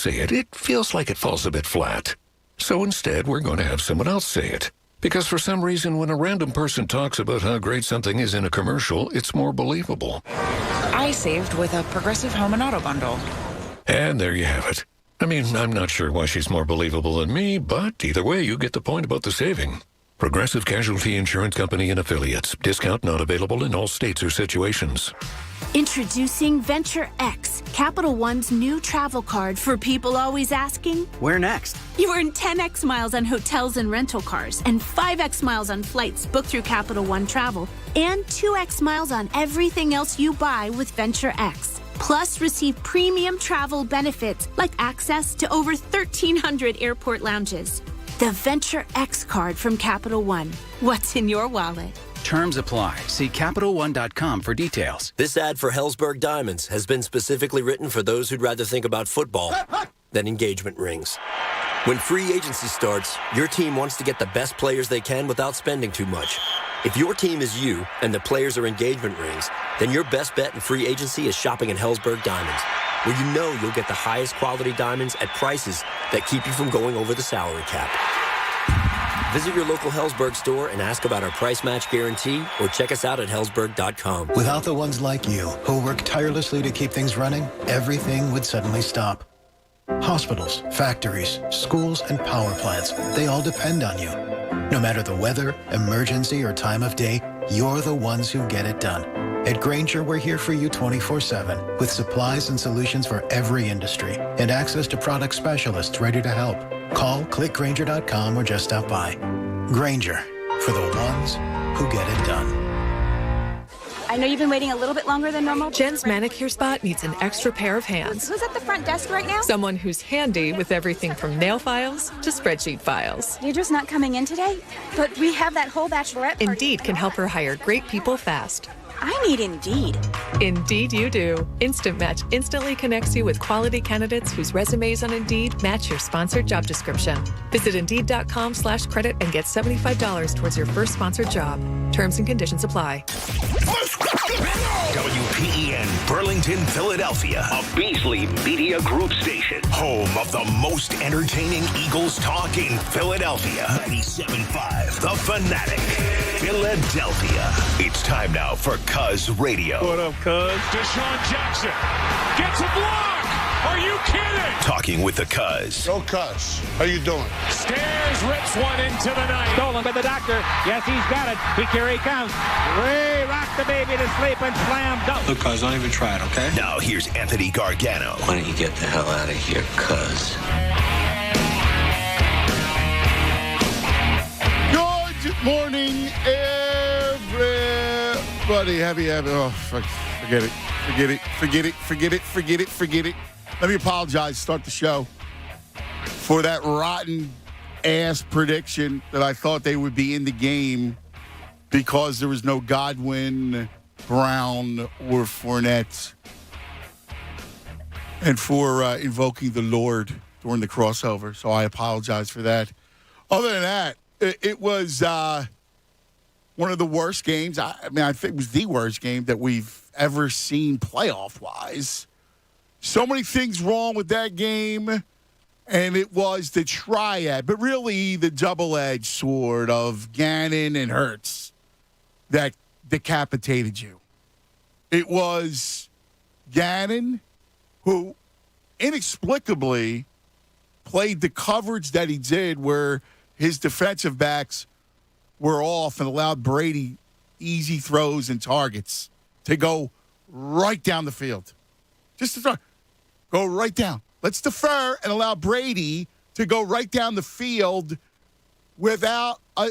say it, it feels like it falls a bit flat. So instead, we're going to have someone else say it. Because for some reason, when a random person talks about how great something is in a commercial, it's more believable. I saved with a Progressive Home and Auto bundle. And there you have it. I mean, I'm not sure why she's more believable than me, but either way, you get the point about the saving. Progressive Casualty Insurance Company and Affiliates. Discount not available in all states or situations. Introducing Venture X, Capital One's new travel card for people always asking, where next? You earn 10x miles on hotels and rental cars, and 5x miles on flights booked through Capital One Travel, and 2x miles on everything else you buy with Venture X. Plus, receive premium travel benefits like access to over 1,300 airport lounges. The Venture X card from Capital One. What's in your wallet? Terms apply. See CapitalOne.com for details. This ad for Helzberg Diamonds has been specifically written for those who'd rather think about football than engagement rings. When free agency starts, your team wants to get the best players they can without spending too much. If your team is you and the players are engagement rings, then your best bet in free agency is shopping at Helzberg Diamonds, where you know you'll get the highest quality diamonds at prices that keep you from going over the salary cap. Visit your local Helzberg store and ask about our price match guarantee, or check us out at Helzberg.com. Without the ones like you, who work tirelessly to keep things running, everything would suddenly stop. Hospitals, factories, schools, and power plants, they all depend on you. No matter the weather, emergency, or time of day, you're the ones who get it done. At Grainger, we're here for you 24/7 with supplies and solutions for every industry and access to product specialists ready to help. Call, click Grainger.com, or just stop by. Grainger, for the ones who get it done. I know you've been waiting a little bit longer than normal. Jen's manicure spot needs an extra pair of hands. Who's at the front desk right now? Someone who's handy with everything from nail files to spreadsheet files. Deirdre's not coming in today, but we have that whole bachelorette party. Indeed can help her hire great people fast. I need Indeed. Indeed you do. Instant Match instantly connects you with quality candidates whose resumes on Indeed match your sponsored job description. Visit Indeed.com/credit and get $75 towards your first sponsored job. Terms and conditions apply. WPEN Burlington, Philadelphia, a Beasley Media Group station, home of the most entertaining Eagles talk in Philadelphia. 97.5 The Fanatic, Philadelphia. It's time now for Cuz Radio. What up, Cuz? Deshaun Jackson gets a block. Are you kidding? Talking with the Cuz. Yo, Cuz. How you doing? Stairs rips one into the night. Stolen by the doctor. Yes, he's got it. Here he comes. Ray rocked the baby to sleep and slam dunk. Look, Cuz, don't even try it, okay? Now here's Anthony Gargano. Why don't you get the hell out of here, Cuz? Good morning, everybody. Oh, forget it. Let me apologize. Start the show for that rotten ass prediction that I thought they would be in the game because there was no Godwin, Brown, or Fournette, and for invoking the Lord during the crossover. So I apologize for that. Other than that, it was one of the worst games. I think it was the worst game that we've ever seen playoff-wise. So many things wrong with that game, and it was the triad, but really the double-edged sword of Gannon and Hurts that decapitated you. It was Gannon who inexplicably played the coverage that he did where his defensive backs were off and allowed Brady easy throws and targets to go right down the field. Just to throw. Go right down. Let's defer and allow Brady to go right down the field without they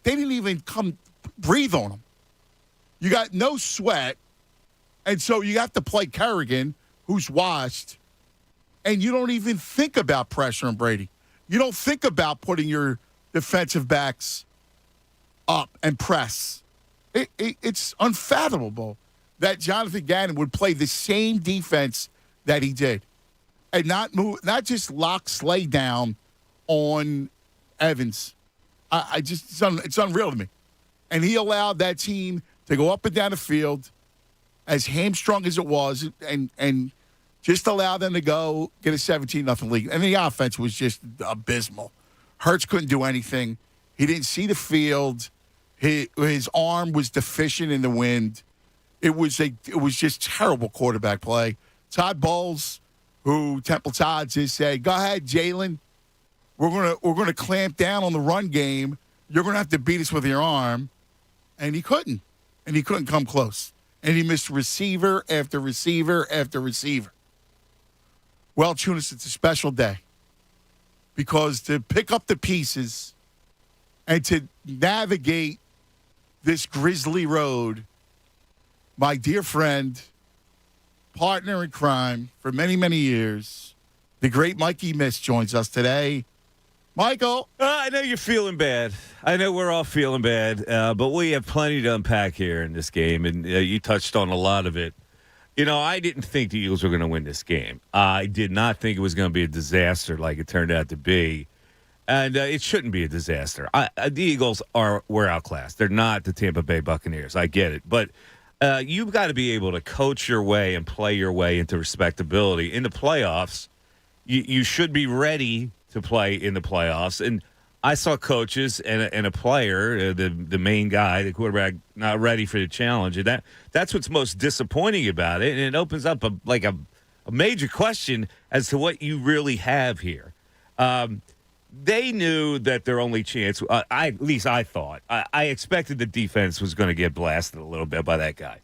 didn't even come breathe on him. You got no sweat, and so you have to play Kerrigan, who's washed, and you don't even think about pressure on Brady. You don't think about putting your defensive backs up and press. It's unfathomable that Jonathan Gannon would play the same defense that he did and not just lock Slay down on Evans. It's unreal to me. And he allowed that team to go up and down the field as hamstrung as it was and Just allow them to go get a 17-0 lead. And the offense was just abysmal. Hurts couldn't do anything. He didn't see the field. His arm was deficient in the wind. It was just terrible quarterback play. Todd Bowles, who Temple Todd just said, "Go ahead, Jalen. We're gonna clamp down on the run game. You're gonna have to beat us with your arm," and he couldn't come close. And he missed receiver after receiver after receiver. Well, Tunis, it's a special day because to pick up the pieces and to navigate this grisly road, my dear friend, partner in crime for many, many years, the great Mikey Miss joins us today. Michael. I know you're feeling bad. I know we're all feeling bad, but we have plenty to unpack here in this game, and you touched on a lot of it. I didn't think the Eagles were going to win this game. I did not think it was going to be a disaster like it turned out to be, and it shouldn't be a disaster. The Eagles were outclassed. They're not the Tampa Bay Buccaneers. I get it, but you've got to be able to coach your way and play your way into respectability. In the playoffs, you should be ready to play in the playoffs. And I saw coaches and a player, the main guy, the quarterback, not ready for the challenge. And that's what's most disappointing about it. And it opens up a major question as to what you really have here. They knew that their only chance, at least I thought, I expected the defense was going to get blasted a little bit by that guy.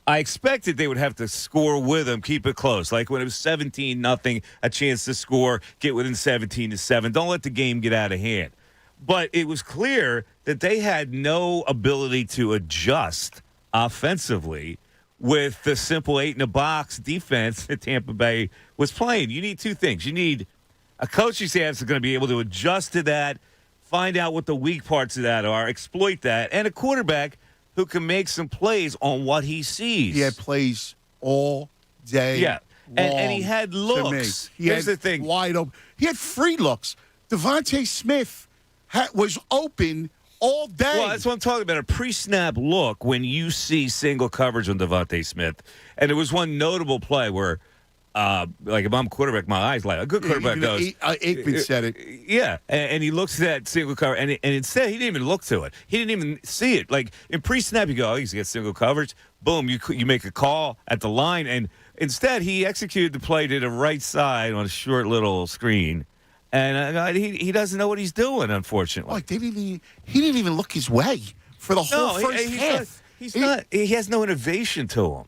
I expected they would have to score with him, keep it close. Like when it was 17-0, a chance to score, get within 17-7. Don't let the game get out of hand. But it was clear that they had no ability to adjust offensively with the simple 8-in-a-box defense that Tampa Bay was playing. You need two things. You need a coaching staff that's going to be able to adjust to that, find out what the weak parts of that are, exploit that, and a quarterback who can make some plays on what he sees. He had plays all day. Yeah, and he had looks. Here's the thing. Wide open. He had free looks. Devontae Smith was open all day. Well, that's what I'm talking about, a pre-snap look when you see single coverage on Devontae Smith. And there was one notable play where, if I'm a quarterback, my eyes light. A good quarterback goes. Aikman said it. Yeah, and he looks at that single cover, and instead he didn't even look to it. He didn't even see it. Like in pre-snap, you go, he's got single coverage. Boom, you make a call at the line, and instead he executed the play to the right side on a short little screen, and he doesn't know what he's doing, unfortunately. Like he didn't even look his way for the whole first half. He has no innovation to him.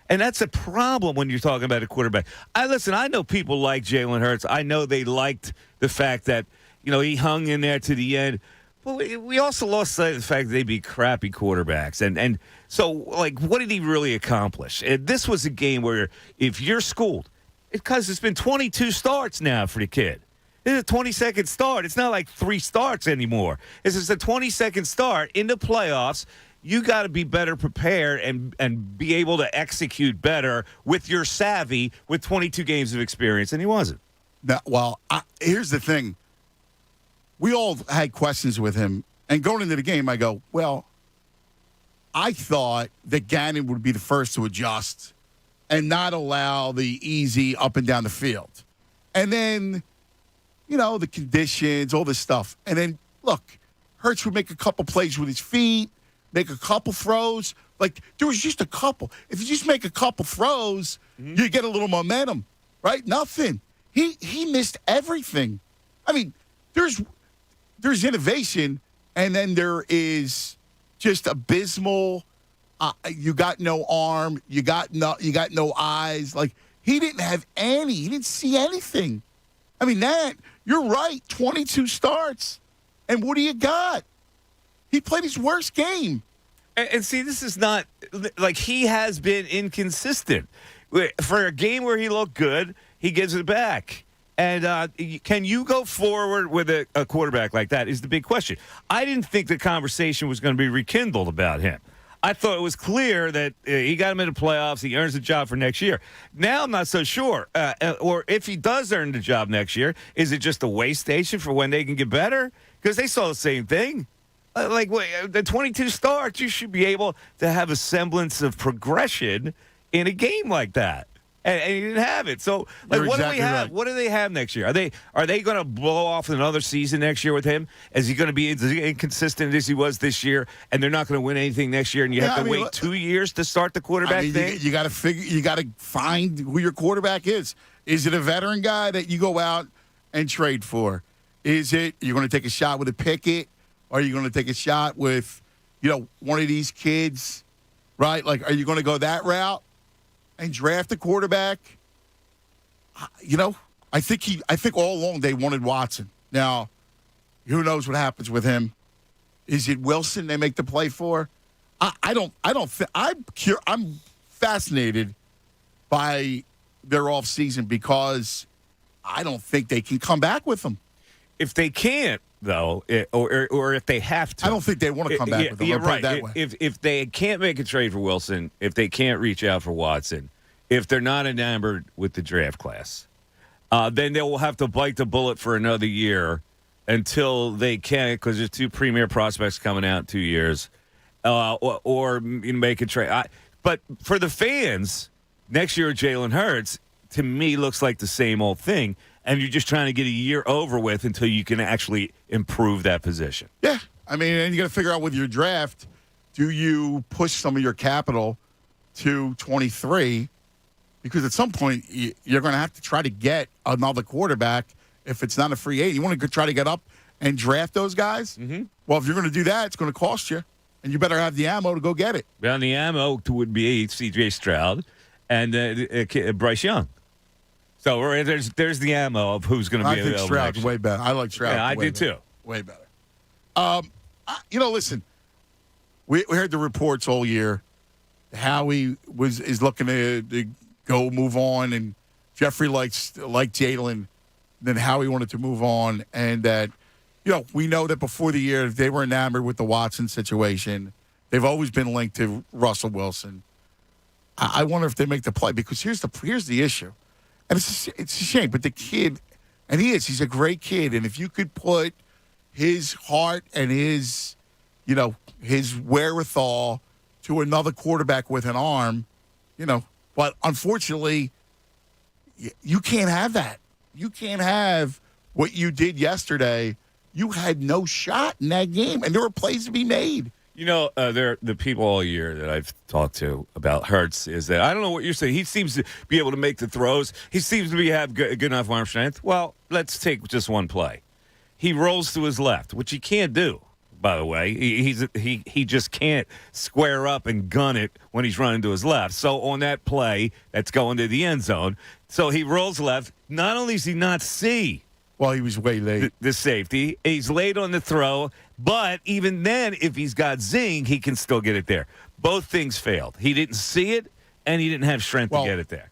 And that's a problem when you're talking about a quarterback. I know people like Jalen Hurts. I know they liked the fact that, he hung in there to the end. But we also lost sight of the fact that they be crappy quarterbacks. And so, what did he really accomplish? And this was a game where if you're schooled, because it's been 22 starts now for the kid. It's a 22nd start. It's not like 3 starts anymore. It's just a 22nd start in the playoffs. You got to be better prepared and be able to execute better with your savvy with 22 games of experience, and he wasn't. Now, here's the thing. We all had questions with him, and going into the game, I go, I thought that Gannon would be the first to adjust and not allow the easy up and down the field. And then, the conditions, all this stuff. And then, look, Hurts would make a couple plays with his feet, make a couple throws. Like, there was just a couple. If you just make a couple throws, you get a little momentum, right? Nothing. He missed everything. I mean, there's innovation, and then there is just abysmal. You got no arm. You got no eyes. Like, he didn't have any. He didn't see anything. I mean, you're right. 22 starts, and what do you got? He played his worst game. And see, this is not like he has been inconsistent. For a game where he looked good, he gives it back. And can you go forward with a quarterback like that is the big question. I didn't think the conversation was going to be rekindled about him. I thought it was clear that he got him in the playoffs. He earns the job for next year. Now I'm not so sure. Or if he does earn the job next year, is it just a way station for when they can get better? Because they saw the same thing. The 22 starts, you should be able to have a semblance of progression in a game like that. and he didn't have it. So, like, You're what exactly do we have? right. What do they have next year? Are they going to blow off another season next year with him? Is he going to be as inconsistent as he was this year, and they're not going to win anything next year, and you have to wait 2 years to start the quarterback thing? You got to find who your quarterback is. Is it a veteran guy that you go out and trade for? Is it you're going to take a shot with a Pickett? Or are you going to take a shot with, one of these kids, right? Like, are you going to go that route and draft a quarterback? I think all along they wanted Watson. Now, who knows what happens with him? Is it Wilson they make the play for? I'm fascinated by their offseason because I don't think they can come back with them. If they can't, though, or if they have to. I don't think they want to come back with them. Yeah, right. That way. If they can't make a trade for Wilson, if they can't reach out for Watson, if they're not enamored with the draft class, then they will have to bite the bullet for another year until they can, because there's 2 premier prospects coming out in 2 years, or make a trade. But for the fans, next year Jalen Hurts, to me, looks like the same old thing. And you're just trying to get a year over with until you can actually improve that position. Yeah. I mean, and you got to figure out with your draft, do you push some of your capital to 23? Because at some point, you're going to have to try to get another quarterback if it's not a free agent. You want to try to get up and draft those guys? Mm-hmm. Well, if you're going to do that, it's going to cost you. And you better have the ammo to go get it. Well, the ammo would be C.J. Stroud and Bryce Young. So there's the ammo of who's going to be available. I think Stroud's way better. I like Stroud. Yeah, I do too. Way better. Listen, we heard the reports all year. Howie is looking to go move on, and Jeffrey liked Jalen. Then Howie wanted to move on, and that we know that before the year they were enamored with the Watson situation. They've always been linked to Russell Wilson. I wonder if they make the play because here's the issue. And it's a shame, but the kid, and he's a great kid. And if you could put his heart and his wherewithal to another quarterback with an arm, but unfortunately, you can't have that. You can't have what you did yesterday. You had no shot in that game, and there were plays to be made. The people all year that I've talked to about Hurts is that I don't know what you're saying. He seems to be able to make the throws. He seems to have good enough arm strength. Well, let's take just one play. He rolls to his left, which he can't do, by the way. He just can't square up and gun it when he's running to his left. So on that play, that's going to the end zone. So he rolls left. Not only does he not see, well, he was way late. The safety. He's late on the throw, but even then, if he's got zing, he can still get it there. Both things failed. He didn't see it, and he didn't have strength to get it there.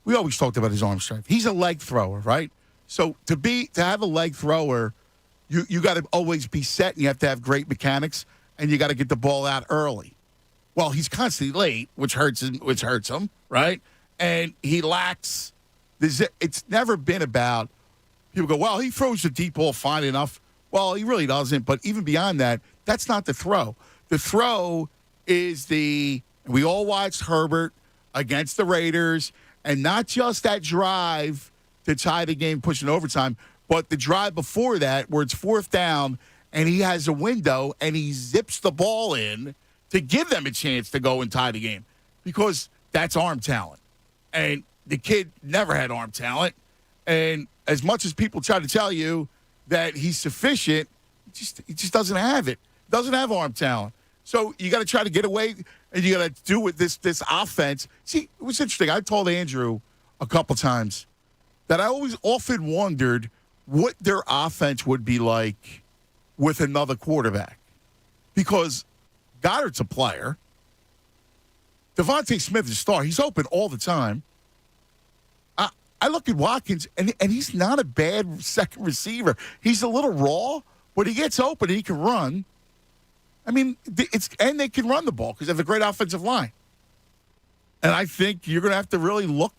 We always talked about his arm strength. He's a leg thrower, right? So to have a leg thrower, you got to always be set, and you have to have great mechanics, and you got to get the ball out early. Well, he's constantly late, which hurts him, right? And he lacks. It's never been about. People go, well, he throws the deep ball fine enough. Well, he really doesn't. But even beyond that, that's not the throw. The throw is we all watched Herbert against the Raiders, and not just that drive to tie the game, pushing overtime, but the drive before that where it's 4th down, and he has a window, and he zips the ball in to give them a chance to go and tie the game because that's arm talent. And the kid never had arm talent. And as much as people try to tell you that he's sufficient, he just doesn't have it. Doesn't have arm talent. So you got to try to get away, and you got to do with this offense. See, it was interesting. I told Andrew a couple times that I often wondered what their offense would be like with another quarterback. Because Goddard's a player. Devontae Smith is a star. He's open all the time. I look at Watkins, and he's not a bad second receiver. He's a little raw, but he gets open and he can run. I mean, and they can run the ball because they have a great offensive line. And I think you're going to have to really look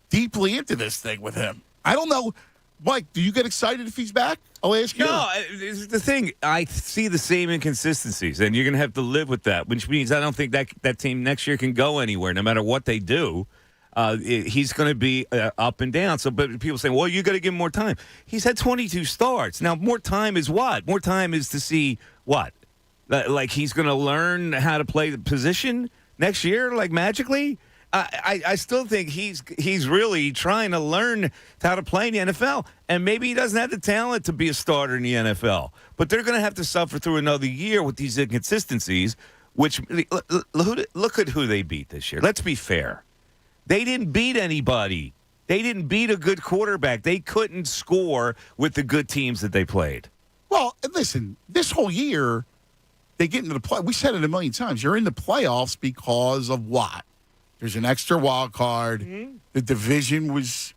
deeply into this thing with him. I don't know. Mike, do you get excited if he's back? I'll ask you. No, the thing, I see the same inconsistencies, and you're going to have to live with that, which means I don't think that team next year can go anywhere, no matter what they do. He's going to be up and down. So, but people say, well, you got to give him more time. He's had 22 starts. Now, more time is what? More time is to see what? Like he's going to learn how to play the position next year, like magically? I still think he's really trying to learn how to play in the NFL, and maybe he doesn't have the talent to be a starter in the NFL. But they're going to have to suffer through another year with these inconsistencies, which look at who they beat this year. Let's be fair. They didn't beat anybody. They didn't beat a good quarterback. They couldn't score with the good teams that they played. Well, listen, this whole year, they get into the play. We said it a million times. You're in the playoffs because of what? There's an extra wild card. Mm-hmm. The division was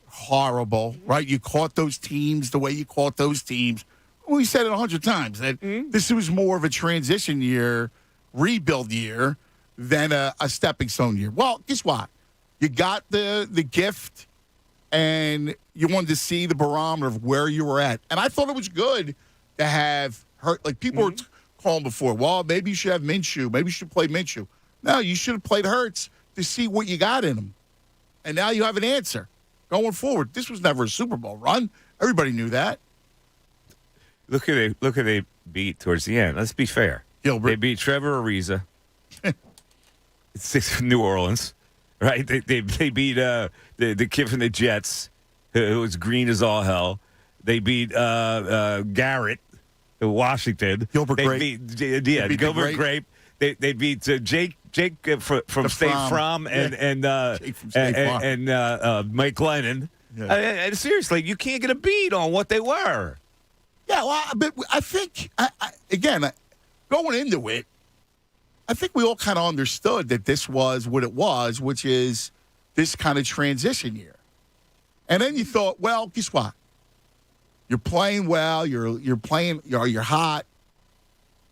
horrible, right? You caught those teams the way you caught those teams. We said it 100 times that this was more of a transition year, rebuild year, than a stepping stone year. Well, guess what? You got the gift, and you wanted to see the barometer of where you were at. And I thought it was good to have Hurt. Like, people were calling before, well, maybe you should have Minshew. Maybe you should play Minshew. No, you should have played Hurts to see what you got in him. And now you have an answer going forward. This was never a Super Bowl run. Everybody knew that. Look who they beat towards the end. Let's be fair. Gilbert. They beat Trevor Ariza. It's New Orleans, right? They beat the kid from the Jets, who was green as all hell. They beat Garrett, Washington. Gilbert Grape. Gilbert Grape. They beat Jake from State Farm and Mike Lennon. Yeah. And seriously, you can't get a beat on what they were. Yeah, well, but I think, again, going into it, I think we all kind of understood that this was what it was, which is this kind of transition year. And then you thought, well, guess what? You're playing well. You're playing. You're hot.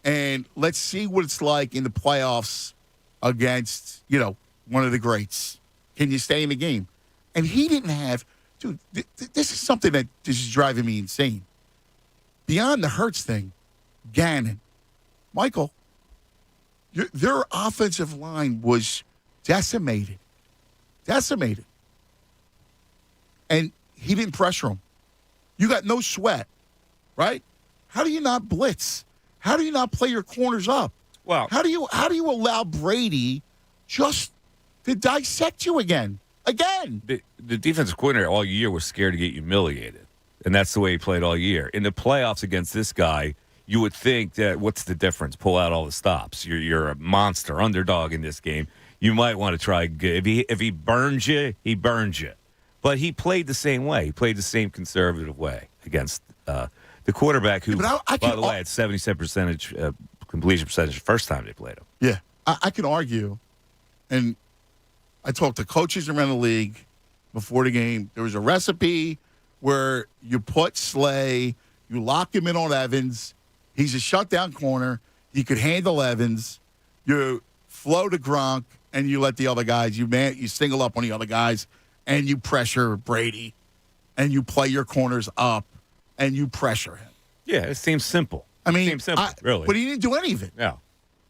And let's see what it's like in the playoffs against, one of the greats. Can you stay in the game? And he didn't have, dude, this is something that is driving me insane. Beyond the Hurts thing, Gannon, Michael, their offensive line was decimated. And he didn't pressure him. You got no sweat, right? How do you not blitz? How do you not play your corners up? Well, how do you allow Brady just to dissect you again? The defensive coordinator all year was scared to get humiliated, and that's the way he played all year. In the playoffs against this guy, you would think that what's the difference? Pull out all the stops. You're a monster underdog in this game. You might want to try. If he burns you, he burns you. But he played the same way. He played the same conservative way against the quarterback who, by the way, had 77% completion percentage the first time they played him. Yeah, I can argue, and I talked to coaches around the league before the game. There was a recipe where you put Slay, you lock him in on Evans. He's a shutdown corner. He could handle Evans. You flow to Gronk, and you let the other guys, you single up on the other guys, and you pressure Brady, and you play your corners up, and you pressure him. Yeah, it seems simple. Really. But he didn't do any of it. Yeah.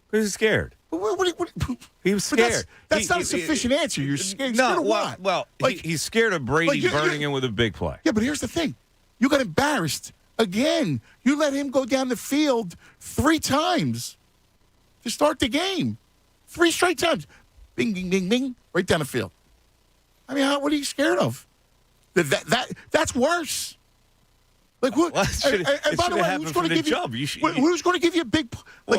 Because he's scared. He was scared. That's not a sufficient answer. You're scared. Scared of what? Well, he's scared of Brady burning him with a big play. Yeah, but here's the thing. You got embarrassed again. You let him go down the field 3 times to start the game. 3 straight times. Bing, bing, bing, bing. Right down the field. I mean, what are you scared of? That's worse. Like who? Well, and by the way, who's going to give who's going to give you a big?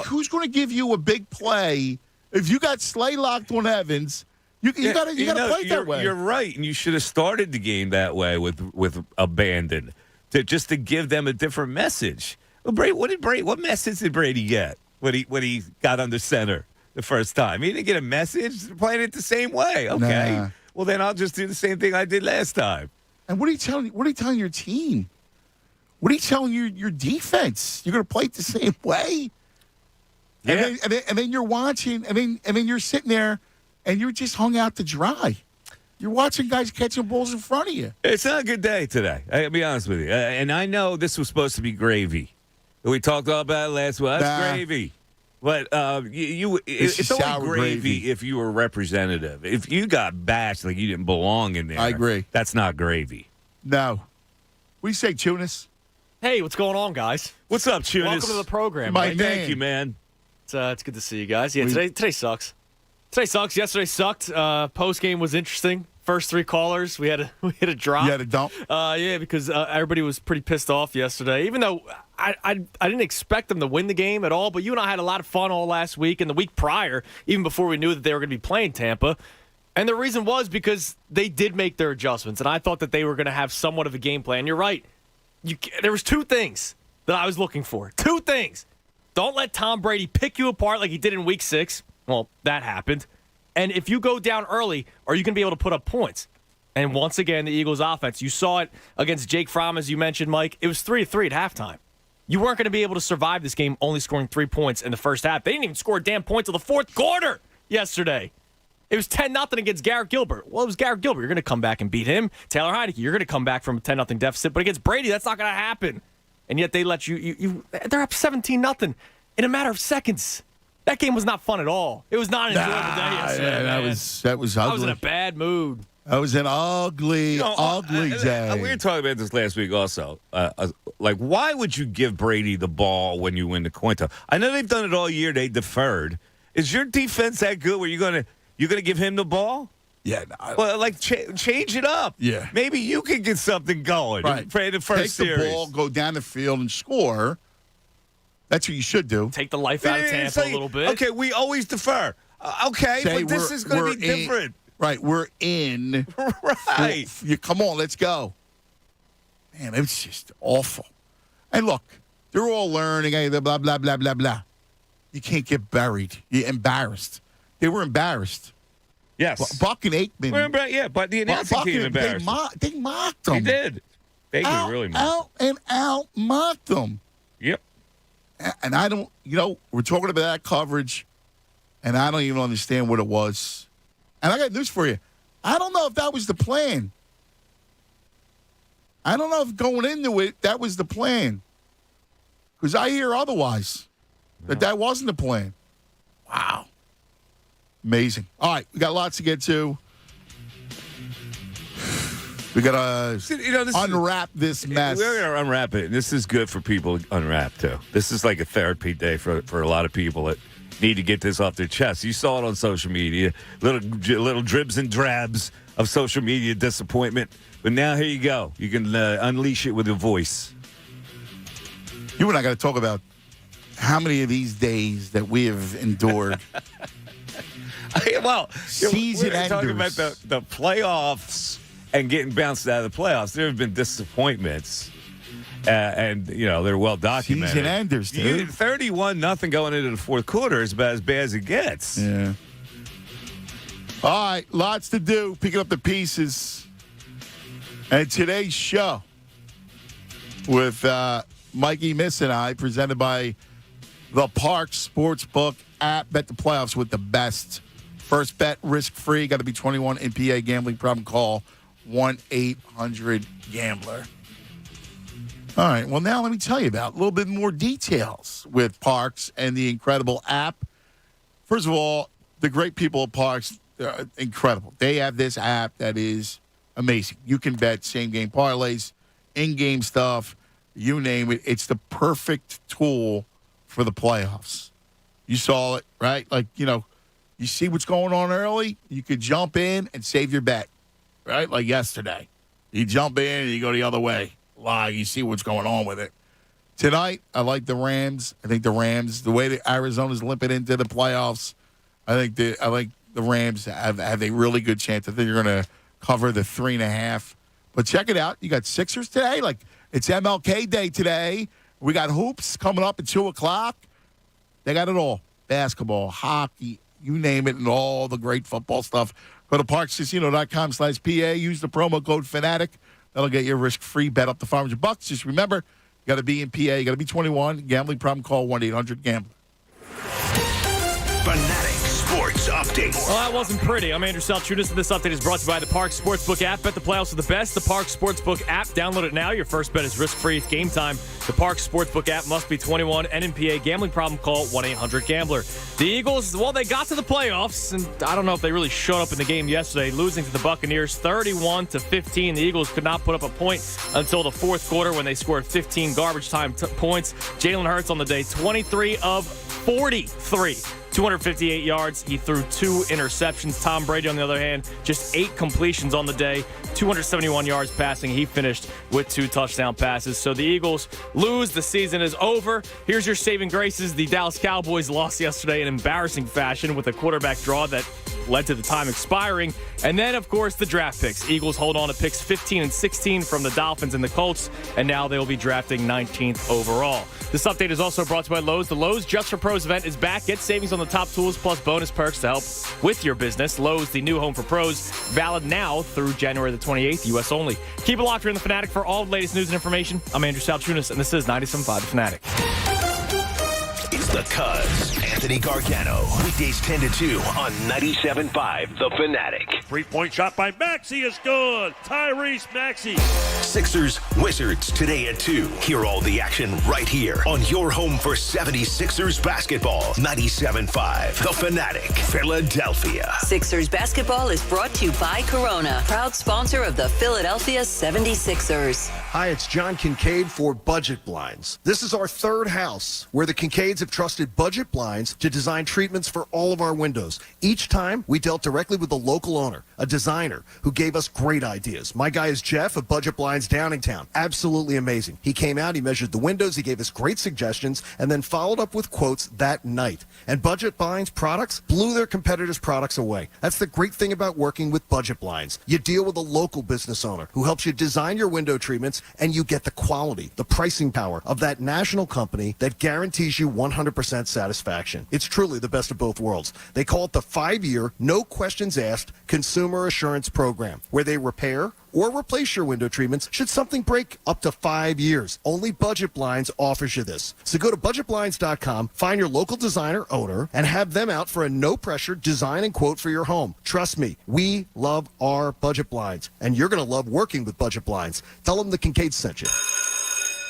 Who's going to give you a big play if you got Slay locked on Evans? You got to play it that way. You're right, and you should have started the game that way with abandon to give them a different message. Well, what message did Brady get when he got under center the first time? He didn't get a message. They're playing it the same way. Okay, nah. Well then I'll just do the same thing I did last time. And what are you telling your team? What are you telling your defense? You're going to play it the same way? Yeah. And then you're watching, and then you're sitting there, and you're just hung out to dry. You're watching guys catching balls in front of you. It's not a good day today. I'll be honest with you. And I know this was supposed to be gravy. We talked all about it last week. That's gravy. But it's only gravy if you were representative. If you got bashed like you didn't belong in there, I agree. That's not gravy. No. We say Tunis. Hey, what's going on, guys? What's up, Tunis? Welcome to the program. My man. Thank you, man. It's good to see you guys. Yeah, today sucks. Today sucks. Yesterday sucked. Post game was interesting. First three callers, we had a drop. You had a dump? Yeah, because everybody was pretty pissed off yesterday. Even though I didn't expect them to win the game at all, but you and I had a lot of fun all last week and the week prior, even before we knew that they were going to be playing Tampa. And the reason was because they did make their adjustments, and I thought that they were going to have somewhat of a game plan. You're right. There was two things that I was looking for. Two things. Don't let Tom Brady pick you apart like he did in Week 6. Well, that happened. And if you go down early, are you going to be able to put up points? And once again, the Eagles' offense, you saw it against Jake Fromm, as you mentioned, Mike. It was 3-3 at halftime. You weren't going to be able to survive this game only scoring 3 points in the first half. They didn't even score a damn point till the fourth quarter yesterday. It was 10-0 against Garrett Gilbert. Well, it was Garrett Gilbert. You're going to come back and beat him. Taylor Heineke, you're going to come back from a 10-0 deficit. But against Brady, that's not going to happen. And yet they let you they're up 17-0 in a matter of seconds. That game was not fun at all. It was not an enjoyable day yesterday. Yeah, that was ugly. I was in a bad mood. That was an ugly day. We were talking about this last week also. Why would you give Brady the ball when you win the coin toss? I know they've done it all year. They deferred. Is your defense that good where you're gonna give him the ball? Yeah. Change it up. Yeah. Maybe you can get something going. Right. For the first series. Take the ball, go down the field, and score. That's what you should do. Take the life out of Tampa a little bit. Okay, we always defer. Okay, but this is going to be different. Right, we're in. Right. Come on, let's go. Man, it was just awful. And look, they're all learning, hey, blah, blah, blah, blah, blah. You can't get buried. You're embarrassed. They were embarrassed. Yes. Buck and Aikman. But the announcing team embarrassed. They mocked them. He did. Aikman really mocked them. Out mocked them. Yep. And I don't, we're talking about that coverage, and I don't even understand what it was. And I got news for you. I don't know if that was the plan. I don't know if going into it, that was the plan. Because I hear otherwise, that wasn't the plan. Wow. Amazing. All right, we got lots to get to. We got to unwrap this mess. We're going to unwrap it. This is good for people to unwrap, too. This is like a therapy day for a lot of people that need to get this off their chest. You saw it on social media, little dribs and drabs of social media disappointment. But now here you go. You can unleash it with your voice. You and I got to talk about how many of these days that we have endured. Well, season enders. We're talking about the playoffs and getting bounced out of the playoffs. There have been disappointments, and they're well documented. Season enders, dude. 31-0 going into the fourth quarter is about as bad as it gets. Yeah. All right, lots to do. Picking up the pieces. And today's show with Mikey Missanelli, presented by the Parks Sportsbook app. Bet the playoffs with the best. First bet, risk-free. Got to be 21 in PA. Gambling problem, call 1-800-GAMBLER. All right, well, now let me tell you about a little bit more details with Parks and the incredible app. First of all, the great people at Parks, they're incredible. They have this app that is amazing. You can bet same-game parlays, in-game stuff, you name it. It's the perfect tool for the playoffs. You saw it, right? You see what's going on early, you could jump in and save your bet, right? Like yesterday. You jump in and you go the other way. You see what's going on with it. Tonight, I like the Rams. I think the Rams, the way that Arizona's limping into the playoffs, I like the Rams have a really good chance. I think they're going to cover the 3.5. But check it out. You got Sixers today. It's MLK Day today. We got hoops coming up at 2 o'clock. They got it all. Basketball, hockey, you name it, and all the great football stuff. Go to parkscasino.com/PA. Use the promo code FANATIC. That'll get you a risk-free bet up to $500. Just remember, you got to be in PA. You got to be 21. Gambling problem, call 1-800-GAMBLER. Fanatic Sports update. Well, that wasn't pretty. I'm Andrew Salchunas, and this update is brought to you by the Parx Sportsbook app. Bet the playoffs are the best. The Parx Sportsbook app. Download it now. Your first bet is risk-free. It's game time. The Parx Sportsbook app must be 21. NMPA. Gambling problem? Call 1-800-GAMBLER. The Eagles, well, they got to the playoffs, and I don't know if they really showed up in the game yesterday, losing to the Buccaneers 31-15. The Eagles could not put up a point until the fourth quarter when they scored 15 garbage time points. Jalen Hurts on the day, 23 of 43. 258 yards. He threw 2 interceptions. Tom Brady, on the other hand, just 8 completions on the day, 271 yards passing. He finished with 2 touchdown passes. So the Eagles lose. The season is over. Here's your saving graces. The Dallas Cowboys lost yesterday in embarrassing fashion with a quarterback draw that led to the time expiring. And then, of course, the draft picks. Eagles hold on to picks 15 and 16 from the Dolphins and the Colts, and now they will be drafting 19th overall. This update is also brought to you by Lowe's. The Lowe's Just for Pros event is back. Get savings on the top tools plus bonus perks to help with your business. Lowe's, the new home for pros, valid now through January the 28th, U.S. only. Keep it locked here in The Fanatic for all the latest news and information. I'm Andrew Salchunas, and this is 97.5 The Fanatic. It's the Cuz, Anthony Gargano. Weekdays 10 to 2 on 97.5 The Fanatic. 3-point shot by Maxey is good. Tyrese Maxey. Sixers, Wizards today at 2. Hear all the action right here on your home for 76ers basketball. 97.5 The Fanatic, Philadelphia. Sixers basketball is brought to you by Corona, proud sponsor of the Philadelphia 76ers. Hi, it's John Kincaid for Budget Blinds. This is our third house where the Kincaids have trusted Budget Blinds to design treatments for all of our windows. Each time, we dealt directly with the local owner, a designer, who gave us great ideas. My guy is Jeff of Budget Blinds Downingtown. Absolutely amazing. He came out, he measured the windows, he gave us great suggestions, and then followed up with quotes that night. And Budget Blinds products blew their competitors' products away. That's the great thing about working with Budget Blinds. You deal with a local business owner who helps you design your window treatments, and you get the quality, the pricing power of that national company that guarantees you 100% satisfaction. It's truly the best of both worlds. They call it the 5-year, no questions asked consumer assurance program, where they repair or replace your window treatments should something break up to 5 years. Only Budget Blinds offers you this. So go to budgetblinds.com, find your local designer owner, and have them out for a no-pressure design and quote for your home. Trust me, we love our Budget Blinds, and you're going to love working with Budget Blinds. Tell them the Kincaid sent you.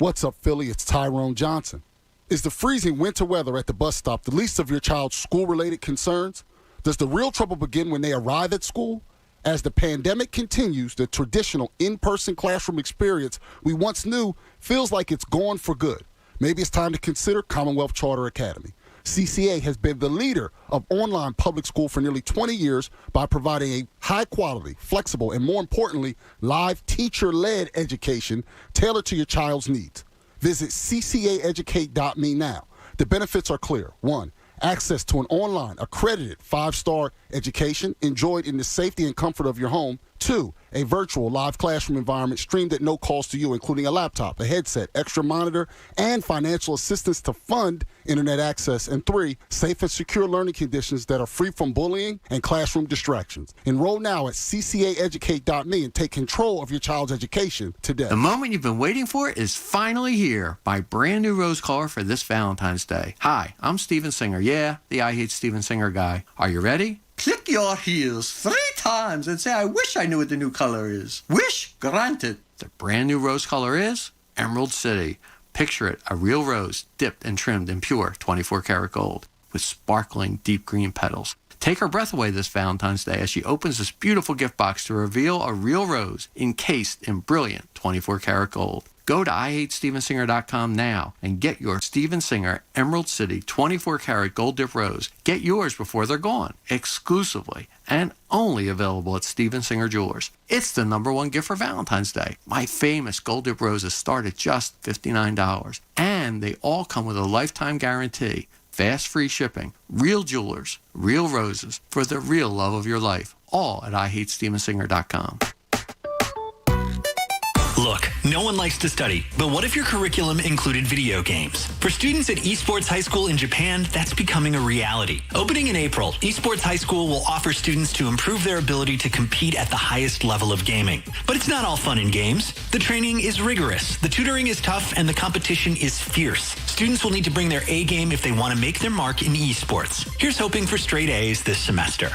What's up, Philly? It's Tyrone Johnson. Is the freezing winter weather at the bus stop the least of your child's school-related concerns? Does the real trouble begin when they arrive at school? As the pandemic continues, the traditional in-person classroom experience we once knew feels like it's gone for good. Maybe it's time to consider Commonwealth Charter Academy. CCA has been the leader of online public school for nearly 20 years by providing a high-quality, flexible, and more importantly, live teacher-led education tailored to your child's needs. Visit ccaeducate.me now. The benefits are clear. 1, access to an online, accredited 5-star education enjoyed in the safety and comfort of your home. 2, a virtual live classroom environment streamed at no cost to you, including a laptop, a headset, extra monitor, and financial assistance to fund internet access. And 3, safe and secure learning conditions that are free from bullying and classroom distractions. Enroll now at ccaeducate.me and take control of your child's education today. The moment you've been waiting for is finally here. Buy brand new rose color for this Valentine's Day. Hi, I'm Steven Singer. Yeah, the I Hate Steven Singer guy. Are you ready? Click your heels 3 times and say, I wish I knew what the new color is. Wish granted. The brand new rose color is Emerald City. Picture it, a real rose dipped and trimmed in pure 24-karat gold with sparkling deep green petals. Take her breath away this Valentine's Day as she opens this beautiful gift box to reveal a real rose encased in brilliant 24-karat gold. Go to IHateStevenSinger.com now and get your Steven Singer Emerald City 24-karat gold dip rose. Get yours before they're gone, exclusively and only available at Steven Singer Jewelers. It's the #1 gift for Valentine's Day. My famous gold dip roses start at just $59, and they all come with a lifetime guarantee. Fast free shipping, real jewelers, real roses for the real love of your life. All at IHateStevenSinger.com. Look, no one likes to study, but what if your curriculum included video games? For students at Esports High School in Japan, that's becoming a reality. Opening in April, Esports High School will offer students to improve their ability to compete at the highest level of gaming. But it's not all fun and games. The training is rigorous, the tutoring is tough, and the competition is fierce. Students will need to bring their A game if they want to make their mark in esports. Here's hoping for straight A's this semester.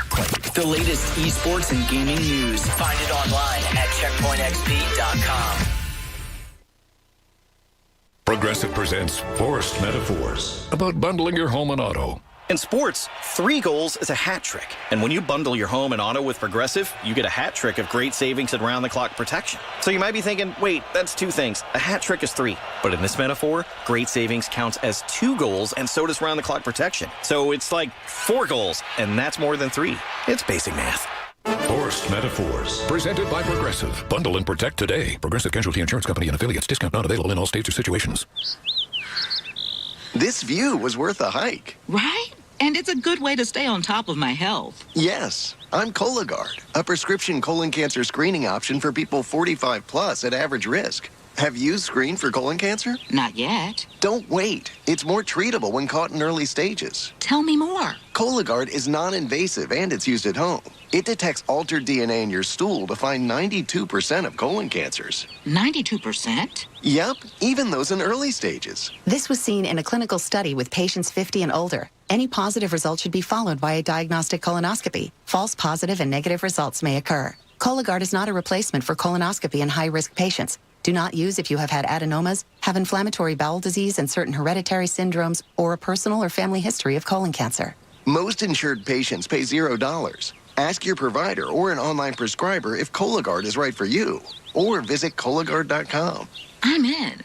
The latest esports and gaming news. Find it online at checkpointxp.com. Progressive presents Forced Metaphors about bundling your home and auto. In sports, 3 goals is a hat trick. And when you bundle your home and auto with Progressive, you get a hat trick of great savings and round-the-clock protection. So you might be thinking, wait, that's 2 things. A hat trick is 3. But in this metaphor, great savings counts as 2 goals, and so does round-the-clock protection. So it's like 4 goals, and that's more than 3. It's basic math. Forced Metaphors, presented by Progressive. Bundle and protect today. Progressive Casualty Insurance Company and affiliates. Discount not available in all states or situations. This view was worth a hike. Right? And it's a good way to stay on top of my health. Yes, I'm Cologuard, a prescription colon cancer screening option for people 45 plus at average risk. Have you screened for colon cancer? Not yet. Don't wait. It's more treatable when caught in early stages. Tell me more. Cologuard is non-invasive and it's used at home. It detects altered DNA in your stool to find 92% of colon cancers. 92%? Yep, even those in early stages. This was seen in a clinical study with patients 50 and older. Any positive result should be followed by a diagnostic colonoscopy. False positive and negative results may occur. Cologuard is not a replacement for colonoscopy in high-risk patients. Do not use if you have had adenomas, have inflammatory bowel disease and certain hereditary syndromes, or a personal or family history of colon cancer. Most insured patients pay $0. Ask your provider or an online prescriber if Cologuard is right for you, or visit Cologuard.com. I'm in.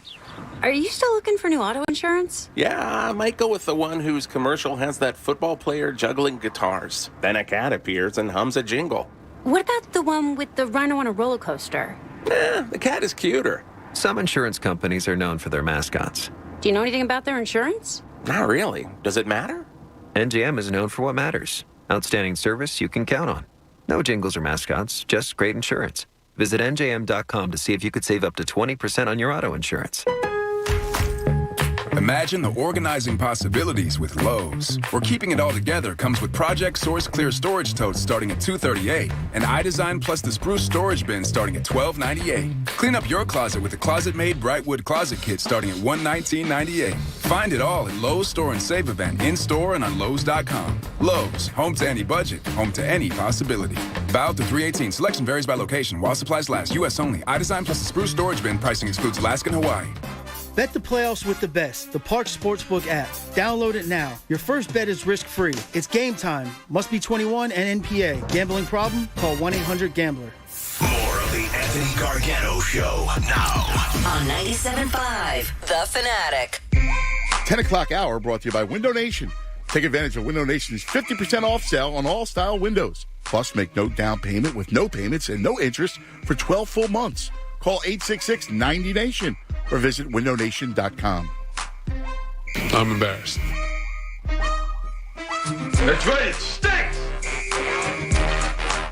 Are you still looking for new auto insurance? Yeah, I might go with the one whose commercial has that football player juggling guitars. Then a cat appears and hums a jingle. What about the one with the rhino on a roller coaster? The cat is cuter. Some insurance companies are known for their mascots. Do you know anything about their insurance? Not really. Does it matter? NGM is known for what matters. Outstanding service you can count on. No jingles or mascots, just great insurance. Visit njm.com to see if you could save up to 20% on your auto insurance. Imagine the organizing possibilities with Lowe's, where keeping it all together comes with Project Source Clear Storage Totes starting at $238 and iDesign plus the Spruce Storage Bin starting at $1298. Clean up your closet with the closet-made Brightwood Closet Kit starting at $119.98. Find it all at Lowe's Store and Save event in-store and on Lowe's.com. Lowe's, home to any budget, home to any possibility. Valid to 3/18. Selection varies by location. While supplies last. U.S. only. iDesign plus the Spruce Storage Bin. Pricing excludes Alaska and Hawaii. Bet the playoffs with the best, the Parx Sportsbook app. Download it now. Your first bet is risk-free. It's game time. Must be 21 and NPA. Gambling problem? Call 1-800-GAMBLER. More of the Anthony Gargano Show now. On 97.5 The Fanatic. 10 o'clock hour brought to you by Window Nation. Take advantage of Window Nation's 50% off sale on all style windows. Plus, make no down payment with no payments and no interest for 12 full months. Call 866-90-NATION or visit windownation.com. I'm embarrassed. That's right, it stinks!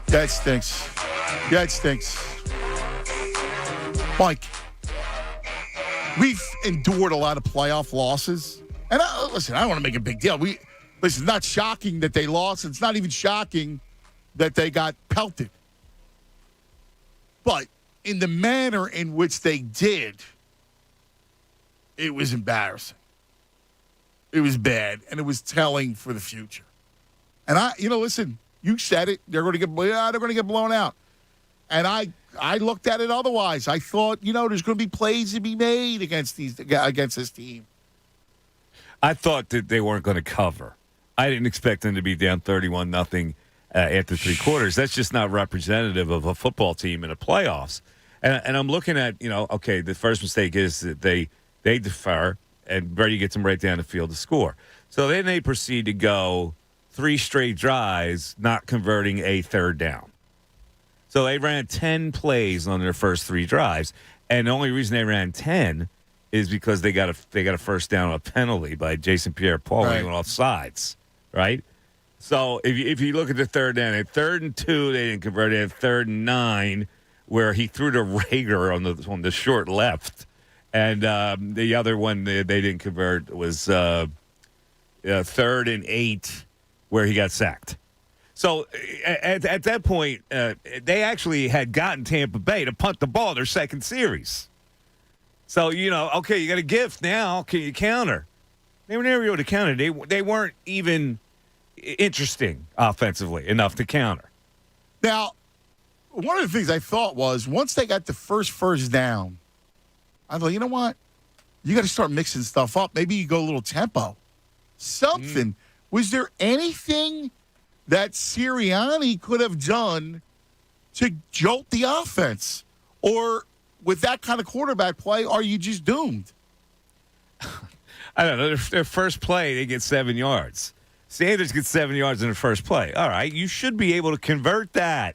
Yeah, it stinks. Yeah, it stinks. Mike, we've endured a lot of playoff losses. And listen, I don't want to make a big deal. Listen, it's not shocking that they lost. It's not even shocking that they got pelted. But in the manner in which they did, it was embarrassing. It was bad, and it was telling for the future. And listen, you said it. They're going to get blown out. And I looked at it otherwise. I thought, there's going to be plays to be made against this team. I thought that they weren't going to cover. I didn't expect them to be down 31-0 after 3 quarters. That's just not representative of a football team in the playoffs. And I'm looking at, okay, the first mistake is that they defer, and Brady gets them right down the field to score. So then they proceed to go 3 straight drives, not converting a third down. So they ran 10 plays on their first 3 drives, and the only reason they ran 10 is because they got a first down on a penalty by Jason Pierre-Paul when he went off sides, right? So if you look at the third down, at 3rd and 2, they didn't convert it. At 3rd and 9, where he threw to Grainger on the short left, and the other one they didn't convert was 3rd and 8, where he got sacked. So at that point, they actually had gotten Tampa Bay to punt the ball their second series. So, okay, you got a gift now. Can you counter? They were never able to counter. They weren't even interesting offensively enough to counter. Now, one of the things I thought was once they got the first down, I thought, you know what? You got to start mixing stuff up. Maybe you go a little tempo. Something. Was there anything that Sirianni could have done to jolt the offense? Or with that kind of quarterback play, are you just doomed? I don't know. Their first play, they get 7 yards. Sanders gets 7 yards in the first play. All right, you should be able to convert that.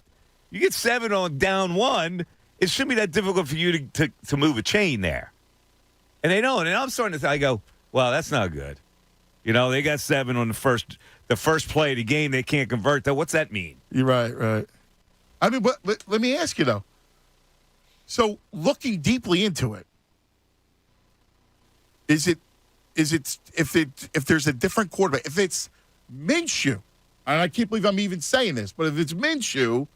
You get 7 on down 1, it shouldn't be that difficult for you to move a chain there. And they don't. And I'm starting to think, I go, well, that's not good. You know, they got 7 on the first play of the game. They can't convert that. What's that mean? You're right. I mean, but let me ask you, though. So looking deeply into it, is it if there's a different quarterback, if it's Minshew, and I can't believe I'm even saying this, but if it's Minshew,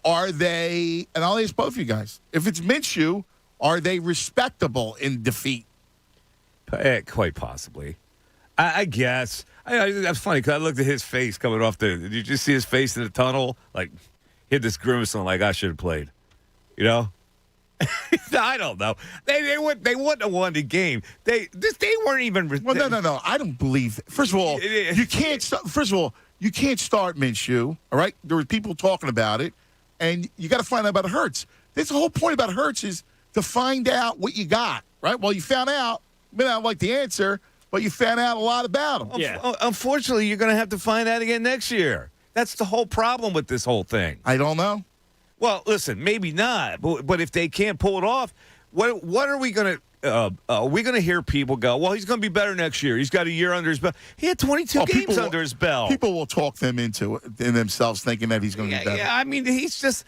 are they, and I'll ask both of you guys, if it's Minshew, are they respectable in defeat? Quite possibly. I guess. That's funny because I looked at his face coming off did you just see his face in the tunnel? Like, he had this grimace on like, I should have played. You know? I don't know. They wouldn't have won the game. They weren't even. Well, no. I don't believe. First of all, you can't start Minshew. All right, there were people talking about it, and you got to find out about Hurts. That's the whole point about Hurts is to find out what you got. Right. Well, you found out. I mean, I don't like the answer, but you found out a lot about him. Yeah. Unfortunately, you're going to have to find out again next year. That's the whole problem with this whole thing. I don't know. Well, listen, maybe not, but if they can't pull it off, what are we going to are we going to hear people go, well, he's going to be better next year. He's got a year under his belt. He had 22 games under his belt. People will talk them into it in themselves thinking that he's going to be better. Yeah, I mean, he's just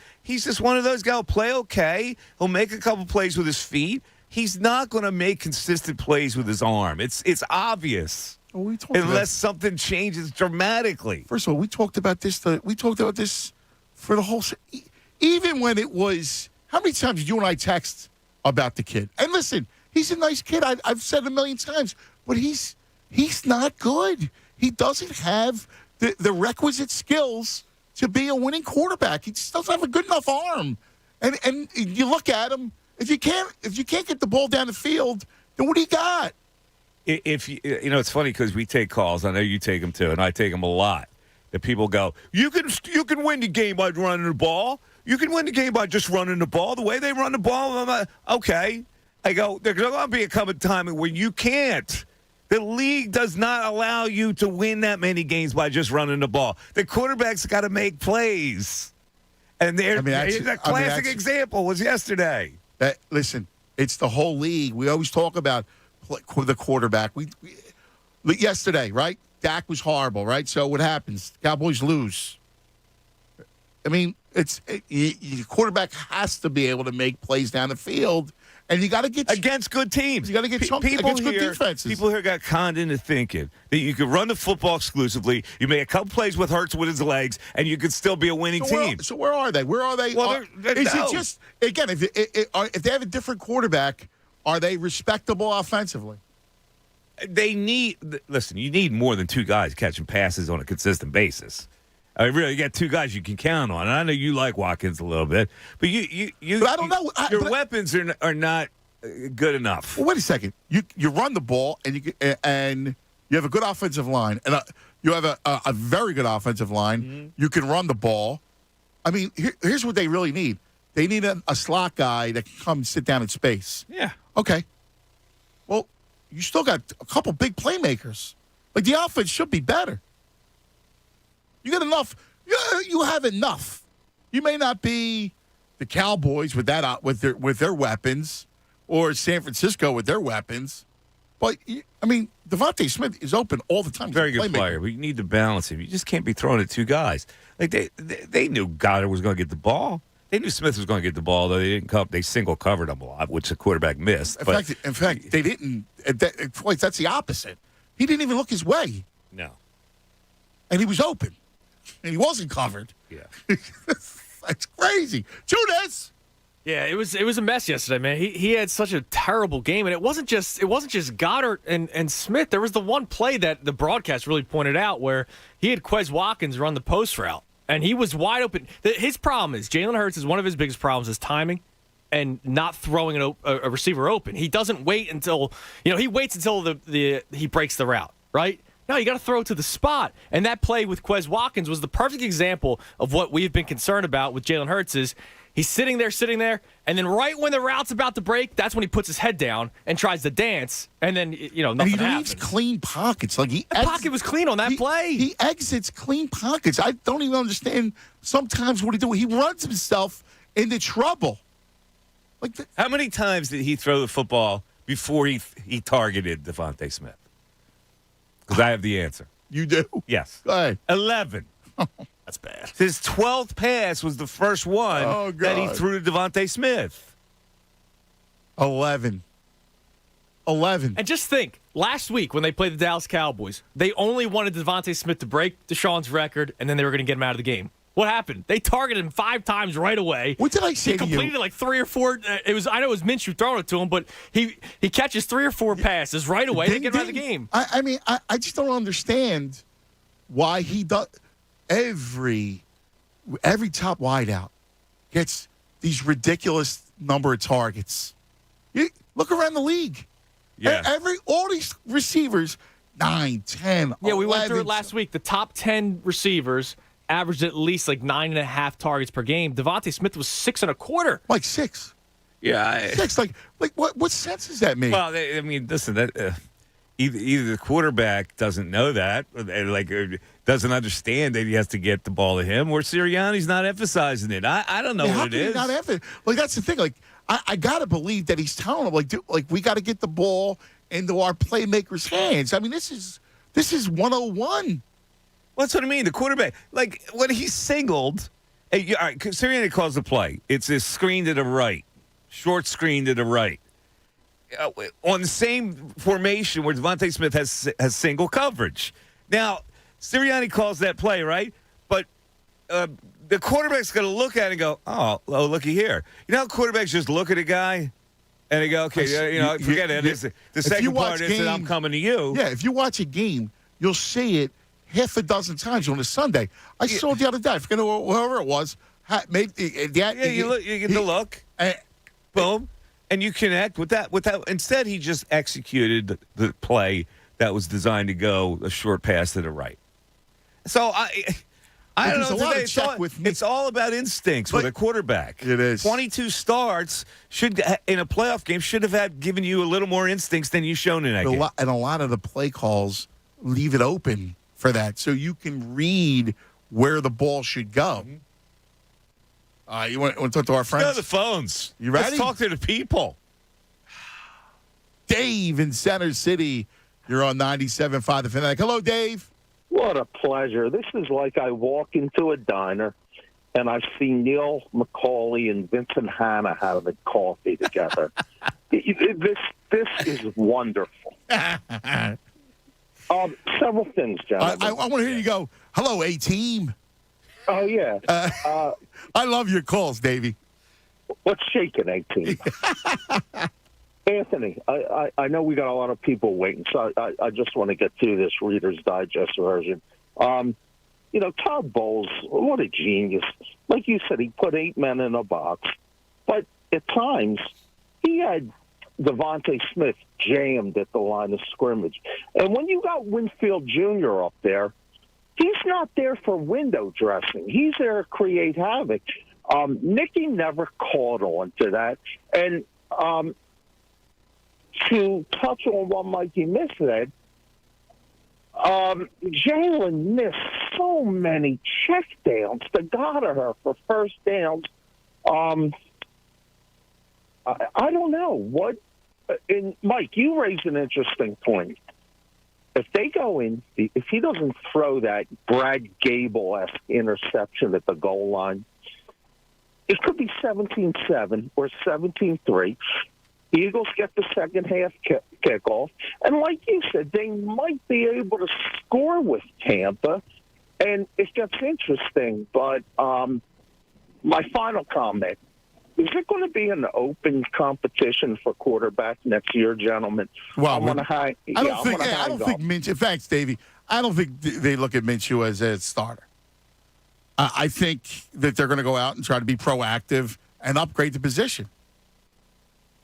one of those guys who'll play okay. He'll make a couple plays with his feet. He's not going to make consistent plays with his arm. It's obvious. Well, unless something changes dramatically. First of all, we talked about this for the whole even when it was, how many times did you and I text about the kid? And listen, he's a nice kid. I've said it a million times, but he's not good. He doesn't have the requisite skills to be a winning quarterback. He just doesn't have a good enough arm. And you look at him, if you can't get the ball down the field, then what do you got? If you know, it's funny because we take calls. I know you take them too, and I take them a lot. That people go, you can win the game by running the ball. You can win the game by just running the ball. The way they run the ball, I'm like, okay. I go, there's going to be a coming time when you can't. The league does not allow you to win that many games by just running the ball. The quarterback's got to make plays. And a classic example was yesterday. Listen, it's the whole league. We always talk about the quarterback. Yesterday, right? Dak was horrible, right? So what happens? Cowboys lose. I mean, your quarterback has to be able to make plays down the field, and you got to get against good teams. You got to get against good defenses. People here got conned into thinking that you could run the football exclusively. You make a couple plays with Hurts with his legs, and you could still be a winning team. So where are they? Where are they? Well, is it just again if they have a different quarterback, are they respectable offensively? They need you need more than two guys catching passes on a consistent basis. I mean, really, you got two guys you can count on. And I know you like Watkins a little bit, but But I don't know. Your weapons are not good enough. Well, wait a second. You run the ball and you have a good offensive line and you have a very good offensive line. Mm-hmm. You can run the ball. I mean, here's what they really need. They need a slot guy that can come sit down in space. Yeah. Okay. Well, you still got a couple big playmakers. Like the offense should be better. You got enough. You have enough. You may not be the Cowboys with their weapons, or San Francisco with their weapons, but I mean, Devontae Smith is open all the time. Very good player, but you need to balance him. You just can't be throwing at two guys. Like they knew Goddard was going to get the ball. They knew Smith was going to get the ball, though they didn't cover. They single covered him a lot, which the quarterback missed. In fact, they didn't. That's the opposite. He didn't even look his way. No, and he was open. And he wasn't covered. Yeah. That's crazy. Judas! Yeah, it was a mess yesterday, man. He had such a terrible game, and it wasn't just Goddard and Smith. There was the one play that the broadcast really pointed out where he had Quez Watkins run the post route, and he was wide open. His problem is Jalen Hurts is one of his biggest problems is timing and not throwing a receiver open. He doesn't wait until he waits until he breaks the route, right? No, you got to throw to the spot. And that play with Quez Watkins was the perfect example of what we've been concerned about with Jalen Hurts is he's sitting there, and then right when the route's about to break, that's when he puts his head down and tries to dance, and then, nothing happens. And he leaves clean pockets. Like the pocket was clean on that play. He exits clean pockets. I don't even understand sometimes what he do. He runs himself into trouble. How many times did he throw the football before he targeted Devontae Smith? Because I have the answer. You do? Yes. Go ahead. 11. That's bad. His 12th pass was the first one that he threw to Devontae Smith. 11. And just think, last week when they played the Dallas Cowboys, they only wanted Devontae Smith to break Deshaun's record, and then they were going to get him out of the game. What happened? They targeted him 5 times right away. What did I say He to you? completed like 3 or 4. I know it was Minshew throwing it to him, but he catches 3 or 4 passes right away to get him out of the game. I mean, I just don't understand why he does. Every top wideout gets these ridiculous number of targets. You look around the league. Yeah. All these receivers, 9, 10, Yeah, 11. we went through it last week. The top 10 receivers averaged at least like 9.5 targets per game. Devontae Smith was 6.25. Like 6. Yeah. 6. Like what sense does that make? Well, I mean, listen, that either the quarterback doesn't know that, or doesn't understand that he has to get the ball to him, or Sirianni's not emphasizing it. I don't know what it is. Not that's the thing. Like I gotta believe that he's telling them we got to get the ball into our playmakers' hands. I mean, this is 101. Well, that's what I mean. The quarterback, like when he's singled, all right, Sirianni calls the play. It's a screen to the right, short screen to the right. On the same formation where Devontae Smith has single coverage. Now, Sirianni calls that play, right? But the quarterback's going to look at it and go, oh, looky here. You know how quarterbacks just look at a guy and they go, okay, forget it. The second part is that I'm coming to you. Yeah, if you watch a game, you'll see it half a dozen times on a Sunday. I saw it the other day. I forget whoever it was. You get the look. Boom. And you connect with that. Instead, he just executed the play that was designed to go a short pass to the right. So I don't know. It's all about instincts with a quarterback. It is. 22 starts in a playoff game should have given you a little more instincts than you've shown in that game. And a lot of the play calls leave it open for that, so you can read where the ball should go. You want to talk to our friends? Let's go to the phones. You ready? Let's talk to the people. Dave in Center City. You're on 97.5 The Fanatic. Hello, Dave. What a pleasure. This is like I walk into a diner and I see Neil McCauley and Vincent Hanna having coffee together. This is wonderful. Several things, gentlemen. I want to hear you go, hello, A-team. Oh, yeah. I love your calls, Davey. What's shaking, A-team? Anthony, I know we got a lot of people waiting, so I just want to get through this Reader's Digest version. Todd Bowles, what a genius. Like you said, he put 8 men in a box. But at times, he had Devontae Smith jammed at the line of scrimmage. And when you got Winfield Jr. up there, he's not there for window dressing. He's there to create havoc. Nicky never caught on to that. And to touch on what Mikey Miss said, Jalen missed so many checkdowns to Goddard for first downs. I don't know what. And Mike, you raised an interesting point. If they go in, if he doesn't throw that Brad Gable-esque interception at the goal line, it could be 17-7 or 17-3. The Eagles get the second half kickoff. And like you said, they might be able to score with Tampa. And it gets interesting. But my final comment, Is it going to be an open competition for quarterback next year, gentlemen? Well, I don't think Minshew. In fact, Davey, I don't think they look at Minshew as a starter. I think that they're going to go out and try to be proactive and upgrade the position.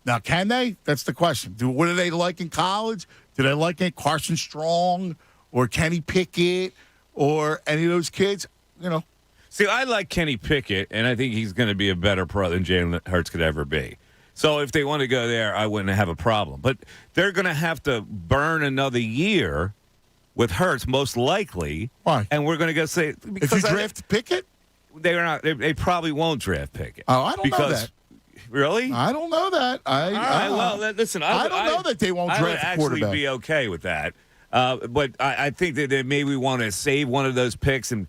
Now, can they? That's the question. What do they like in college? Do they like Carson Strong or Kenny Pickett or any of those kids? See, I like Kenny Pickett, and I think he's going to be a better pro than Jalen Hurts could ever be. So if they want to go there, I wouldn't have a problem. But they're going to have to burn another year with Hurts, most likely. Why? And we're going to go say because if you draft Pickett, they probably won't draft Pickett. Oh, I don't know that. Really? I don't know that. All right. Well, listen. I don't know that they won't draft a quarterback. I would actually be okay with that. But I think that they maybe want to save one of those picks and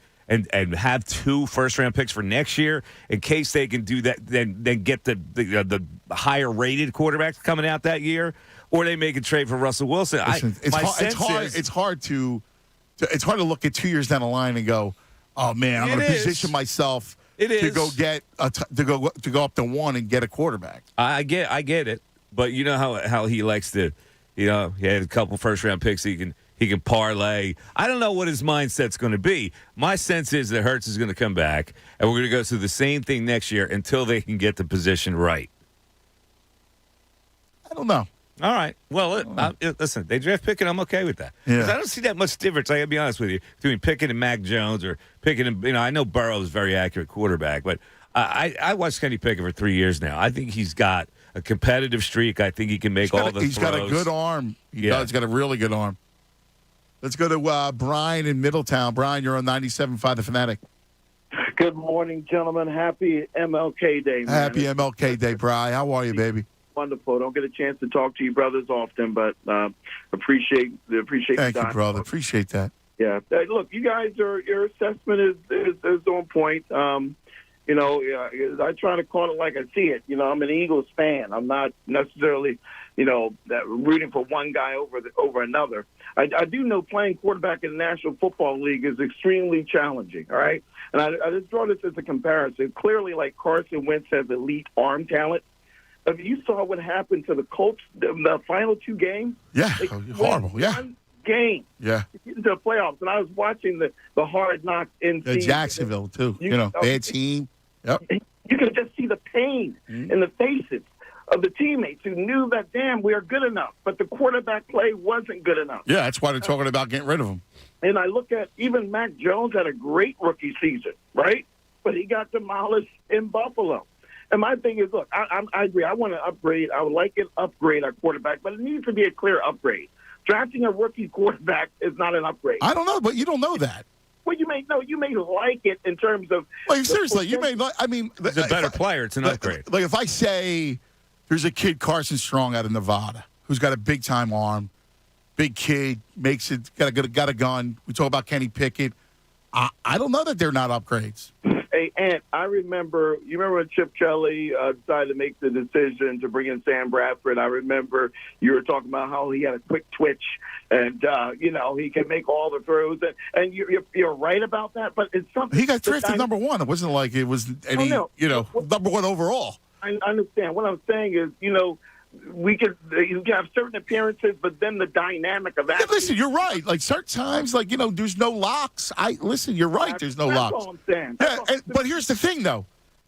have 2 first-round picks for next year in case they can do that, then get the higher-rated quarterbacks coming out that year, or they make a trade for Russell Wilson. Listen, it's hard to look at 2 years down the line and go, oh man, I'm going to position myself to go get to go up to 1 and get a quarterback. I get it, but you know how he likes to, he had a couple first-round picks he can parlay. I don't know what his mindset's going to be. My sense is that Hurts is going to come back, and we're going to go through the same thing next year until they can get the position right. I don't know. All right. Well, listen, they draft Pickett. I'm okay with that. Yeah. I don't see that much difference, I got to be honest with you, between Pickett and Mac Jones or Pickett and, I know Burrow's a very accurate quarterback, but I watched Kenny Pickett for 3 years now. I think he's got a competitive streak. I think he can make all the throws. He's got a good arm. He's got a really good arm. Let's go to Brian in Middletown. Brian, you're on 97.5 The Fanatic. Good morning, gentlemen. Happy MLK Day, man. Happy MLK Day, Brian. How are you, baby? Wonderful. Don't get a chance to talk to you brothers often, but appreciate Thank you, brother. Appreciate that. Yeah. Look, you guys your assessment is on point. I try to call it like I see it. I'm an Eagles fan. I'm not necessarily, rooting for one guy over another. I do know playing quarterback in the National Football League is extremely challenging, all right? And I just draw this as a comparison. Clearly, like Carson Wentz has elite arm talent. If you saw what happened to the Colts the final 2 games. Yeah, horrible, yeah. One game. Yeah. To get into the playoffs. And I was watching the Hard Knocks in Jacksonville, too. Bad team. Yep. You could just see the pain in the faces of the teammates who knew that, damn, we are good enough. But the quarterback play wasn't good enough. Yeah, that's why they're talking about getting rid of him. And I look at even Mac Jones had a great rookie season, right? But he got demolished in Buffalo. And my thing is, look, I agree. I want to upgrade. I would like an upgrade at quarterback, but it needs to be a clear upgrade. Drafting a rookie quarterback is not an upgrade. I don't know, but you don't know that. Well, you may like it in terms of. Like, seriously, you may. I mean, he's a better player. It's an upgrade. Like if I say there's a kid Carson Strong out of Nevada who's got a big time arm, big kid, makes it, got a gun. We talk about Kenny Pickett. I don't know that they're not upgrades. Hey, Ant, I remember, you remember when Chip Kelly decided to make the decision to bring in Sam Bradford? I remember you were talking about how he had a quick twitch and, he can make all the throws. And you're right about that, but it's something. He got drafted number 1. It wasn't like it was any, number 1 overall. I understand. What I'm saying is, you can have certain appearances, but then the dynamic of that. Yeah, listen, you're right. Like certain times, there's no locks. You're right. There's no locks. That's all I'm saying. But here's the thing, though.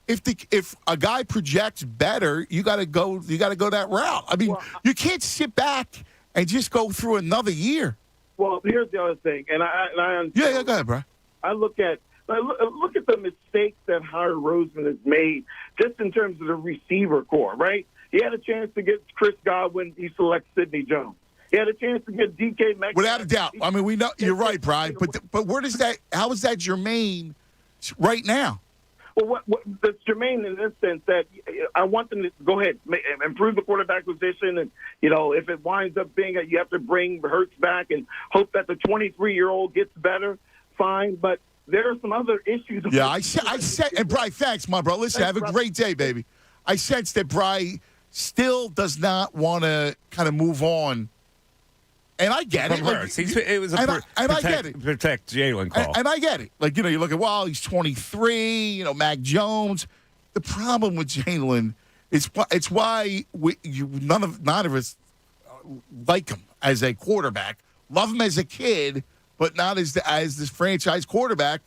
If a guy projects better, you got to go that route. I mean, you can't sit back and just go through another year. Well, here's the other thing, and I understand. Yeah, go ahead, bro. I look at the mistakes that Howard Roseman has made just in terms of the receiver core, right? He had a chance to get Chris Godwin. He selects Sidney Jones. He had a chance to get DK Metcalf. Without a doubt. I mean, we know you're right, Brian. But where does that? How is that germane right now? Well, that's germane in this sense that I want them to go ahead, improve the quarterback position, and if it winds up being you have to bring Hurts back and hope that the 23-year-old gets better. Fine, but there are some other issues. Yeah, I said, and Brian, thanks, my bro. Listen, have a great day, baby. I sense that Brian still does not want to kind of move on. And I get it. It was a protect Jalen call. And I get it. You look at, he's 23, Mac Jones. the problem with Jalen is it's why none of us like him as a quarterback. Love him as a kid, but not as this franchise quarterback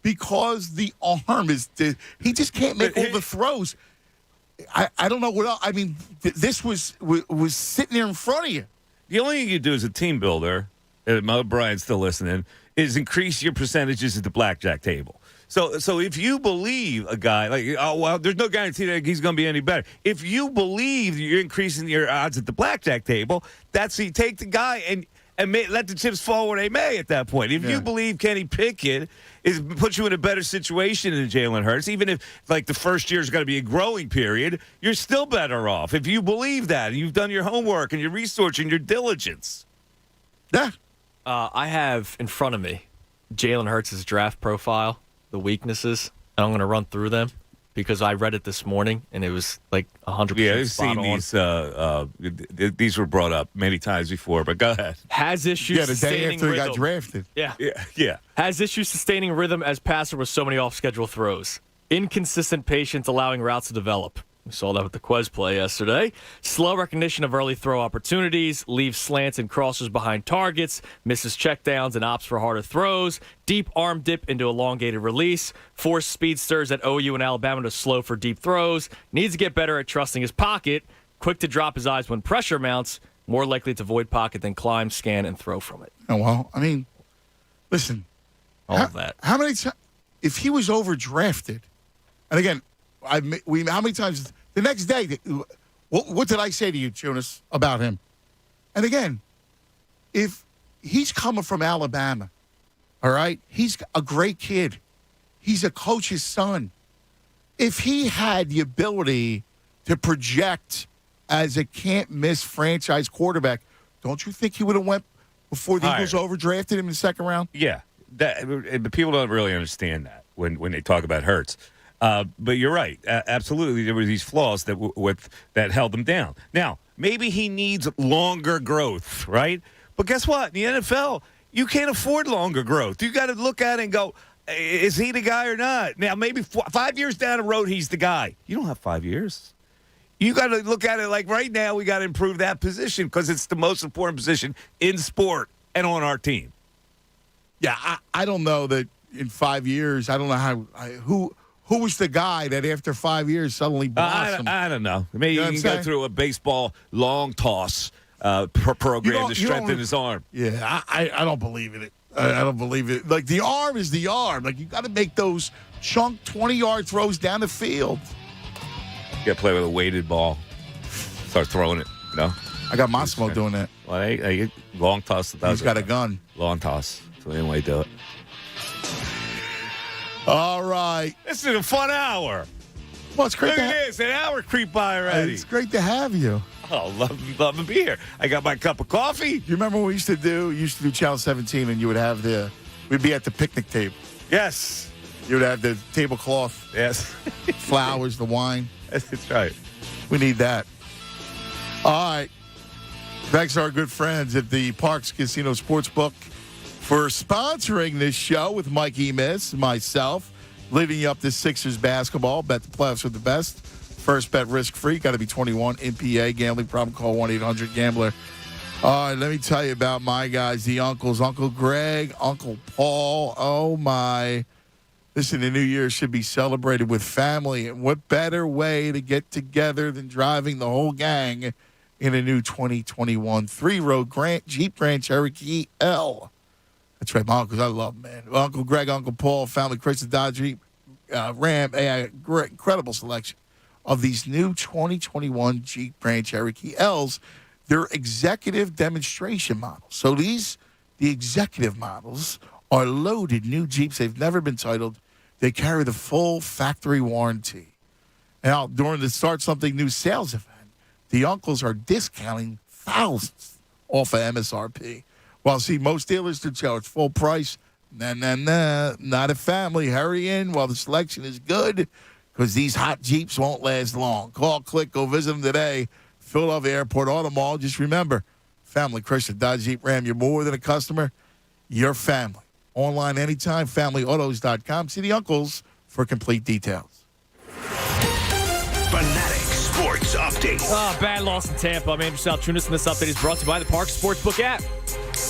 because the arm is he just can't make all the throws. I don't know what else. I mean, this was sitting there in front of you. The only thing you do as a team builder, and Brian's still listening, is increase your percentages at the blackjack table. So if you believe a guy, there's no guarantee that he's going to be any better. If you believe you're increasing your odds at the blackjack table, that's you take the guy and let the chips fall where they may at that point. If you believe Kenny Pickett puts you in a better situation than Jalen Hurts, even if the first year is going to be a growing period, you're still better off. If you believe that and you've done your homework and your research and your diligence. Yeah. I have in front of me Jalen Hurts' draft profile, the weaknesses, and I'm going to run through them because I read it this morning and it was 100% spot on. These were brought up many times before, but go ahead. Has issues sustaining after rhythm. he got drafted. Yeah. Has issues sustaining rhythm as passer with so many off-schedule throws. Inconsistent patience allowing routes to develop. We saw that with the Quez play yesterday. Slow recognition of early throw opportunities, leaves slants and crossers behind targets, misses checkdowns and opts for harder throws, deep arm dip into elongated release, forced speedsters at OU and Alabama to slow for deep throws, needs to get better at trusting his pocket, quick to drop his eyes when pressure mounts, more likely to avoid pocket than climb, scan, and throw from it. Oh, well, I mean, listen. All of that. How many times, if he was overdrafted, and again, how many times the next day? What did I say to you, Jonas, about him? And again, if he's coming from Alabama, all right, he's a great kid. He's a coach's son. If he had the ability to project as a can't-miss franchise quarterback, don't you think he would have went before the Eagles overdrafted him in the second round? Yeah, but people don't really understand that when they talk about Hurts. But you're right. Absolutely, there were these flaws that held him down. Now, maybe he needs longer growth, right? But guess what? In the NFL, you can't afford longer growth. You got to look at it and go, is he the guy or not? Now, maybe 5 years down the road, he's the guy. You don't have 5 years. You got to look at it like right now, we got to improve that position because it's the most important position in sport and on our team. Yeah, I don't know that in 5 years, I don't know who was the guy that after 5 years suddenly blossomed? I don't know. Maybe you can go through a baseball long toss program to strengthen his arm. Yeah, I don't believe in it. I don't believe it. Like, the arm is the arm. Like, you got to make those chunk 20-yard throws down the field. You got to play with a weighted ball. Start throwing it, I got Massimo doing that. Well, long toss. He's got a gun. Long toss. That's the only way to do it. All right. This is a fun hour. Well, it's great. Look at this. An hour creep by already. It's great to have you. Oh, love to be here. I got my cup of coffee. You remember what we used to do? You used to do Channel 17, and you would have we'd be at the picnic table. Yes. You would have the tablecloth. Yes. Flowers, the wine. That's right. We need that. All right. Thanks to our good friends at the Parks Casino Sportsbook for sponsoring this show with Mike Miss, myself, leading you up to Sixers basketball. Bet the playoffs with the best. First bet risk-free. Got to be 21. NPA. Gambling problem. Call 1-800-GAMBLER. All right, let me tell you about my guys, the uncles. Uncle Greg, Uncle Paul. Oh, my. Listen, the new year should be celebrated with family. And what better way to get together than driving the whole gang in a new 2021 three-row Jeep Grand Cherokee L. That's right, my uncles. I love them, man. Uncle Greg, Uncle Paul, family, Chris, Dodge, Jeep, Ram, incredible selection of these new 2021 Jeep Grand Cherokee L's. They're executive demonstration models. So the executive models are loaded new Jeeps. They've never been titled. They carry the full factory warranty. Now, during the Start Something New sales event, the uncles are discounting thousands off of MSRP. Well, see, most dealers do charge full price. Nah, not a family. Hurry in while the selection is good because these hot Jeeps won't last long. Call, click, go visit them today. Philadelphia Airport Auto Mall. Just remember, family, Christian, Dodge, Jeep, Ram, you're more than a customer. You're family. Online anytime, familyautos.com. See the uncles for complete details. Fanatic Sports Update. Bad loss in Tampa. I'm Andrew Saltunis, and this update is brought to you by the Park Sportsbook app.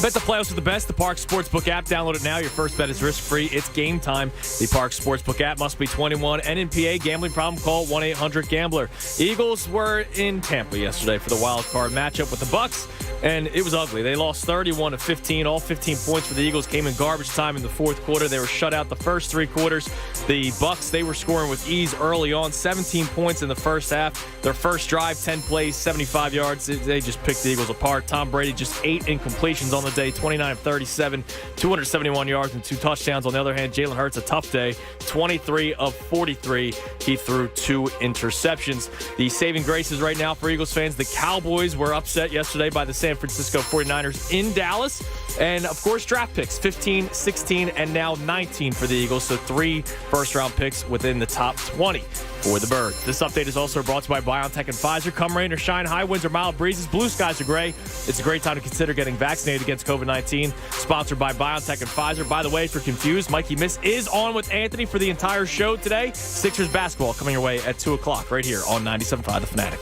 Bet the playoffs are the best. The Park Sportsbook app. Download it now. Your first bet is risk-free. It's game time. The Park Sportsbook app must be 21. NNPA. Gambling problem? Call 1-800-GAMBLER. Eagles were in Tampa yesterday for the wild card matchup with the Bucs, and it was ugly. They lost 31-15. All 15 points for the Eagles came in garbage time in the fourth quarter. They were shut out the first three quarters. The Bucs, they were scoring with ease early on. 17 points in the first half. Their first drive, 10 plays, 75 yards. They just picked the Eagles apart. Tom Brady just 8 incompletions on the day, 29 of 37, 271 yards and 2 touchdowns. On the other hand, Jalen Hurts, a tough day, 23 of 43. He threw 2 interceptions. The saving graces right now for Eagles fans, the Cowboys were upset yesterday by the San Francisco 49ers in Dallas. And, of course, draft picks, 15, 16, and now 19 for the Eagles. So 3 first-round picks within the top 20 for the Birds. This update is also brought to you by BioNTech and Pfizer. Come rain or shine, high winds or mild breezes, blue skies or gray. It's a great time to consider getting vaccinated against COVID-19. Sponsored by BioNTech and Pfizer. By the way, if you're confused, Mikey Miss is on with Anthony for the entire show today. Sixers basketball coming your way at 2 o'clock right here on 97.5 The Fanatic.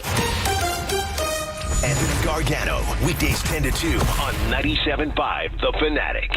Anthony Gargano, weekdays 10 to 2 on 97.5 The Fanatic.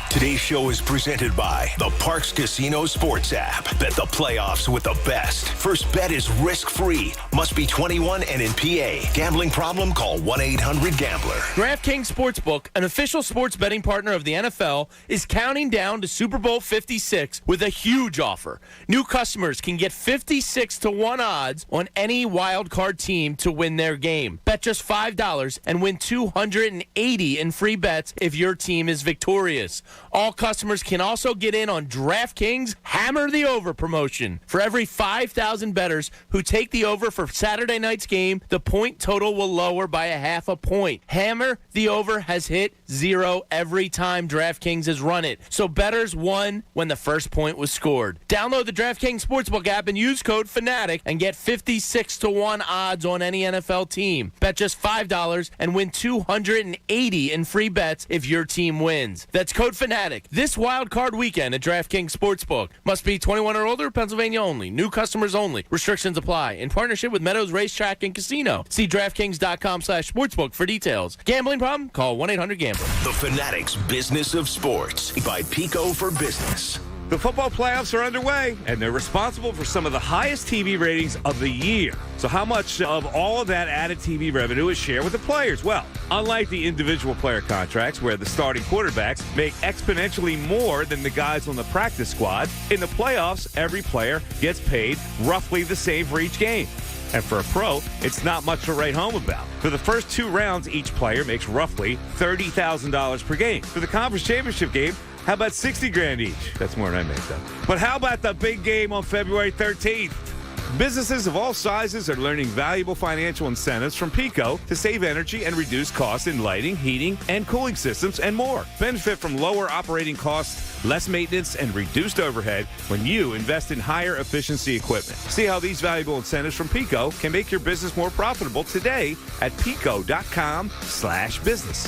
Today's show is presented by the Parks Casino Sports app. Bet the playoffs with the best. First bet is risk-free. Must be 21 and in PA. Gambling problem? Call 1-800-GAMBLER. DraftKings Sportsbook, an official sports betting partner of the NFL, is counting down to Super Bowl 56 with a huge offer. New customers can get 56-1 odds on any wild card team to win their game. Bet just $5 and win $280 in free bets if your team is victorious. All customers can also get in on DraftKings Hammer the Over promotion. For every 5,000 bettors who take the over for Saturday night's game, the point total will lower by a half a point. Hammer the Over has hit 0 every time DraftKings has run it. So bettors won when the first point was scored. Download the DraftKings Sportsbook app and use code FANATIC and get 56-1 odds on any NFL team. Bet just $5 and win $280 in free bets if your team wins. That's code FANATIC this wild card weekend at DraftKings Sportsbook. Must be 21 or older, Pennsylvania only. New customers only. Restrictions apply. In partnership with Meadows Racetrack and Casino. See DraftKings.com/sportsbook for details. Gambling problem? Call 1-800-GAMBLER. The Fanatic's Business of Sports by Pico for Business. The football playoffs are underway, and they're responsible for some of the highest TV ratings of the year. So how much of all of that added TV revenue is shared with the players? Well, unlike the individual player contracts where the starting quarterbacks make exponentially more than the guys on the practice squad, in the playoffs, every player gets paid roughly the same for each game. And for a pro, it's not much to write home about. For the first 2 rounds, each player makes roughly $30,000 per game. For the conference championship game, how about $60,000 each? That's more than I make, though. But how about the big game on February 13th? Businesses of all sizes are learning valuable financial incentives from Pico to save energy and reduce costs in lighting, heating, and cooling systems, and more. Benefit from lower operating costs, less maintenance, and reduced overhead when you invest in higher efficiency equipment. See how these valuable incentives from Pico can make your business more profitable today at pico.com/business.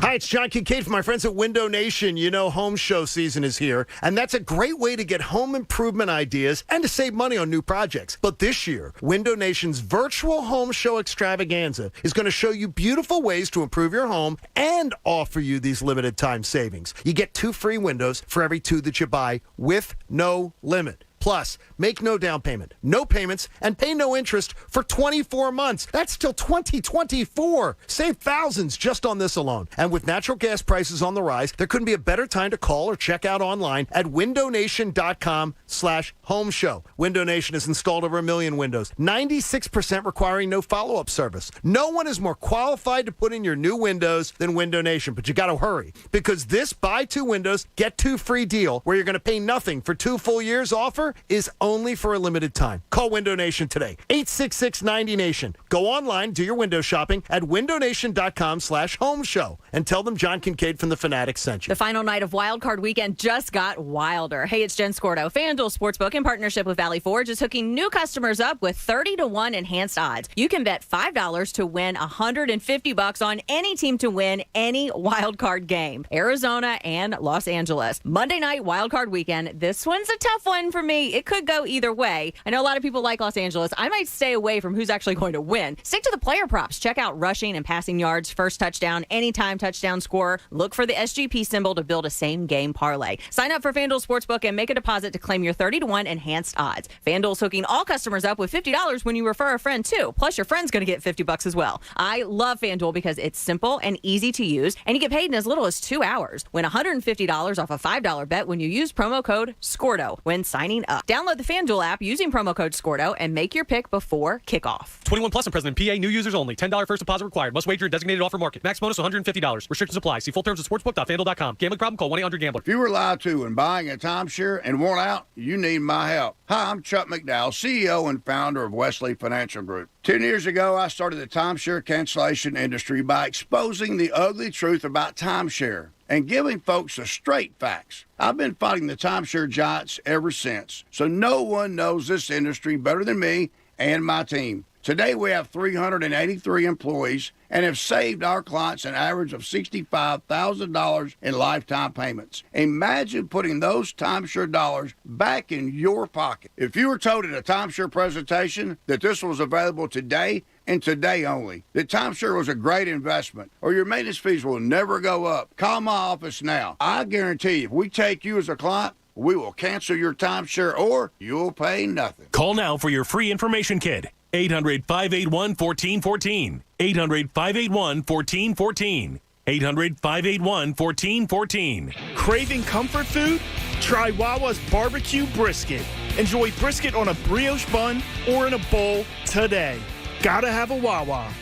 Hi, it's John Kincaid from my friends at Window Nation. You know, home show season is here, and that's a great way to get home improvement ideas and to save money on new projects. But this year, Window Nation's virtual home show extravaganza is going to show you beautiful ways to improve your home and offer you these limited time savings. You get 2 free windows for every 2 that you buy with no limit. Plus, make no down payment, no payments, and pay no interest for 24 months. That's till 2024. Save thousands just on this alone. And with natural gas prices on the rise, there couldn't be a better time to call or check out online at windownation.com/home show. Window Nation has installed over 1 million windows, 96% requiring no follow-up service. No one is more qualified to put in your new windows than Window Nation, but you got to hurry because this buy 2 windows, get 2 free deal where you're going to pay nothing for 2 full years offer is only for a limited time. Call Window Nation today. 866-90Nation. Go online, do your window shopping at windownation.com/home show and tell them John Kincaid from The Fanatic sent you. The final night of Wild Card Weekend just got wilder. Hey, it's Jen Scordo. FanDuel Sportsbook in partnership with Valley Forge is hooking new customers up with 30-1 enhanced odds. You can bet $5 to win $150 on any team to win any wild card game. Arizona and Los Angeles. Monday night Wild Card Weekend. This one's a tough one for me. me, it could go either way. I know a lot of people like Los Angeles. I might stay away from who's actually going to win. Stick to the player props. Check out rushing and passing yards, first touchdown, anytime touchdown scorer. Look for the SGP symbol to build a same-game parlay. Sign up for FanDuel Sportsbook and make a deposit to claim your 30-to-1 enhanced odds. FanDuel's hooking all customers up with $50 when you refer a friend, too. Plus, your friend's going to get $50 as well. I love FanDuel because it's simple and easy to use, and you get paid in as little as 2 hours. Win $150 off a $5 bet when you use promo code SCORDO when signing up. Download the FanDuel app using promo code SCORDO and make your pick before kickoff. 21 plus and present in PA. New users only. $10 first deposit required. Must wager in designated offer market. Max bonus $150. Restrictions apply. See full terms at sportsbook.fanduel.com. Gambling problem? Call 1-800-GAMBLER. If you were lied to when buying a timeshare and want out, you need my help. Hi, I'm Chuck McDowell, CEO and founder of Wesley Financial Group. 10 years ago, I started the timeshare cancellation industry by exposing the ugly truth about timeshare and giving folks the straight facts. I've been fighting the timeshare giants ever since, so no one knows this industry better than me and my team. Today, we have 383 employees and have saved our clients an average of $65,000 in lifetime payments. Imagine putting those timeshare dollars back in your pocket. If you were told at a timeshare presentation that this was available today and today only, that timeshare was a great investment, or your maintenance fees will never go up, call my office now. I guarantee you, if we take you as a client, we will cancel your timeshare or you'll pay nothing. Call now for your free information kit. 800-581-1414. 800-581-1414. 800-581-1414. Craving comfort food? Try Wawa's barbecue brisket. Enjoy brisket on a brioche bun or in a bowl today. Gotta have a Wawa.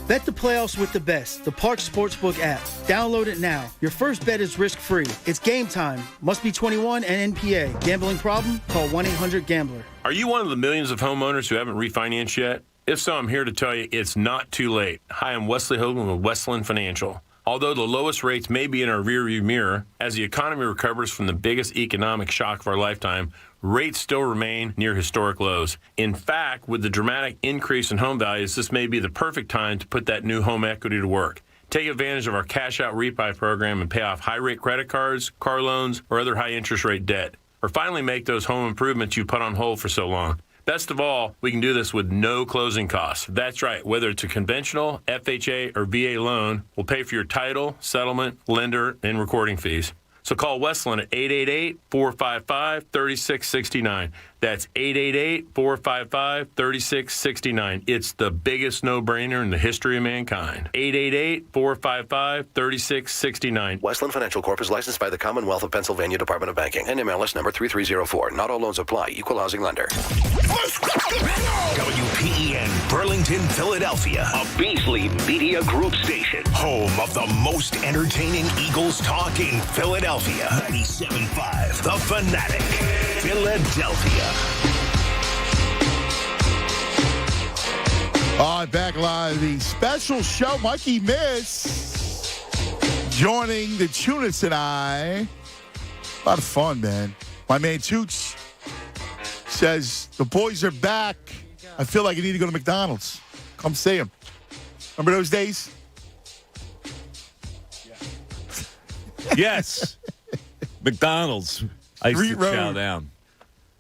Bet the playoffs with the best, the Park Sportsbook app. Download it now. Your first bet is risk-free. It's game time. Must be 21 and NPA. Gambling problem? Call 1-800-GAMBLER. Are you one of the millions of homeowners who haven't refinanced yet? If so, I'm here to tell you it's not too late. Hi, I'm Wesley Hogan with Westland Financial. Although the lowest rates may be in our rearview mirror, as the economy recovers from the biggest economic shock of our lifetime, rates still remain near historic lows. In fact, with the dramatic increase in home values, this may be the perfect time to put that new home equity to work. Take advantage of our cash-out refi program and pay off high-rate credit cards, car loans, or other high-interest rate debt. Or finally make those home improvements you put on hold for so long. Best of all, we can do this with no closing costs. That's right. Whether it's a conventional, FHA, or VA loan, we'll pay for your title, settlement, lender, and recording fees. So call Westland at 888-455-3669. That's 888-455-3669. It's the biggest no-brainer in the history of mankind. 888-455-3669. Westland Financial Corp is licensed by the Commonwealth of Pennsylvania Department of Banking. NMLS number 3304. Not all loans apply. Equal housing lender. WPEN Burlington, Philadelphia, a Beasley Media Group station. Home of the most entertaining Eagles talk in Philadelphia. 97.5 The Fanatic, Philadelphia. All right, back live. The special show, Mikey Miss, joining the Tunis and I. A lot of fun, man. My man Toots says, the boys are back. I feel like I need to go to McDonald's. Come see them. Remember those days? Yes. McDonald's. I used to chow down.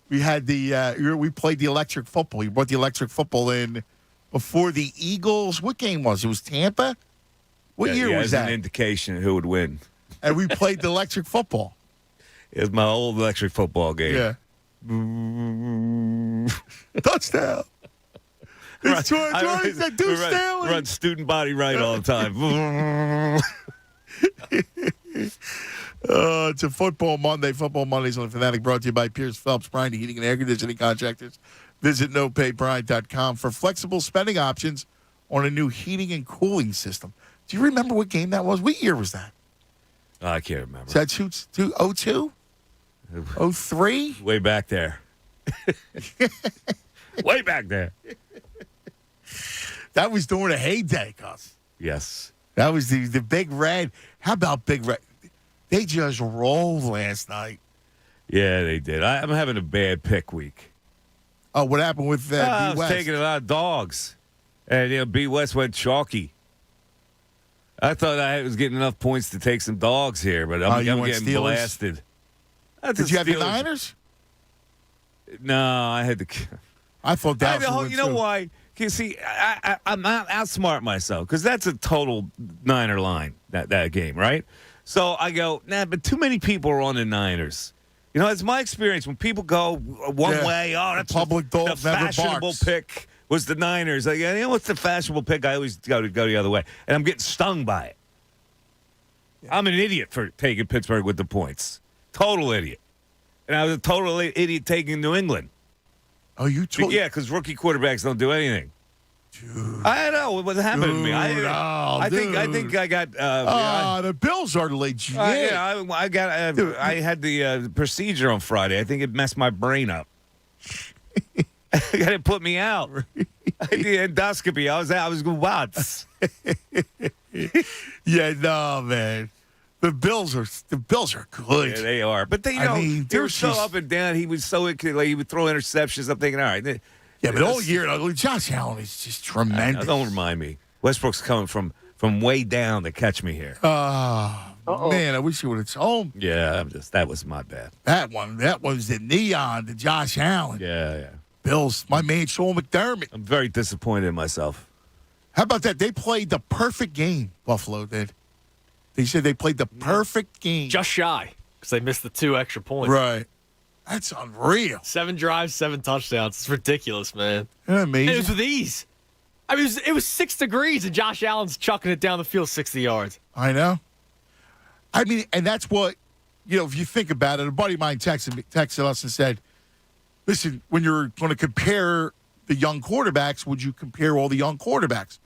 We had we played the electric football. You brought the electric football in before the Eagles. What game was it? It was Tampa? What year was that? An indication of who would win. And we played the electric football. It was my old electric football game. Yeah. Touchdown. It's George said, Deuce Stanley. Run student body right all the time. It's a Football Monday. Football Mondays on the Fanatic, brought to you by Pierce Phelps, Bryant Heating and Air Conditioning Contractors. Visit nopayBryant.com for flexible spending options on a new heating and cooling system. Do you remember what game that was? What year was that? I can't remember. Is that 02? 03? Way back there. Way back there. That was during a heyday, Gus. Yes. That was the Big Red. How about Big Red? They just rolled last night. Yeah, they did. I'm having a bad pick week. Oh, what happened with B. West? I was taking a lot of dogs. And, B. West went chalky. I thought I was getting enough points to take some dogs here, but I'm getting Steelers? blasted. Did you have the Niners? No, I had to. I thought that was you know why? You see, I'm not outsmart myself because that's a total Niner line, that game, right? So I go, but too many people are on the Niners. You know, it's my experience. When people go one way, that's public dog the fashionable barks. pick was the Niners. Like, you know what's the fashionable pick? I always go the other way. And I'm getting stung by it. Yeah. I'm an idiot for taking Pittsburgh with the points. Total idiot. And I was a total idiot taking New England. Oh, you told Yeah, because rookie quarterbacks don't do anything. Dude. I know what happened to me. I think I got. The Bills are legit. I had the procedure on Friday. I think it messed my brain up. It put me out. I did the endoscopy. I was going nuts. Yeah, no, man. The Bills are good. Yeah, they are. But they were so up and down. He was so he would throw interceptions. I'm thinking, all right. Yeah, but all year, Josh Allen is just tremendous. Don't remind me. Westbrook's coming from way down to catch me here. Man, I wish he would have told me. Yeah, that was my bad. That was the neon to Josh Allen. Yeah. Bills, my man, Sean McDermott. I'm very disappointed in myself. How about that? They played the perfect game, Buffalo did. They said they played the perfect game. Just shy, because they missed the 2 extra points. Right. That's unreal. 7 drives, 7 touchdowns. It's ridiculous, man. Isn't that amazing? And it was with ease. I mean, it was 6 degrees, and Josh Allen's chucking it down the field 60 yards. I know. I mean, and that's what, if you think about it, a buddy of mine texted us and said, listen, when you're going to compare the young quarterbacks, would you compare all the young quarterbacks?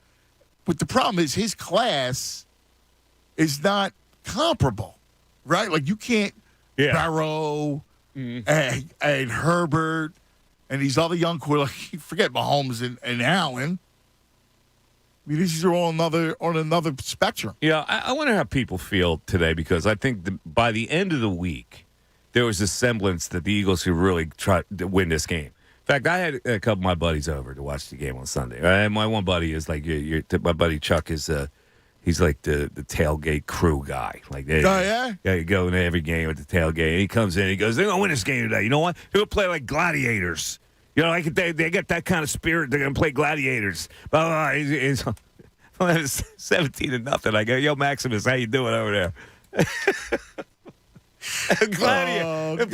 But the problem is his class is not comparable, right? Like you can't Barrow and Herbert and these other young quarterbacks. Forget Mahomes and Allen. I mean, these are all on another spectrum. Yeah, I wonder how people feel today because I think by the end of the week, there was a semblance that the Eagles could really try to win this game. In fact, I had a couple of my buddies over to watch the game on Sunday. And my one buddy is like, my buddy Chuck is he's like the tailgate crew guy. Like, yeah? Yeah, you go into every game with the tailgate. And he comes in, he goes, they're going to win this game today. You know what? They're going to play like gladiators. They get that kind of spirit. They're going to play gladiators. He's 17-0. I go, yo, Maximus, how you doing over there? Gladiator.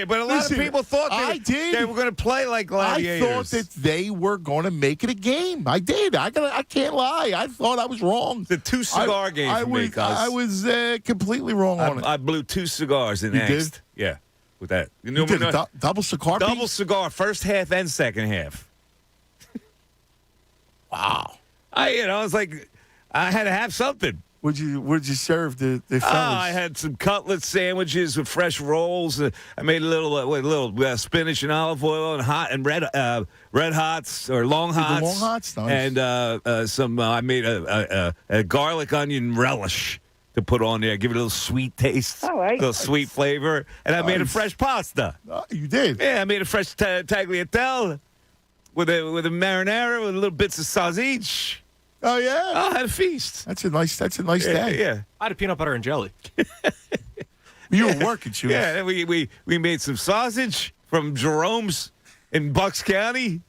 But a lot of people thought they were going to play like gladiators. I thought that they were going to make it a game. I did. I can't lie. I thought I was wrong. The 2 cigar game for me, cuz. I was completely wrong on it. I blew 2 cigars in You angst. did? Yeah, with that. You did a double cigar? Double cigar, first half and second half. Wow. It's like I had to have something. Would you serve the fellas? I had some cutlet sandwiches with fresh rolls. I made a little spinach and olive oil and red hots or long hots. The long hots, nice. And I made a garlic onion relish to put on there, give it a little sweet taste, all right. A little sweet flavor. And I made a fresh pasta. You did? Yeah, I made a fresh tagliatelle with a marinara with little bits of sausage. Oh yeah, I had a feast. That's a nice day. Yeah, I had a peanut butter and jelly. You were working, Chews. Yeah, we made some sausage from Jerome's in Bucks County.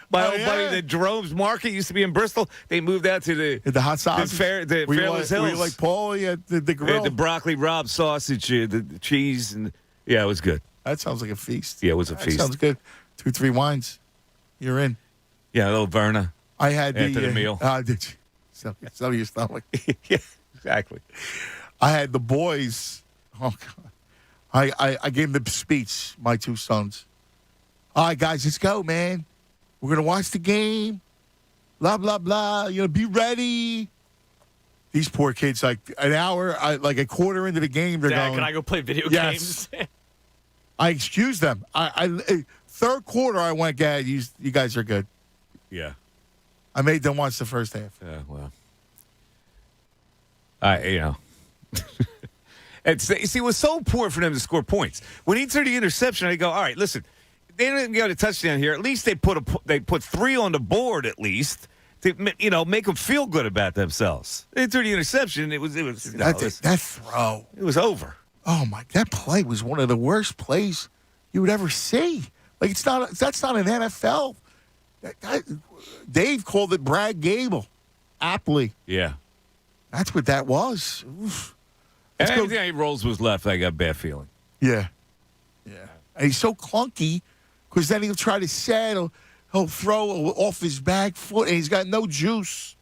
My old buddy, the Jerome's Market used to be in Bristol. They moved out to the hot sausage. The Fairless Hills. Were you like Paul? Yeah, the grill. Yeah, the broccoli Rob sausage, the cheese, and it was good. That sounds like a feast. Yeah, it was a feast. Sounds good. 2-3 wines, you're in. Yeah, a little Verna. I had the meal. Did you? Some of your stomach. Yeah, exactly. I had the boys. Oh God! I gave them the speech. My 2 sons. All right, guys, let's go, man. We're gonna watch the game. Blah blah blah. Be ready. These poor kids, like an hour, like a quarter into the game, they're Dad, going. Can I go play video games? I excused them. I third quarter, I went, "Dad, you guys are good." Yeah. I made them watch the first half. Yeah, well. It was so important for them to score points. When he threw the interception, I go, all right, listen, they didn't get a touchdown here. At least they put 3 on the board at least to make them feel good about themselves. They threw the interception. It was that throw. It was over. Oh my! That play was one of the worst plays you would ever see. Like, that's not an NFL. Dave called it Brad Gable, aptly. Yeah. That's what that was. Oof. And everything he rolls was left, I got a bad feeling. Yeah. And he's so clunky because then he'll try to settle. He'll throw off his back foot, and he's got no juice.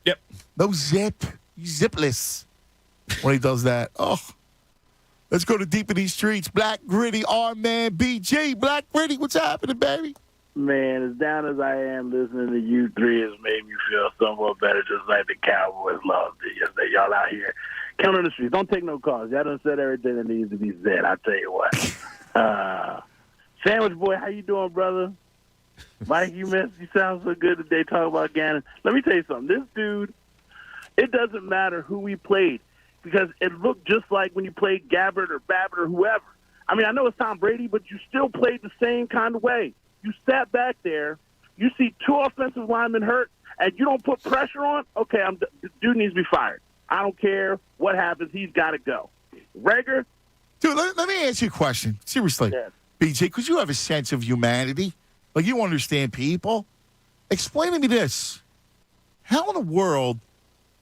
Yep. No zip. He's zipless when he does that. Oh. Let's go to Deep in these streets. Black Gritty, R-Man, BG. Black Gritty, what's happening, baby? Man, as down as I am, listening to you three has made me feel somewhat better, just like the Cowboys lost it yesterday. Y'all out here counting the streets. Don't take no calls. Y'all done said everything that needs to be said. I tell you what. Sandwich Boy, how you doing, brother? Mike, you sound so good today talking about Gannon. Let me tell you something. This dude, it doesn't matter who we played because it looked just like when you played Gabbard or Babbitt or whoever. I mean, I know it's Tom Brady, but you still played the same kind of way. You sat back there, you see two offensive linemen hurt, and you don't put pressure on, okay, the dude needs to be fired. I don't care what happens. He's got to go. Rager? Dude, let me ask you a question. Seriously. Yes. BJ, because you have a sense of humanity. Like, you understand people. Explain to me this. How in the world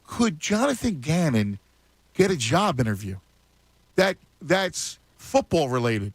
could Jonathan Gannon get a job interview that's football related?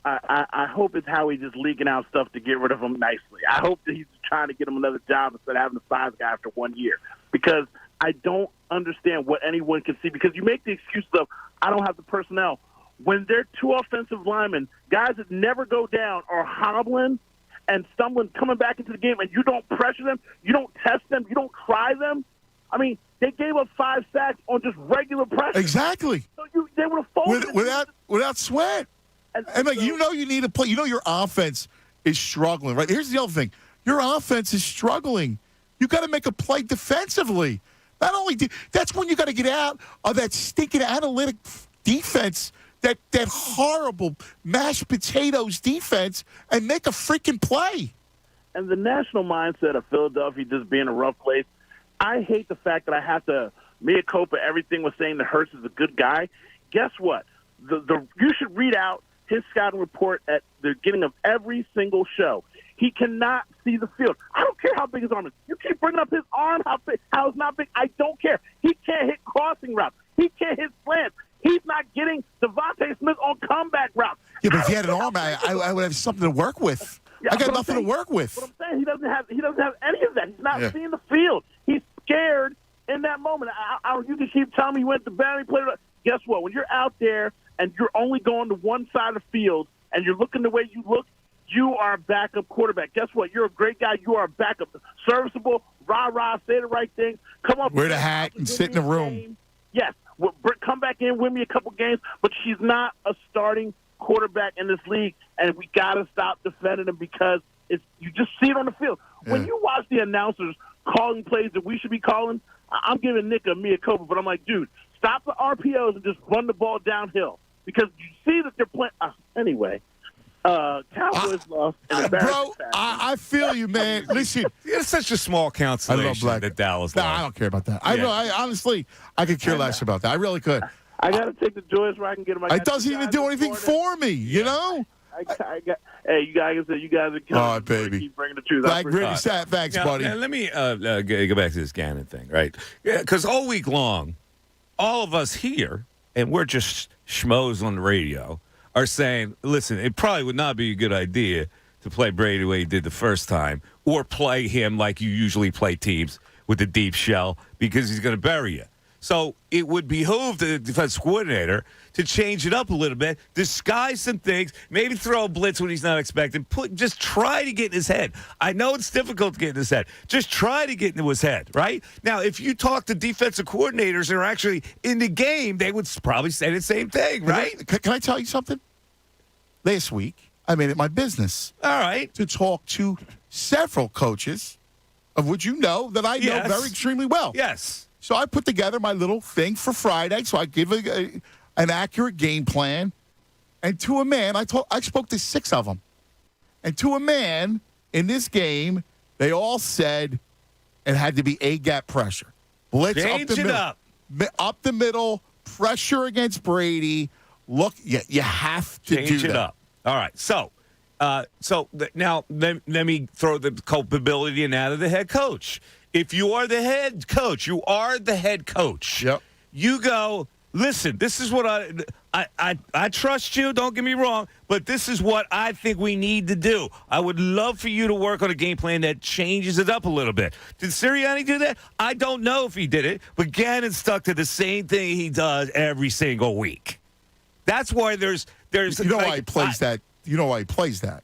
I hope it's how he's just leaking out stuff to get rid of him nicely. I hope that he's trying to get him another job instead of having to fire the guy after 1 year. Because I don't understand what anyone can see. Because you make the excuse of, I don't have the personnel. When they're two offensive linemen, guys that never go down are hobbling and stumbling, coming back into the game, and you don't pressure them, you don't test them, you don't try them. I mean, they gave up 5 sacks on just regular pressure. Exactly. So they would have folded without sweat. And like, you need to play. You know your offense is struggling, right? Here's the other thing. Your offense is struggling. You got to make a play defensively. Not only that's when you got to get out of that stinking analytic defense, that horrible mashed potatoes defense, and make a freaking play. And the national mindset of Philadelphia just being a rough place, I hate the fact that I have to mea culpa everything was saying that Hurts is a good guy. Guess what? You should read out his scouting report at the beginning of every single show. He cannot see the field. I don't care how big his arm is. You keep bringing up his arm, how it's not big. I don't care. He can't hit crossing routes. He can't hit slants. He's not getting Devontae Smith on comeback routes. Yeah, but if he had an arm, I would have something to work with. Yeah, I got nothing to work with. But I'm saying he doesn't have any of that. He's not seeing the field. He's scared in that moment. You can keep telling me he went to battle, he played. Guess what? When you're out there and you're only going to one side of the field and you're looking the way you look, you are a backup quarterback. Guess what? You're a great guy. You are a backup. Serviceable, rah-rah, say the right thing. Come up. Wear the hat and sit in the room. Yes. Come back in, win me a couple games, but she's not a starting quarterback in this league, and we got to stop defending him because you just see it on the field. Yeah. When you watch the announcers calling plays that we should be calling, I'm giving Nick a mea culpa, but I'm like, dude, stop the RPOs and just run the ball downhill because you see that they're playing. Anyway, Cowboys lost. Bro, I feel you, man. Listen, it's such a small consolation that Dallas lost. I don't care about that. I honestly, I could care less about that. I really could. I got to take the joys where I can get them. It doesn't even do anything for me, you know? Hey, you guys are killing. All right, baby. Keep bringing the truth. Like really sad. Thanks, buddy. Now, let me go back to this Gannon thing, right? Yeah, because all week long, all of us here, and we're just schmoes on the radio, are saying, listen, it probably would not be a good idea to play Brady the way he did the first time or play him like you usually play teams with the deep shell because he's going to bury you. So it would behoove the defense coordinator to change it up a little bit, disguise some things, maybe throw a blitz when he's not expecting, just try to get in his head. I know it's difficult to get in his head. Just try to get into his head, right? Now, if you talk to defensive coordinators that are actually in the game, they would probably say the same thing, right? Can I tell you something? Last week, I made it my business. All right. To talk to several coaches, of which you know that I know very extremely well. Yes. So I put together my little thing for Friday. So I give an accurate game plan. And to a man, I spoke to 6 of them. And to a man, in this game, they all said it had to be A-gap pressure. Blitz Change up the middle. Up the middle, pressure against Brady. Look, you have to Change do it that. up. All right. So now let me throw the culpability in out of the head coach. If you are the head coach, Yep. You go, listen, this is what I trust you, don't get me wrong, but this is what I think we need to do. I would love for you to work on a game plan that changes it up a little bit. Did Sirianni do that? I don't know if he did it, but Gannon stuck to the same thing he does every single week. That's why there's You know why he plays that? You know why he plays that?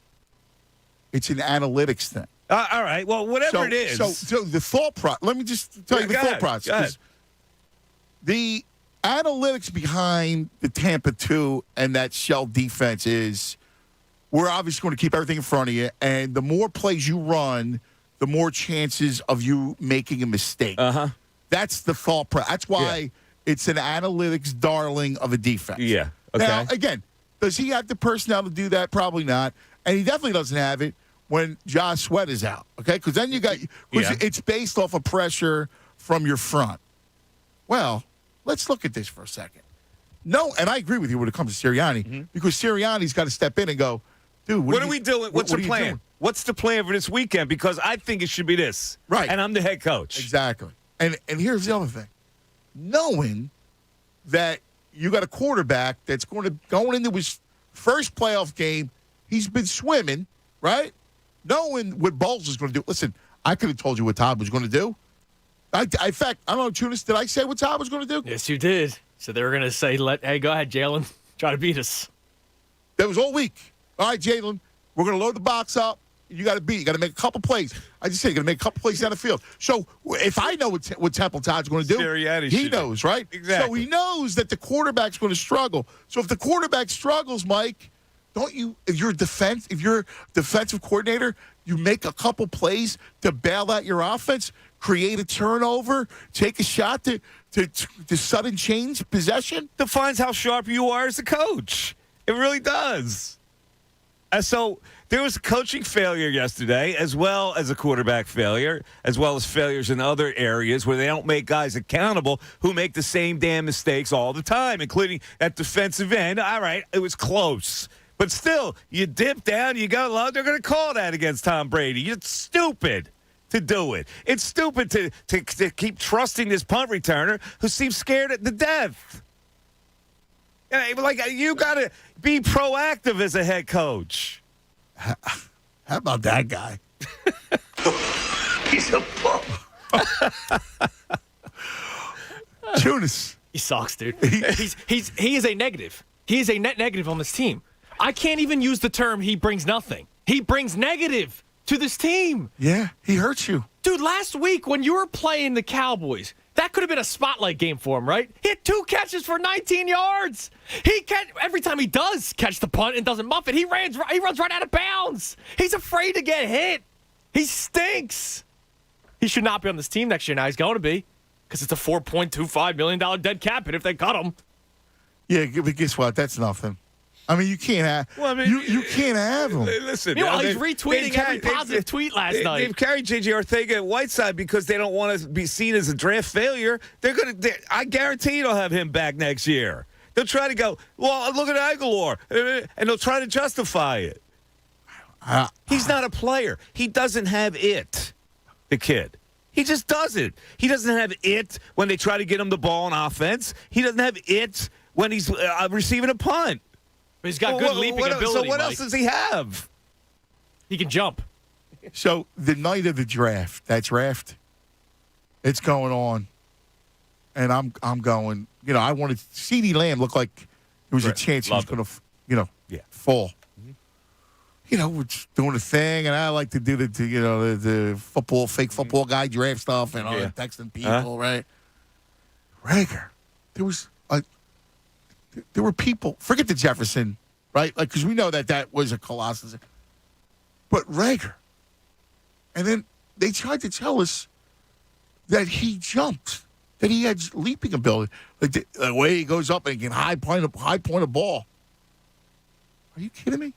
It's an analytics thing. All right. Well, whatever it is. So the thought process. Let me just tell you the thought process. The analytics behind the Tampa 2 and that shell defense is we're obviously going to keep everything in front of you, and the more plays you run, the more chances of you making a mistake. That's the thought process. That's why it's an analytics darling of a defense. Yeah. Okay. Now, again, does he have the personnel to do that? Probably not. And he definitely doesn't have it when Josh Sweat is out, okay? Because then it's based off of pressure from your front. Well, let's look at this for a second. No, and I agree with you when it comes to Sirianni, because Sirianni's got to step in and go, dude, what are we doing? What's the plan? What's the plan for this weekend? Because I think it should be this. Right. And I'm the head coach. Exactly. And here's the other thing. Knowing that you got a quarterback that's going into his first playoff game, he's been swimming, right? Knowing what Bowles is going to do. Listen, I could have told you what Todd was going to do. In fact, I don't know, Tunis, did I say what Todd was going to do? Yes, you did. So they were going to say, hey, go ahead, Jalen. Try to beat us. That was all week. All right, Jalen, we're going to load the box up. You got to beat. You got to make a couple plays. I just said you got to make a couple plays down the field. So if I know what Temple Todd's going to do, he knows, right? Exactly. So he knows that the quarterback's going to struggle. So if the quarterback struggles, Mike, don't you? If you're defensive coordinator, you make a couple plays to bail out your offense, create a turnover, take a shot to sudden change possession. Defines how sharp you are as a coach. It really does. So there was a coaching failure yesterday, as well as a quarterback failure, as well as failures in other areas where they don't make guys accountable who make the same damn mistakes all the time, including at defensive end. All right, it was close. But still, you dip down, you go low. They're going to call that against Tom Brady. It's stupid to do it. It's stupid to keep trusting this punt returner who seems scared to death. Like, you got to be proactive as a head coach. How about that guy? He's a bum. Tunis. He sucks, dude. He is a negative. He is a net negative on this team. I can't even use the term he brings nothing. He brings negative to this team. Yeah, he hurts you. Dude, last week when you were playing the Cowboys, that could have been a spotlight game for him, right? He had 2 catches for 19 yards. Every time he does catch the punt and doesn't muff it, he runs right out of bounds. He's afraid to get hit. He stinks. He should not be on this team next year. Now he's going to be, because it's a $4.25 million dead cap hit if they cut him. Yeah, but guess what? That's nothing. I mean, you can't have. Well, I mean, you can't have him. Listen, meanwhile, he's retweeting every positive tweet last night. They've carried J.J. Ortega at Whiteside because they don't want to be seen as a draft failure. I guarantee they'll have him back next year. They'll try to go, well, look at Aguilar, and they'll try to justify it. He's not a player. He doesn't have it, the kid. He just doesn't. He doesn't have it when they try to get him the ball on offense. He doesn't have it when he's receiving a punt. He's got good leaping ability. So what Mike. else does he have? He can jump. So the night of the draft, it's going on, and I'm going. You know, I wanted CeeDee Lamb look like there was a chance he was going to, fall. Mm-hmm. You know, we're just doing the thing, and I like to do the football, fake football guy draft stuff, and texting people, right? Grainger, there were people, forget the Jefferson, right? Like, because we know that was a colossus. But Grainger. And then they tried to tell us that he jumped, that he had leaping ability. Like the way he goes up and can high point a ball. Are you kidding me?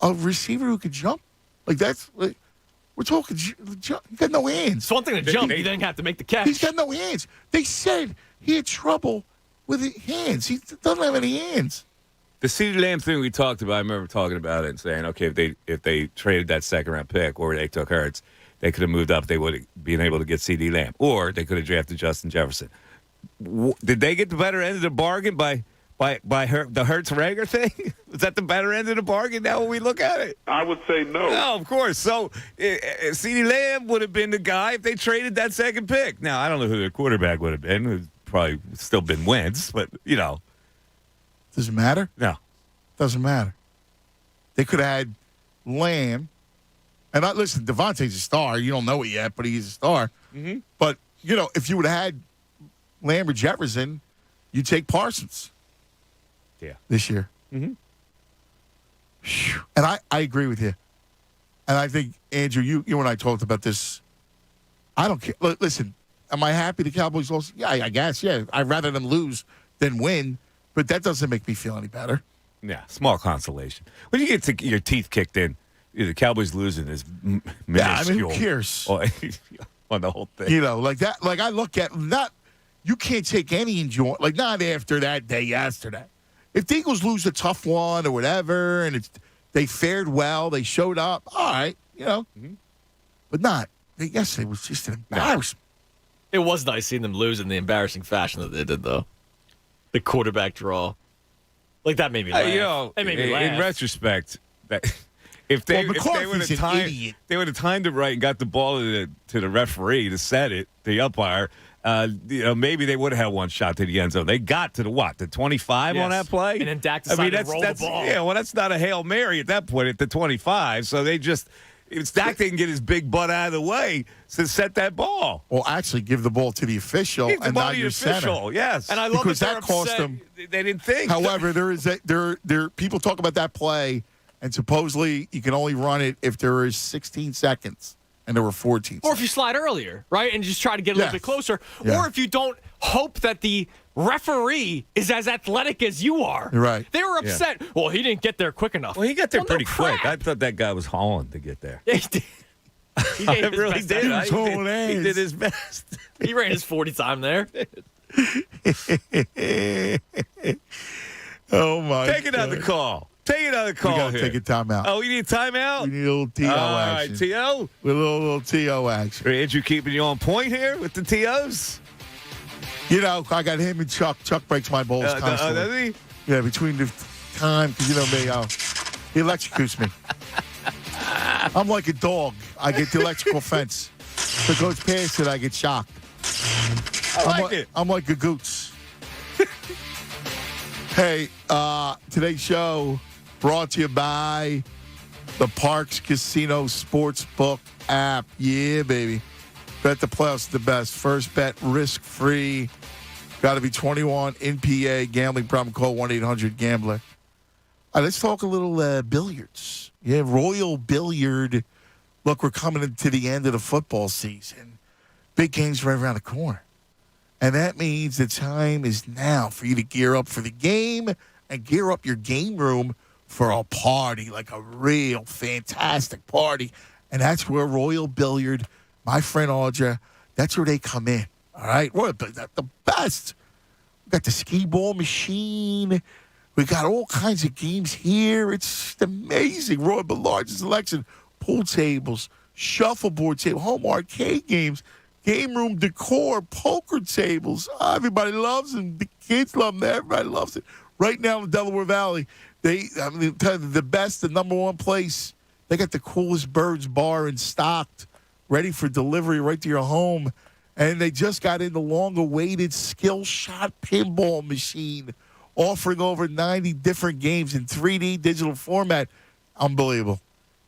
A receiver who could jump? Like, we're talking, he got no hands. It's one thing to jump, you then have to make the catch. He's got no hands. They said he had trouble with his hands. He doesn't have any hands. The CeeDee Lamb thing we talked about, I remember talking about it and saying, okay, if they traded that second-round pick or they took Hurts, they could have moved up. They would have been able to get CeeDee Lamb. Or they could have drafted Justin Jefferson. Did they get the better end of the bargain by the Hurts-Rager thing? Was that the better end of the bargain now when we look at it? I would say no. No, of course. So CeeDee Lamb would have been the guy if they traded that second pick. Now, I don't know who their quarterback would have been. It would probably still been Wentz, but, Does it matter? No. Doesn't matter. They could have had Lamb. And listen, Devontae's a star. You don't know it yet, but he's a star. Mm-hmm. But, if you would have had Lamb or Jefferson, you'd take Parsons. Yeah. This year. Mm-hmm. And I agree with you. And I think, Andrew, you and I talked about this. I don't care. Listen, am I happy the Cowboys lost? Yeah, I guess, yeah. I'd rather them lose than win. But that doesn't make me feel any better. Yeah, small consolation. When you get your teeth kicked in, the Cowboys losing is minuscule. Yeah, I mean, who cares? On the whole thing. Like that. Like I look at you can't take any enjoyment. Like not after that day yesterday. If the Eagles lose a tough one or whatever, and they fared well, they showed up. All right, Mm-hmm. But not. Yesterday was just an embarrassment. It was nice seeing them lose in the embarrassing fashion that they did, though. The quarterback draw. Like, that made me laugh. That made me laugh. In retrospect, if they would have timed it right and got the ball to the referee to set it, the umpire, maybe they would have had one shot to the end zone. They got to the 25 on that play? And then Dak decided to roll the ball. Yeah, well, that's not a Hail Mary at that point at the 25. So Dak didn't get his big butt out of the way to set that ball. Well, actually, give the ball to the official and not your center. Yes, and I love because that cost them. They didn't think. However, there people talk about that play, and supposedly you can only run it if there is 16 seconds, and there were 14. Or if you slide earlier, right, and just try to get a little bit closer, or if you don't hope that the referee is as athletic as you are. Right. They were upset. Yeah. Well, he didn't get there quick enough. Well, he got there pretty quick. I thought that guy was hauling to get there. Yeah, he did. I really did. He did his best. He ran his 40 time there. Oh, my God. Take another call. Take another call. We got to take a timeout. Oh, we need a timeout? We need a little TO action. All right, TO? With a little TO action. Andrew keeping you on point here with the TOs? I got him and Chuck. Chuck breaks my balls constantly. Does he? Yeah, between the time, because me, he electrocutes me. I'm like a dog. I get the electrical fence. If it goes past it, I get shocked. I'm like a goose. Hey, today's show brought to you by the Parks Casino Sportsbook app. Yeah, baby. Bet the playoffs the best. First bet, risk-free. Got to be 21 in PA. Gambling problem, call 1-800-GAMBLER. All right, let's talk a little billiards. Yeah, Royal Billiard. Look, we're coming into the end of the football season. Big games right around the corner. And that means the time is now for you to gear up for the game and gear up your game room for a party, like a real fantastic party. And that's where Royal Billiard, my friend Audra, that's where they come in. All right? Royal Billiard, the best. We got the skee ball machine. We got all kinds of games here. It's just amazing. Royal Billiard, largest selection, pool tables, shuffleboard tables, home arcade games, game room decor, poker tables. Oh, everybody loves them. The kids love them. Everybody loves it. Right now in the Delaware Valley, the best, the number one place. They got the coolest Birds bar in stocked, ready for delivery right to your home. And they just got in the long-awaited Skill Shot pinball machine, offering over 90 different games in 3D digital format. Unbelievable.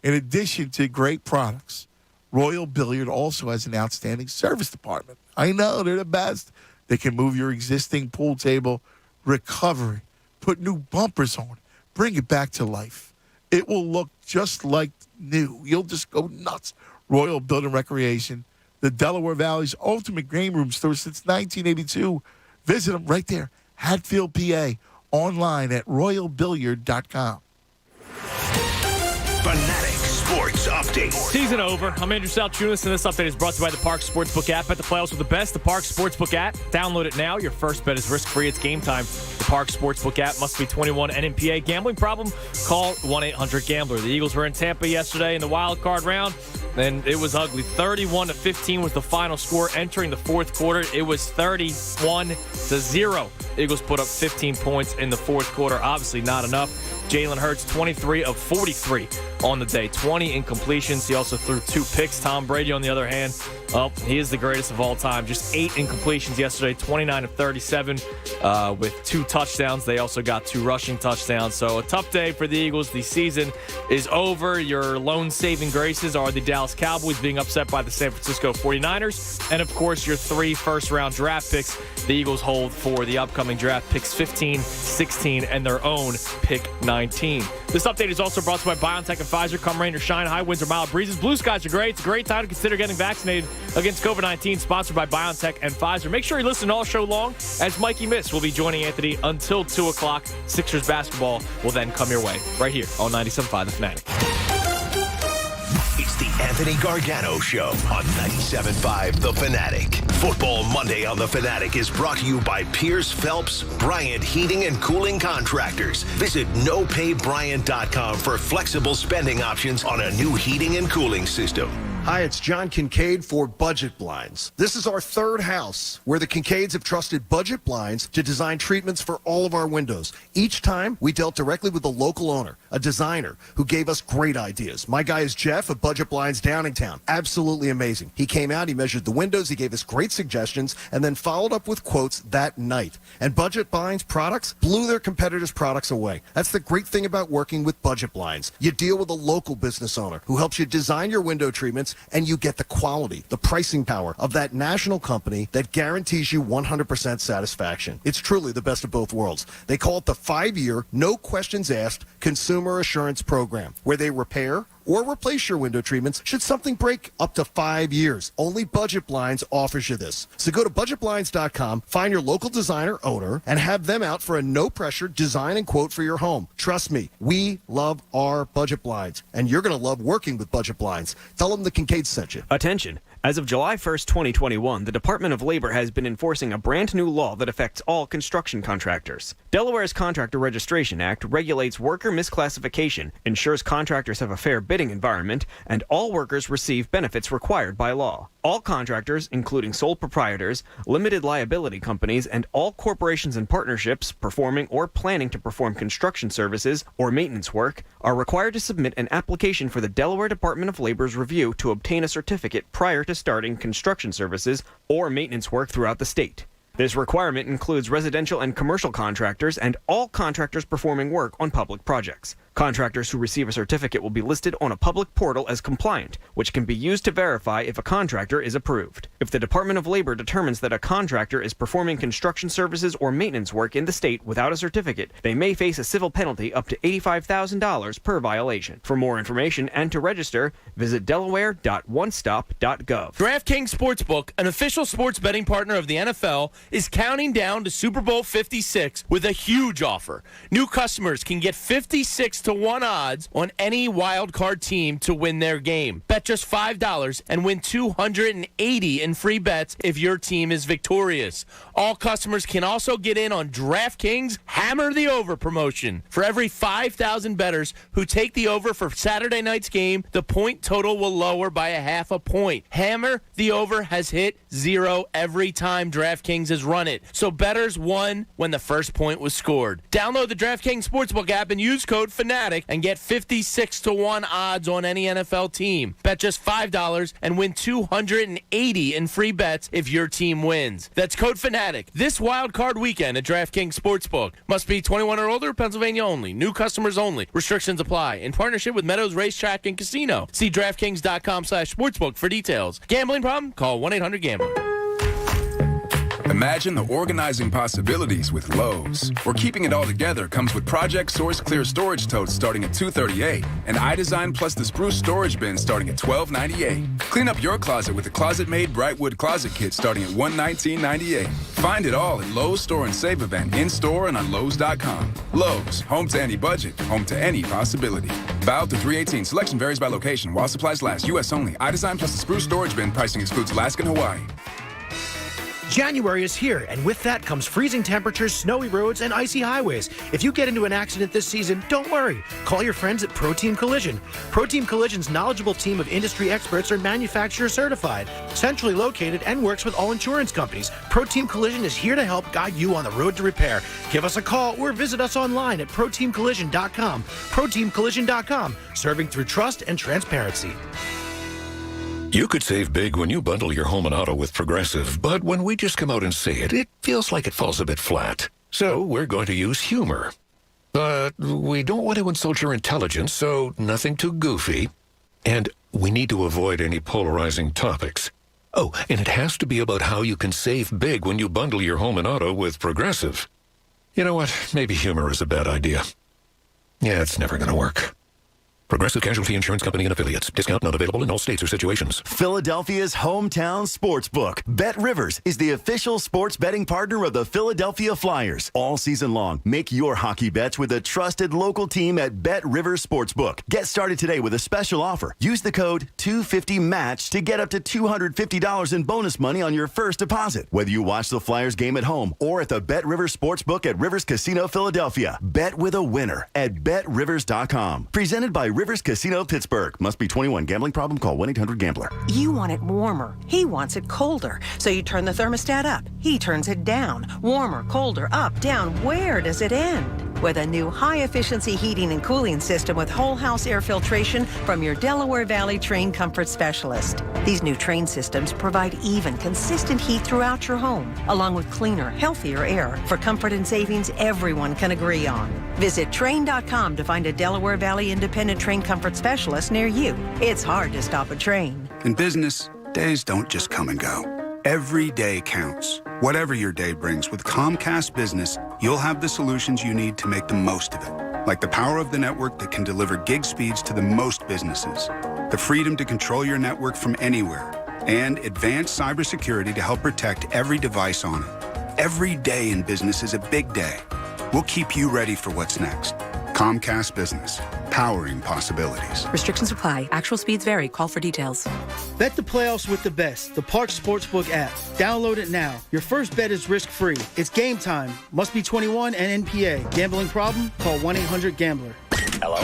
In addition to great products, Royal Billiard also has an outstanding service department. I know, they're the best. They can move your existing pool table, recovery, put new bumpers on, bring it back to life. It will look just like new. You'll just go nuts. Royal Billiard and Recreation, the Delaware Valley's ultimate game room store since 1982. Visit them right there, Hatfield, PA, online at royalbilliard.com. Fanatic Sports Update. Season over. I'm Andrew Salchunas, and this update is brought to you by the Park Sportsbook app. Bet the playoffs with the best. The Park Sportsbook app. Download it now. Your first bet is risk-free. It's game time. The Park Sportsbook app must be 21 NMPA. Gambling problem? Call 1-800-GAMBLER. The Eagles were in Tampa yesterday in the wild card round, and it was ugly. 31-15 was the final score entering the fourth quarter. It was 31-0. Eagles put up 15 points in the fourth quarter. Obviously not enough. Jalen Hurts, 23 of 43 on the day, 20 incompletions. He also threw 2 picks. Tom Brady, on the other hand, he is the greatest of all time. Just 8 incompletions yesterday, 29 of 37 with 2 touchdowns. They also got 2 rushing touchdowns. So a tough day for the Eagles. The season is over. Your lone saving graces are the Dallas Cowboys being upset by the San Francisco 49ers. And, of course, your 3 first-round draft picks the Eagles hold for the upcoming draft, picks 15, 16, and their own pick 19. This update is also brought to you by BioNTech and Pfizer. Come rain or shine, high winds or mild breezes, blue skies are great. It's a great time to consider getting vaccinated against COVID-19, sponsored by BioNTech and Pfizer. Make sure you listen all show long, as Mikey Miss will be joining Anthony until 2 o'clock. Sixers basketball will then come your way right here on 97.5 The Fanatic. It's the Anthony Gargano Show on 97.5 The Fanatic. Football Monday on The Fanatic is brought to you by Pierce Phelps Bryant Heating and Cooling Contractors. Visit nopaybryant.com for flexible spending options on a new heating and cooling system. Hi, it's John Kincaid for Budget Blinds. This is our third house where the Kincaids have trusted Budget Blinds to design treatments for all of our windows. Each time, we dealt directly with the local owner, a designer, who gave us great ideas. My guy is Jeff of Budget Blinds Downingtown. Absolutely amazing. He came out, he measured the windows, he gave us great suggestions, and then followed up with quotes that night. And Budget Blinds products blew their competitors' products away. That's the great thing about working with Budget Blinds. You deal with a local business owner who helps you design your window treatments, and you get the quality, the pricing power of that national company that guarantees you 100% satisfaction. It's truly the best of both worlds. They call it the 5-year, no questions asked consumer assurance program, where they repair or replace your window treatments should something break up to 5 years. Only Budget Blinds offers you this. So go to budgetblinds.com, find your local designer owner, and have them out for a no-pressure design and quote for your home. Trust me, we love our Budget Blinds, and you're going to love working with Budget Blinds. Tell them the Kincaid sent you. Attention. As of July 1st, 2021, the Department of Labor has been enforcing a brand new law that affects all construction contractors. Delaware's Contractor Registration Act regulates worker misclassification, ensures contractors have a fair bidding environment, and all workers receive benefits required by law. All contractors, including sole proprietors, limited liability companies, and all corporations and partnerships performing or planning to perform construction services or maintenance work, are required to submit an application for the Delaware Department of Labor's review to obtain a certificate prior to starting construction services or maintenance work throughout the state. This requirement includes residential and commercial contractors and all contractors performing work on public projects. Contractors who receive a certificate will be listed on a public portal as compliant, which can be used to verify if a contractor is approved. If the Department of Labor determines that a contractor is performing construction services or maintenance work in the state without a certificate, they may face a civil penalty up to $85,000 per violation. For more information and to register, visit delaware.onestop.gov. DraftKings Sportsbook, an official sports betting partner of the NFL, is counting down to Super Bowl 56 with a huge offer. New customers can get 56-1 odds on any wild card team to win their game. Bet just $5 and win $280 in free bets if your team is victorious. All customers can also get in on DraftKings Hammer the Over promotion. For every 5,000 bettors who take the over for Saturday night's game, the point total will lower by a half a point. Hammer the Over has hit 0 every time DraftKings has run it. So bettors won when the first point was scored. Download the DraftKings Sportsbook app and use code FANATIC and get 56-1 odds on any NFL team. Bet just $5 and win $280 in free bets if your team wins. That's code FANATIC this wild card weekend at DraftKings Sportsbook. Must be 21 or older, Pennsylvania only. New customers only. Restrictions apply. In partnership with Meadows Racetrack and Casino. See DraftKings.com/sportsbook for details. Gambling problem? Call 1-800-GAMBLER. Imagine the organizing possibilities with Lowe's, where keeping it all together comes with Project Source Clear Storage Totes starting at $238 and iDesign plus the Spruce Storage Bin starting at $1298. Clean up your closet with the closet-made Brightwood Closet Kit starting at $119.98. Find it all at Lowe's Store and Save event in-store and on Lowes.com. Lowe's, home to any budget, home to any possibility. Valid through 3/18. Selection varies by location. While supplies last. U.S. only. iDesign plus the spruce storage bin. Pricing excludes Alaska and Hawaii. January is here, and with that comes freezing temperatures, snowy roads, and icy highways. If you get into an accident this season, don't worry. Call your friends at Pro Team Collision. Pro Team Collision's knowledgeable team of industry experts are manufacturer certified, centrally located, and works with all insurance companies. Pro Team Collision is here to help guide you on the road to repair. Give us a call or visit us online at ProTeamCollision.com. ProTeamCollision.com, serving through trust and transparency. You could save big when you bundle your home and auto with Progressive, but when we just come out and say it, it feels like it falls a bit flat. So we're going to use humor. But we don't want to insult your intelligence, so nothing too goofy. And we need to avoid any polarizing topics. Oh, and it has to be about how you can save big when you bundle your home and auto with Progressive. You know what? Maybe humor is a bad idea. Yeah, it's never going to work. Progressive Casualty Insurance Company and Affiliates. Discount not available in all states or situations. Philadelphia's hometown sportsbook. Bet Rivers is the official sports betting partner of the Philadelphia Flyers. All season long, make your hockey bets with a trusted local team at Bet Rivers Sportsbook. Get started today with a special offer. Use the code 250MATCH to get up to $250 in bonus money on your first deposit. Whether you watch the Flyers game at home or at the Bet Rivers Sportsbook at Rivers Casino Philadelphia, bet with a winner at BetRivers.com. Presented by Rivers Casino Pittsburgh. Must be 21. Gambling problem? Call 1-800-GAMBLER. You want it warmer. He wants it colder. So you turn the thermostat up. He turns it down. Warmer, colder, up, down. Where does it end? With a new high-efficiency heating and cooling system with whole-house air filtration from your Delaware Valley Train Comfort Specialist. These new Train systems provide even, consistent heat throughout your home, along with cleaner, healthier air for comfort and savings everyone can agree on. Visit Train.com to find a Delaware Valley Independent Train Comfort Specialist near you. It's hard to stop a train. In business, days don't just come and go. Every day counts. Whatever your day brings, with Comcast Business, you'll have the solutions you need to make the most of it. Like the power of the network that can deliver gig speeds to the most businesses, the freedom to control your network from anywhere, and advanced cybersecurity to help protect every device on it. Every day in business is a big day. We'll keep you ready for what's next. Comcast Business, powering possibilities. Restrictions apply. Actual speeds vary. Call for details. Bet the playoffs with the best. The Park Sportsbook app. Download it now. Your first bet is risk-free. It's game time. Must be 21 and NPA. Gambling problem? Call 1-800-GAMBLER. Hello?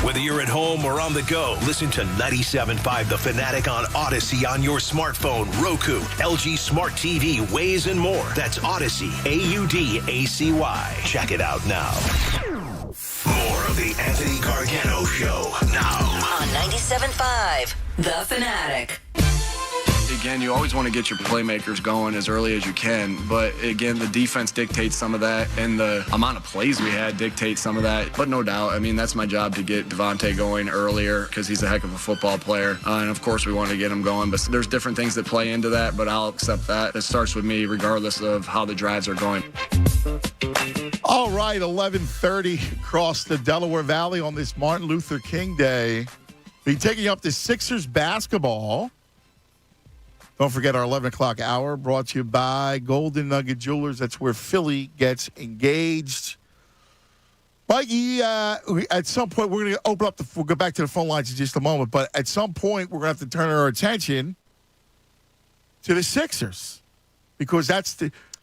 Whether you're at home or on the go, listen to 97.5 The Fanatic on Odyssey on your smartphone, Roku, LG Smart TV, Waze, and more. That's Odyssey, AUDACY. Check it out now. More of the Anthony Gargano Show now. On 97.5 The Fanatic. Again, you always want to get your playmakers going as early as you can, but again, the defense dictates some of that, and the amount of plays we had dictates some of that. But no doubt, I mean, that's my job to get Devontae going earlier because he's a heck of a football player, and of course we want to get him going, but there's different things that play into that, but I'll accept that. It starts with me regardless of how the drives are going. All right, 11:30 across the Delaware Valley on this Martin Luther King Day. Be taking up the Sixers basketball. Don't forget our 11 o'clock hour brought to you by Golden Nugget Jewelers. That's where Philly gets engaged. Mikey, at some point, we're going to open up we'll go back to the phone lines in just a moment, but at some point, we're going to have to turn our attention to the Sixers because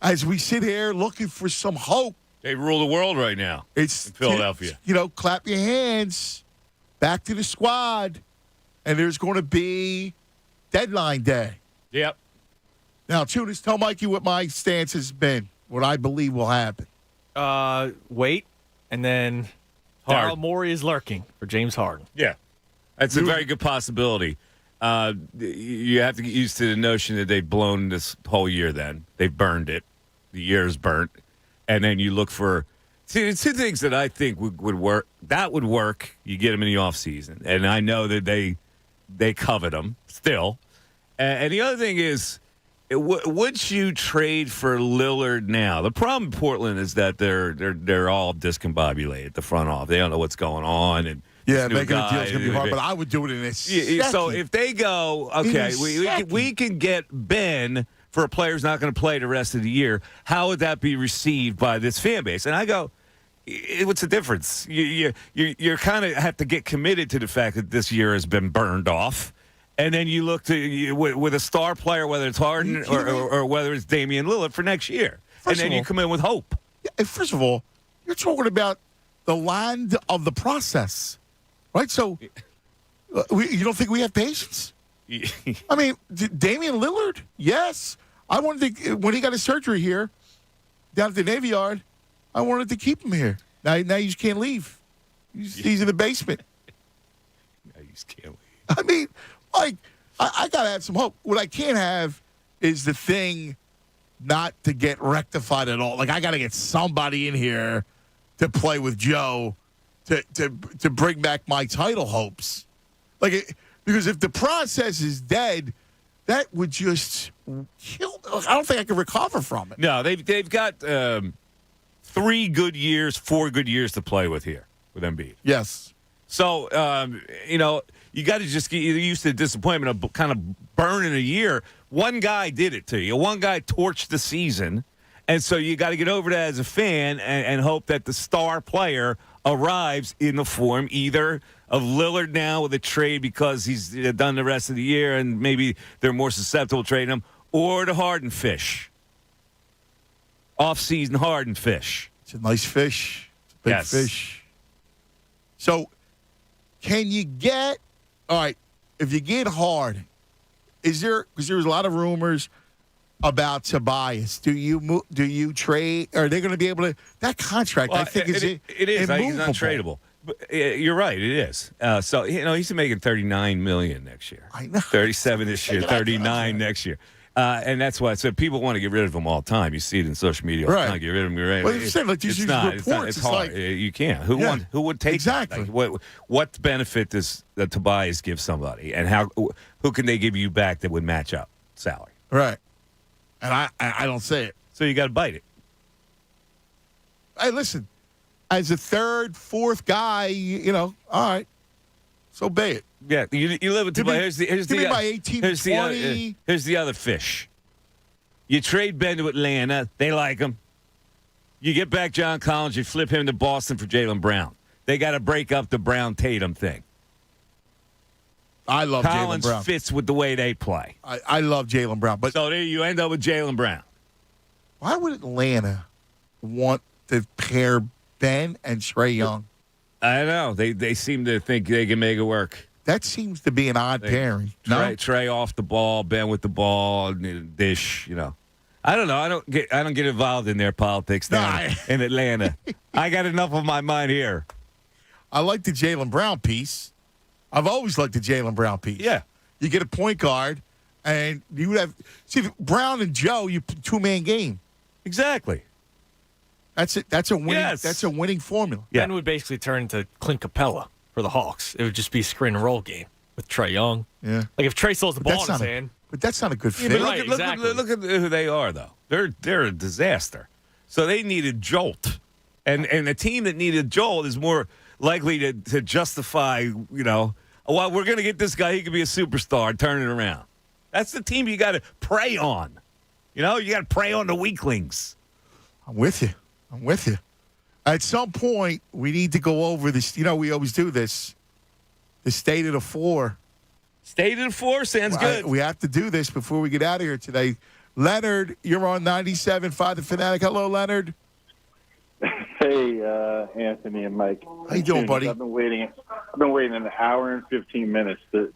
as we sit here looking for some hope. They rule the world right now. It's in Philadelphia. Clap your hands. Back to the squad. And there's going to be deadline day. Yep. Now, Tunis, tell Mikey what my stance has been, what I believe will happen. Wait, and then Daryl Morey is lurking for James Harden. Yeah. That's a very good possibility. You have to get used to the notion that they've blown this whole year then. They've burned it. The year's burnt. And then you look for two things that I think would work. That would work. You get them in the offseason. And I know that they covet them still. And the other thing is, would you trade for Lillard now? The problem in Portland is that they're all discombobulated at the front office. They don't know what's going on. And making a deal is going to be hard, but I would do it in this. So if they go, okay, we can get Ben for a player who's not going to play the rest of the year, how would that be received by this fan base? And I go, what's the difference? You're kind of have to get committed to the fact that this year has been burned off. And then you look to with a star player, whether it's Harden or whether it's Damian Lillard for next year. And then you come in with hope. Yeah, first of all, you're talking about the land of the process, right? So you don't think we have patience? I mean, Damian Lillard, yes. I wanted to, when he got his surgery here down at the Navy Yard, I wanted to keep him here. Now you just can't leave. He's in the basement. Now you just can't leave. I mean, like, I got to have some hope. What I can't have is the thing not to get rectified at all. Like, I got to get somebody in here to play with Joe to bring back my title hopes. Like, because if the process is dead, that would just kill. I don't think I can recover from it. No, they've got 3 good years, 4 good years to play with here with Embiid. Yes. So, you got to just get used to the disappointment of kind of burning a year. One guy did it to you. One guy torched the season. And so you got to get over that as a fan and hope that the star player arrives in the form either of Lillard now with a trade because he's done the rest of the year and maybe they're more susceptible to trading him, or the Harden fish. Off-season Harden fish. It's a nice fish. It's a big fish. So can you get – all right, if you get Harden, is there – because there's a lot of rumors – about Tobias. Do you trade? Are they going to be able to? That contract, I think, is it is. immovable. He's not tradable. But you're right. It is. So he's making $39 million next year. I know. 37 this year. 39 next year. And that's why I said people want to get rid of him all the time. You see it in social media all the time. Get rid of him. Right? Well, it's not. It's hard. You can't. Who would take exactly? What benefit does Tobias give somebody, and who can they give you back that would match up salary? Right. And I don't say it. So you got to bite it. Hey, listen, as a third, fourth guy, all right, so be it. Yeah, you live with Tobias. Here's the other fish. You trade Ben to Atlanta. They like him. You get back John Collins. You flip him to Boston for Jaylen Brown. They got to break up the Brown-Tatum thing. I love Jaylen Brown. Collins fits with the way they play. I love Jaylen Brown. But so there you end up with Jaylen Brown. Why would Atlanta want to pair Ben and Trae Young? I don't know. They seem to think they can make it work. That seems to be an odd pairing. Trae off the ball, Ben with the ball, dish, I don't know. I don't get involved in their politics down in Atlanta. I got enough of my mind here. I like the Jaylen Brown piece. I've always liked the Jaylen Brown piece. Yeah. You get a point guard, and you would have – see, Brown and Joe, you two-man game. Exactly. That's it. That's a winning. Yes. That's a winning formula. Ben would basically turn into Clint Capella for the Hawks. It would just be a screen and roll game with Trae Young. Yeah. Like if Trae still has the ball in his hand. But that's not a good fit. Yeah, but look at who they are, though. They're a disaster. So they need a jolt. And a team that needed a jolt is more likely to justify, well, we're going to get this guy. He could be a superstar. Turn it around. That's the team you got to prey on. You got to prey on the weaklings. I'm with you. At some point, we need to go over this. We always do this. The state of the four. State of the four sounds good. We have to do this before we get out of here today. Leonard, you're on 97.5 The Fanatic. Hello, Leonard. Hey, Anthony and Mike. How you doing, buddy? I've been waiting an hour and 15 minutes to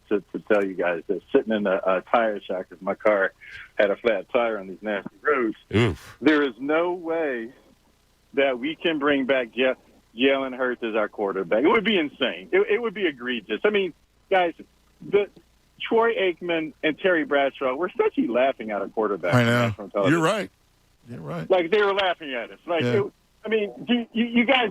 tell you guys that sitting in a tire shack because my car had a flat tire on these nasty roads. Oof. There is no way that we can bring back Jalen Hurts as our quarterback. It would be insane. It would be egregious. I mean, guys, Troy Aikman and Terry Bradshaw were essentially laughing at a quarterback. I know. You're right. Like, they were laughing at us. Like, yeah. You guys,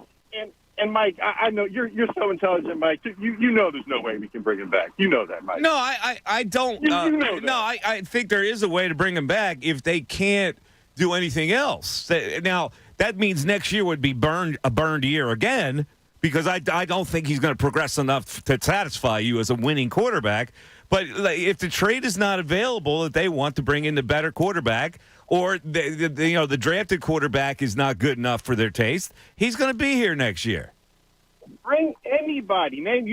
and Mike, I know you're so intelligent, Mike. You know there's no way we can bring him back. You know that, Mike. No, I don't. You know that. No, I think there is a way to bring him back if they can't do anything else. Now, that means next year would be a burned year again because I don't think he's going to progress enough to satisfy you as a winning quarterback. But if the trade is not available, if they want to bring in the better quarterback, or the drafted quarterback is not good enough for their taste, he's going to be here next year. Bring anybody. Name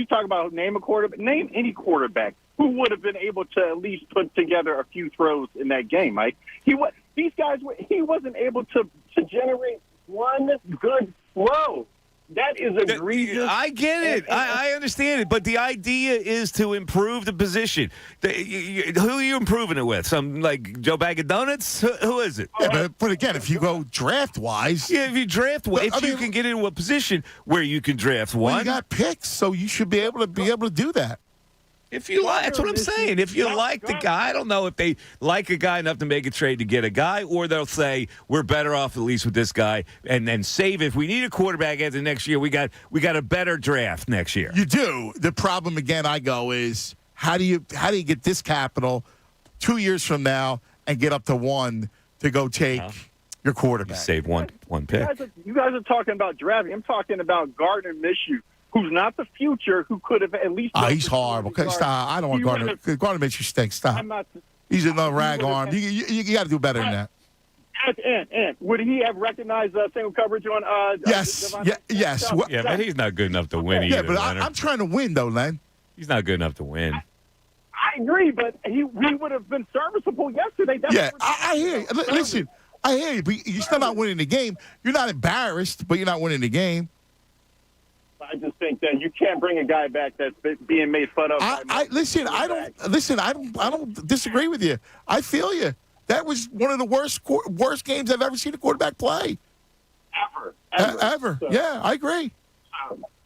a quarterback. Name any quarterback who would have been able to at least put together a few throws in that game, Mike. He wasn't able to generate one good throw. That is egregious. I get it. I understand it. But the idea is to improve the position. Who are you improving it with? Some like Joe Bag of Donuts? Who is it? Yeah, but again, if you go draft-wise. Yeah, if you draft one. If you can get into a position where you can draft one. Well, you got picks, so you should be able to do that. If you like, that's what I'm saying. If you like the guy, I don't know if they like a guy enough to make a trade to get a guy, or they'll say we're better off at least with this guy, and then save. If we need a quarterback after next year, we got a better draft next year. You do. The problem again, is how do you get this capital 2 years from now and get up to one to go take your quarterback? You save one pick. You guys are talking about drafting. I'm talking about Gardner Minshew, who's not the future, who could have at least. He's horrible. Okay, stop. I don't want Gardner. Gardner Minshew stinks. Stop. He's another rag arm. You got to do better than that. And would he have recognized single coverage on? Yes. Yes. Yeah, but he's not good enough to win either. Yeah, but I'm trying to win though, Len. He's not good enough to win. I agree, but he would have been serviceable yesterday. I hear you. Listen, I hear you, but you're still not winning the game. You're not embarrassed, but you're not winning the game. I just think that you can't bring a guy back that's being made fun of. I don't disagree with you. I feel you. That was one of the worst games I've ever seen a quarterback play. Ever. So, yeah, I agree.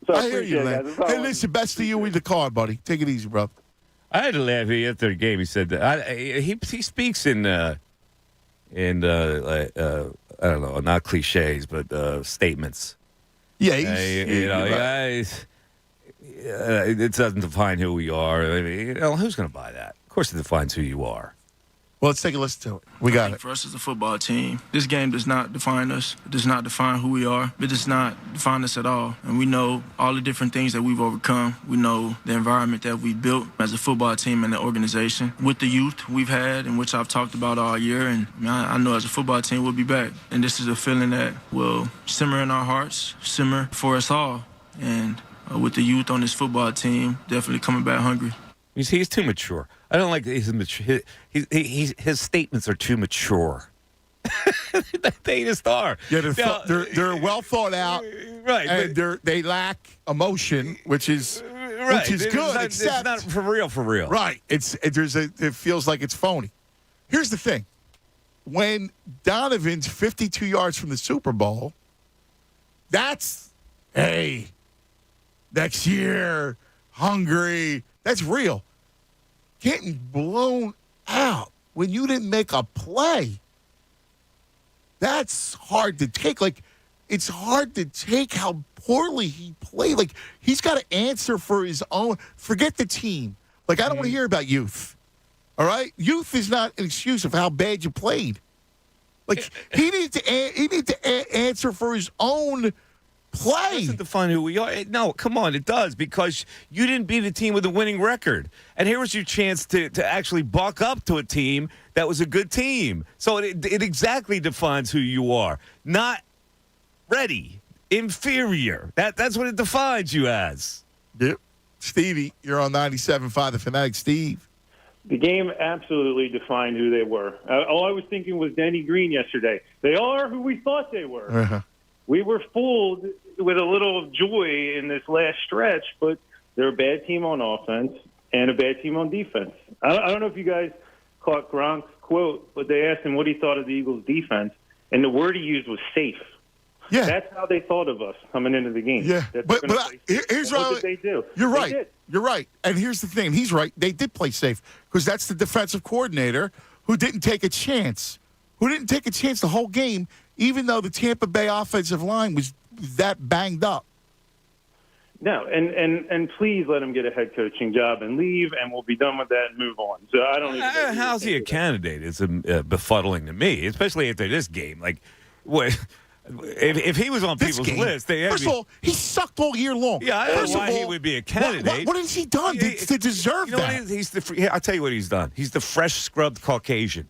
So I hear you, man. Hey, listen, best to you with the call, buddy. Take it easy, bro. I had to laugh after the game. He said that he speaks in I don't know, not cliches, but statements. Yeah, it doesn't define who we are. I mean, who's going to buy that? Of course, it defines who you are. Well, let's take a listen to it. We got it. For us as a football team, this game does not define us. It does not define who we are. It does not define us at all. And we know all the different things that we've overcome. We know the environment that we built as a football team and the organization. With the youth we've had, and which I've talked about all year, and I know as a football team we'll be back. And this is a feeling that will simmer in our hearts, simmer for us all. And with the youth on this football team, definitely coming back hungry. He's too mature. I don't like his statements are too mature. They just are. Yeah, they're well thought out, right? And they lack emotion, which is good. It's not for real. Right. It feels like it's phony. Here's the thing: when Donovan's 52 yards from the Super Bowl, that's next year, hungry. That's real. Getting blown out when you didn't make a play. That's hard to take. It's hard to take how poorly he played. He's got to answer for his own. Forget the team. I don't want to hear about youth. All right? Youth is not an excuse of how bad you played. He needs to answer for his own play. It doesn't define who we are. No, come on, it does, because you didn't beat a team with a winning record. And here was your chance to actually buck up to a team that was a good team. So it exactly defines who you are. Not ready, inferior. That's what it defines you as. Yep. Stevie, you're on 97.5 The Fanatic. Steve. The game absolutely defined who they were. All I was thinking was Denny Green yesterday. They are who we thought they were. Uh-huh. We were fooled with a little joy in this last stretch, but they're a bad team on offense and a bad team on defense. I don't know if you guys caught Gronk's quote, but they asked him what he thought of the Eagles' defense, and the word he used was safe. Yeah. That's how they thought of us coming into the game. Yeah, but here's what they do. You're They right. did. You're right. And here's the thing. He's right. They did play safe because that's the defensive coordinator who didn't take a chance. The whole game, even though the Tampa Bay offensive line was that banged up. No, and please let him get a head coaching job and leave, and we'll be done with that and move on. So I don't even. How's he a candidate? It's befuddling to me, especially after this game. If he was on people's list, first of all, he sucked all year long. Yeah, I don't know why he would be a candidate. What has he done to deserve that? I'll tell you what he's done. He's the fresh scrubbed Caucasian.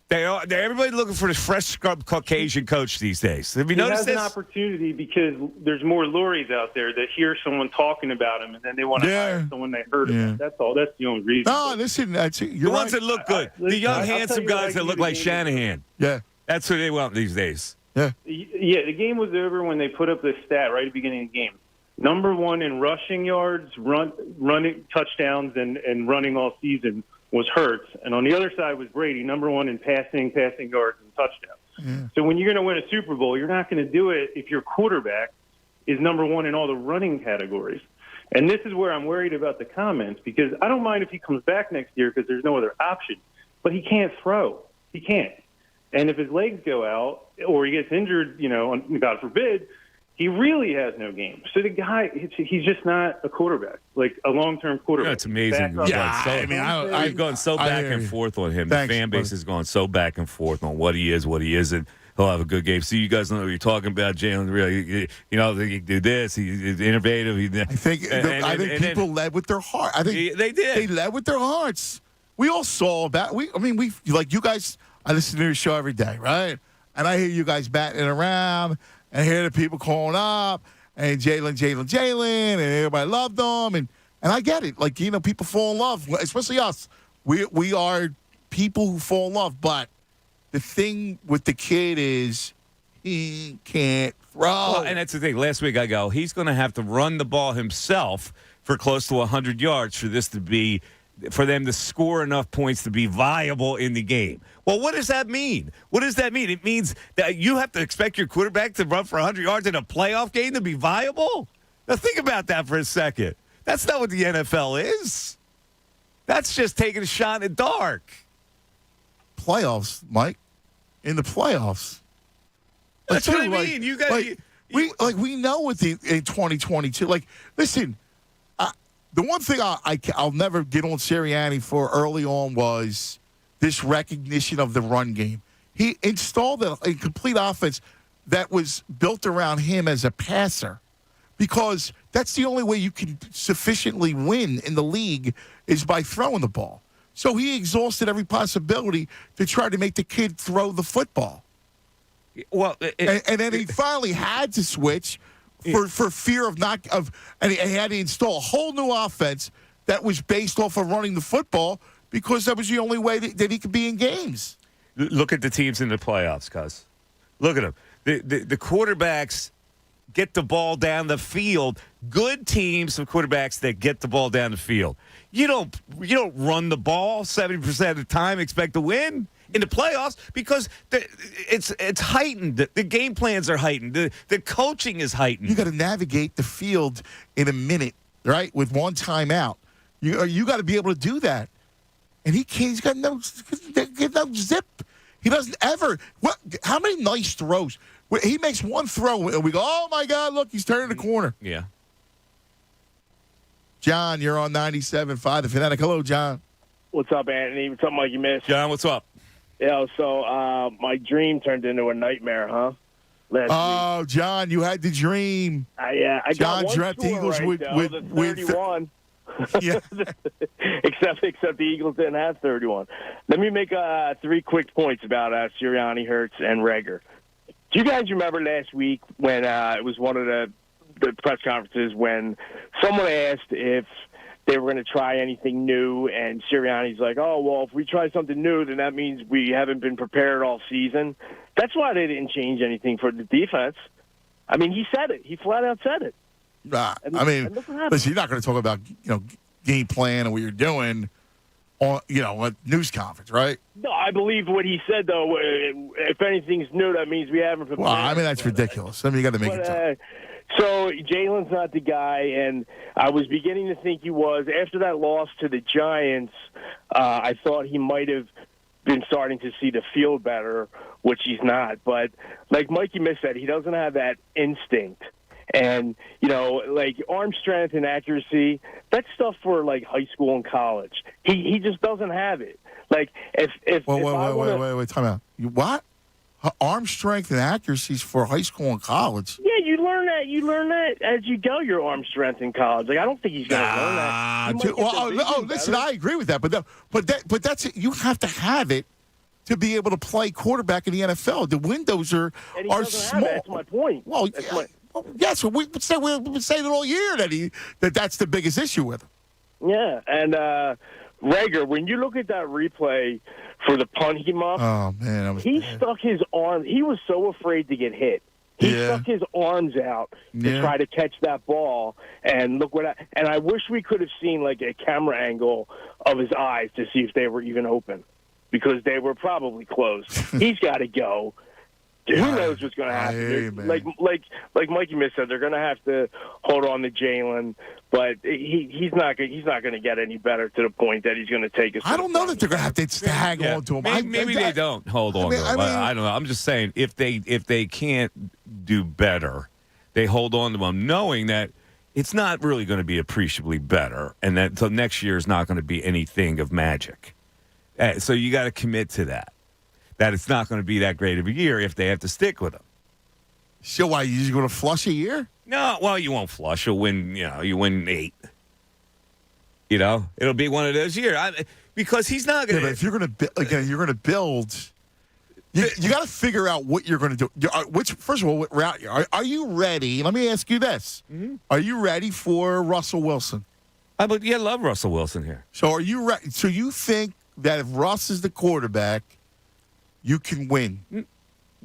They're everybody looking for the fresh scrubbed Caucasian coach these days. Have you noticed this? He has an opportunity because there's more Luries out there that hear someone talking about him, and then they want to hire someone they heard of. That's all. That's the only reason. No, listen, the ones that look good. The young, handsome guys that look like Shanahan. Yeah. That's who they want these days. Yeah. Yeah, the game was over when they put up the stat right at the beginning of the game. Number one in rushing yards, running touchdowns, and running all season was Hurts. And on the other side was Brady, number one in passing yards, and touchdowns. Yeah. So when you're going to win a Super Bowl, you're not going to do it if your quarterback is number one in all the running categories. And this is where I'm worried about the comments, because I don't mind if he comes back next year because there's no other option. But he can't throw. He can't. And if his legs go out or he gets injured, God forbid, he really has no game. So the guy, he's just not a quarterback, like a long-term quarterback. It's amazing. I've gone so back and forth on him. Thanks, the fan base has gone so back and forth on what he is, what he isn't. He'll have a good game. So you guys know what you're talking about, Jalen. Really, he do this. He's innovative. I think people led with their heart. I think they did. They led with their hearts. We all saw that. We like you guys. I listen to your show every day, right? And I hear you guys batting it around. And hear the people calling up, and Jalen, and everybody loved them, and I get it. Like, people fall in love, especially us. We are people who fall in love, but the thing with the kid is he can't throw. Well, and that's the thing. Last week I go, he's going to have to run the ball himself for close to 100 yards for them to score enough points to be viable in the game. Well, what does that mean? What does that mean? It means that you have to expect your quarterback to run for 100 yards in a playoff game to be viable? Now, think about that for a second. That's not what the NFL is. That's just taking a shot in the dark. Playoffs, Mike. In the playoffs. That's what I mean. You got we know with in 2022. Like, listen, the one thing I'll never get on Sirianni for early on was this recognition of the run game. He installed a complete offense that was built around him as a passer, because that's the only way you can sufficiently win in the league is by throwing the ball. So he exhausted every possibility to try to make the kid throw the football. Well, and then he finally had to switch for fear of and he had to install a whole new offense that was based off of running the football, because that was the only way that he could be in games. Look at the teams in the playoffs, cuz. Look at them. The quarterbacks get the ball down the field. Good teams of quarterbacks that get the ball down the field. You don't run the ball 70% of the time, expect to win in the playoffs, because it's heightened. The game plans are heightened. The coaching is heightened. You got to navigate the field in a minute, right? With one timeout. You got to be able to do that. And he can't. He's got no zip. He doesn't ever. How many nice throws? He makes one throw, and we go, "Oh my God! Look, he's turning the corner." Yeah. John, you're on 97.5 The Fanatic. Hello, John. What's up, Anthony? What's up, Mikey Miss? John, what's up? Yeah, so my dream turned into a nightmare, huh? Last week. John, you had the dream. I John got one dreamt the Eagles with the 31. Yeah. except the Eagles didn't have 31. Let me make 3 quick points about Sirianni, Hurts, and Rager. Do you guys remember last week when it was one of the press conferences when someone asked if they were going to try anything new, and Sirianni's like, "Oh, well, if we try something new, then that means we haven't been prepared all season." That's why they didn't change anything for the defense. I mean, he said it. He flat out said it. Listen, you're not going to talk about game plan and what you're doing on a news conference, right? No, I believe what he said, though. If anything's new, that means we haven't prepared. Well, I mean, that's ridiculous. I mean, you got to make it tough. So Jalen's not the guy, and I was beginning to think he was. After that loss to the Giants, I thought he might have been starting to see the field better, which he's not. But like Mikey Miss said, he doesn't have that instinct. And, like arm strength and accuracy, that's stuff for like high school and college. He just doesn't have it. Like if wait, time out. You what? arm strength and accuracies for high school and college. Yeah, you learn that. You learn that as you go. Your arm strength in college. Like I don't think he's going to learn that. Listen, I agree with that, but that's it. You have to have it to be able to play quarterback in the NFL. The windows are small. That's my point. Well, yes, we would say it all year that's the biggest issue with him. Yeah, and Grainger, when you look at that replay for the punt he muffed, oh man, he stuck his arm. He was so afraid to get hit. He stuck his arms out to try to catch that ball, and look and I wish we could have seen like a camera angle of his eyes to see if they were even open, because they were probably closed. He's got to go. Who knows what's going to happen? Like Mikey Miss said, they're going to have to hold on to Jalen, but he's not going to get any better to the point that he's going to take us. I don't know that they're going to have to hang on to him. Maybe they don't hold on to him. I don't know. I'm just saying if they can't do better, they hold on to him, knowing that it's not really going to be appreciably better, and that until next year is not going to be anything of magic. So you got to commit to that. That it's not going to be that great of a year if they have to stick with him. So why, you just going to flush a year? No, well, you won't flush. You'll win, you win 8. It'll be one of those years. Because he's not going to. But if you're going to you're going to build. You got to figure out what you're going to do. First of all, what route are you ready? Let me ask you this: Are you ready for Russell Wilson? I love Russell Wilson here. So are you ready? So you think that if Russ is the quarterback, you can win?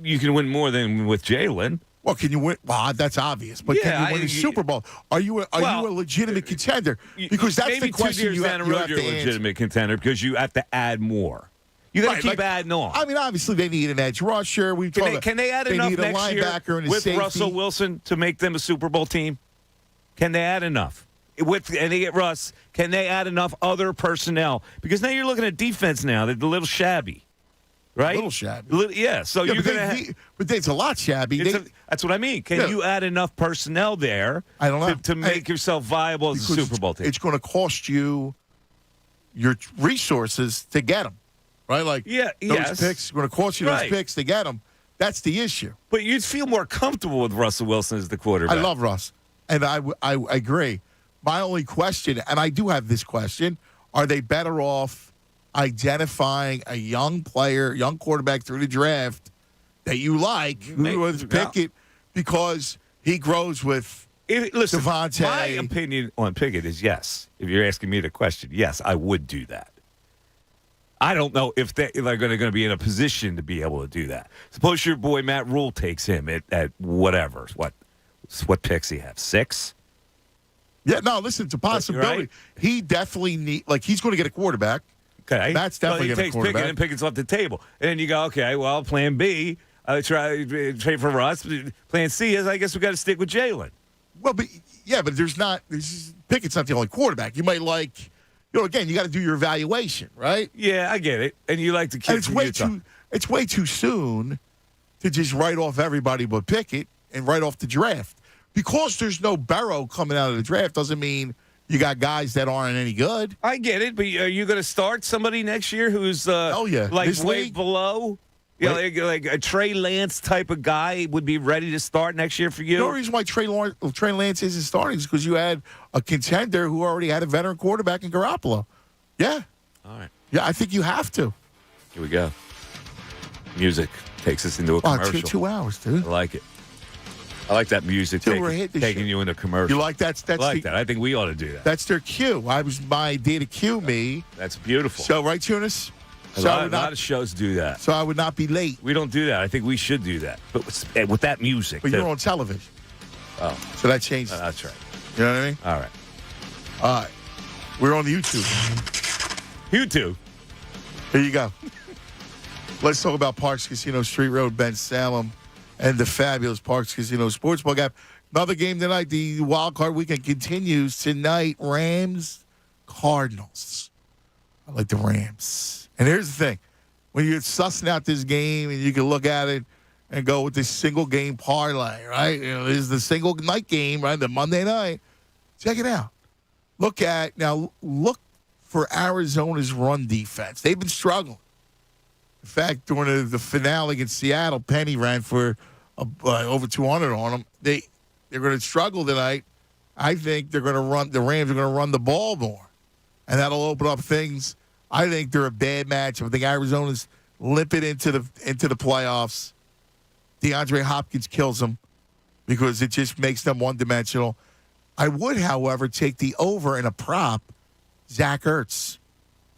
You can win more than with Jalen. Well, can you win? Well, that's obvious. But can you win the Super Bowl? Are you a legitimate contender? Because that's the question maybe 2 years down the road you're a legitimate contender because you have to add more. You got to keep adding on. I mean, obviously they need an edge rusher. Can they add enough next year with Russell Wilson to make them a Super Bowl team? Can they add enough? And they get Russ. Can they add enough other personnel? Because now you're looking at defense now. They're a little shabby. Right? A little shabby. So you're going to have. But it's a lot shabby. That's what I mean. Can you add enough personnel there I don't know. to make yourself viable as a Super Bowl team? It's going to cost you your resources to get them. Right? Like those picks are going to cost you those picks to get them. That's the issue. But you'd feel more comfortable with Russell Wilson as the quarterback. I love Russ. And I agree. My only question, and I do have this question, are they better off identifying a young player, young quarterback through the draft that you like, who was Pickett, because he grows with Devontae? My opinion on Pickett is yes. If you're asking me the question, yes, I would do that. I don't know if they're going to be in a position to be able to do that. Suppose your boy Matt Rule takes him at whatever. What picks he have? 6? Yeah, no, listen, it's a possibility. Right? He definitely he's going to get a quarterback. Okay. That's definitely he takes Pickett and Pickett's off the table. And then you go, okay, well, plan B, trade for Russ. Plan C is, I guess we got to stick with Jalen. Well, but Pickett's not the only quarterback. You might again, you got to do your evaluation, right? Yeah, I get it. And you like the kid from Utah. It's way too soon to just write off everybody but Pickett and write off the draft. Because there's no Burrow coming out of the draft doesn't mean you got guys that aren't any good. I get it, but are you going to start somebody next year who's way below? Like a Trey Lance type of guy would be ready to start next year for you? The only reason why Trey Lance isn't starting is because you had a contender who already had a veteran quarterback in Garoppolo. Yeah. All right. Yeah, I think you have to. Here we go. Music takes us into a commercial. 2 hours, dude. I like it. I like that music taking you into commercial. You like that? I like that. I think we ought to do that. That's their cue. My idea to cue me. That's beautiful. So, right, Tunis? A lot of shows do that. So I would not be late. We don't do that. I think we should do that. But with that music. But you're on television. Oh. So that changes. That's right. You know what I mean? All right. All right. We're on the YouTube. YouTube? Here you go. Let's talk about Parks Casino Street Road, Ben Salem, and the fabulous Parks Casino Sportsbook app. Another game tonight. The wild card weekend continues tonight. Rams, Cardinals. I like the Rams. And here's the thing. When you're sussing out this game and you can look at it and go with this single game parlay, right? This is the single night game, right? The Monday night. Check it out. Look for Arizona's run defense. They've been struggling. In fact, during the finale against Seattle, Penny ran for over 200 on them. They're going to struggle tonight. I think the Rams are going to run the ball more, and that'll open up things. I think they're a bad matchup. I think Arizona's limping into the playoffs. DeAndre Hopkins kills them because it just makes them one-dimensional. I would, however, take the over in a prop, Zach Ertz.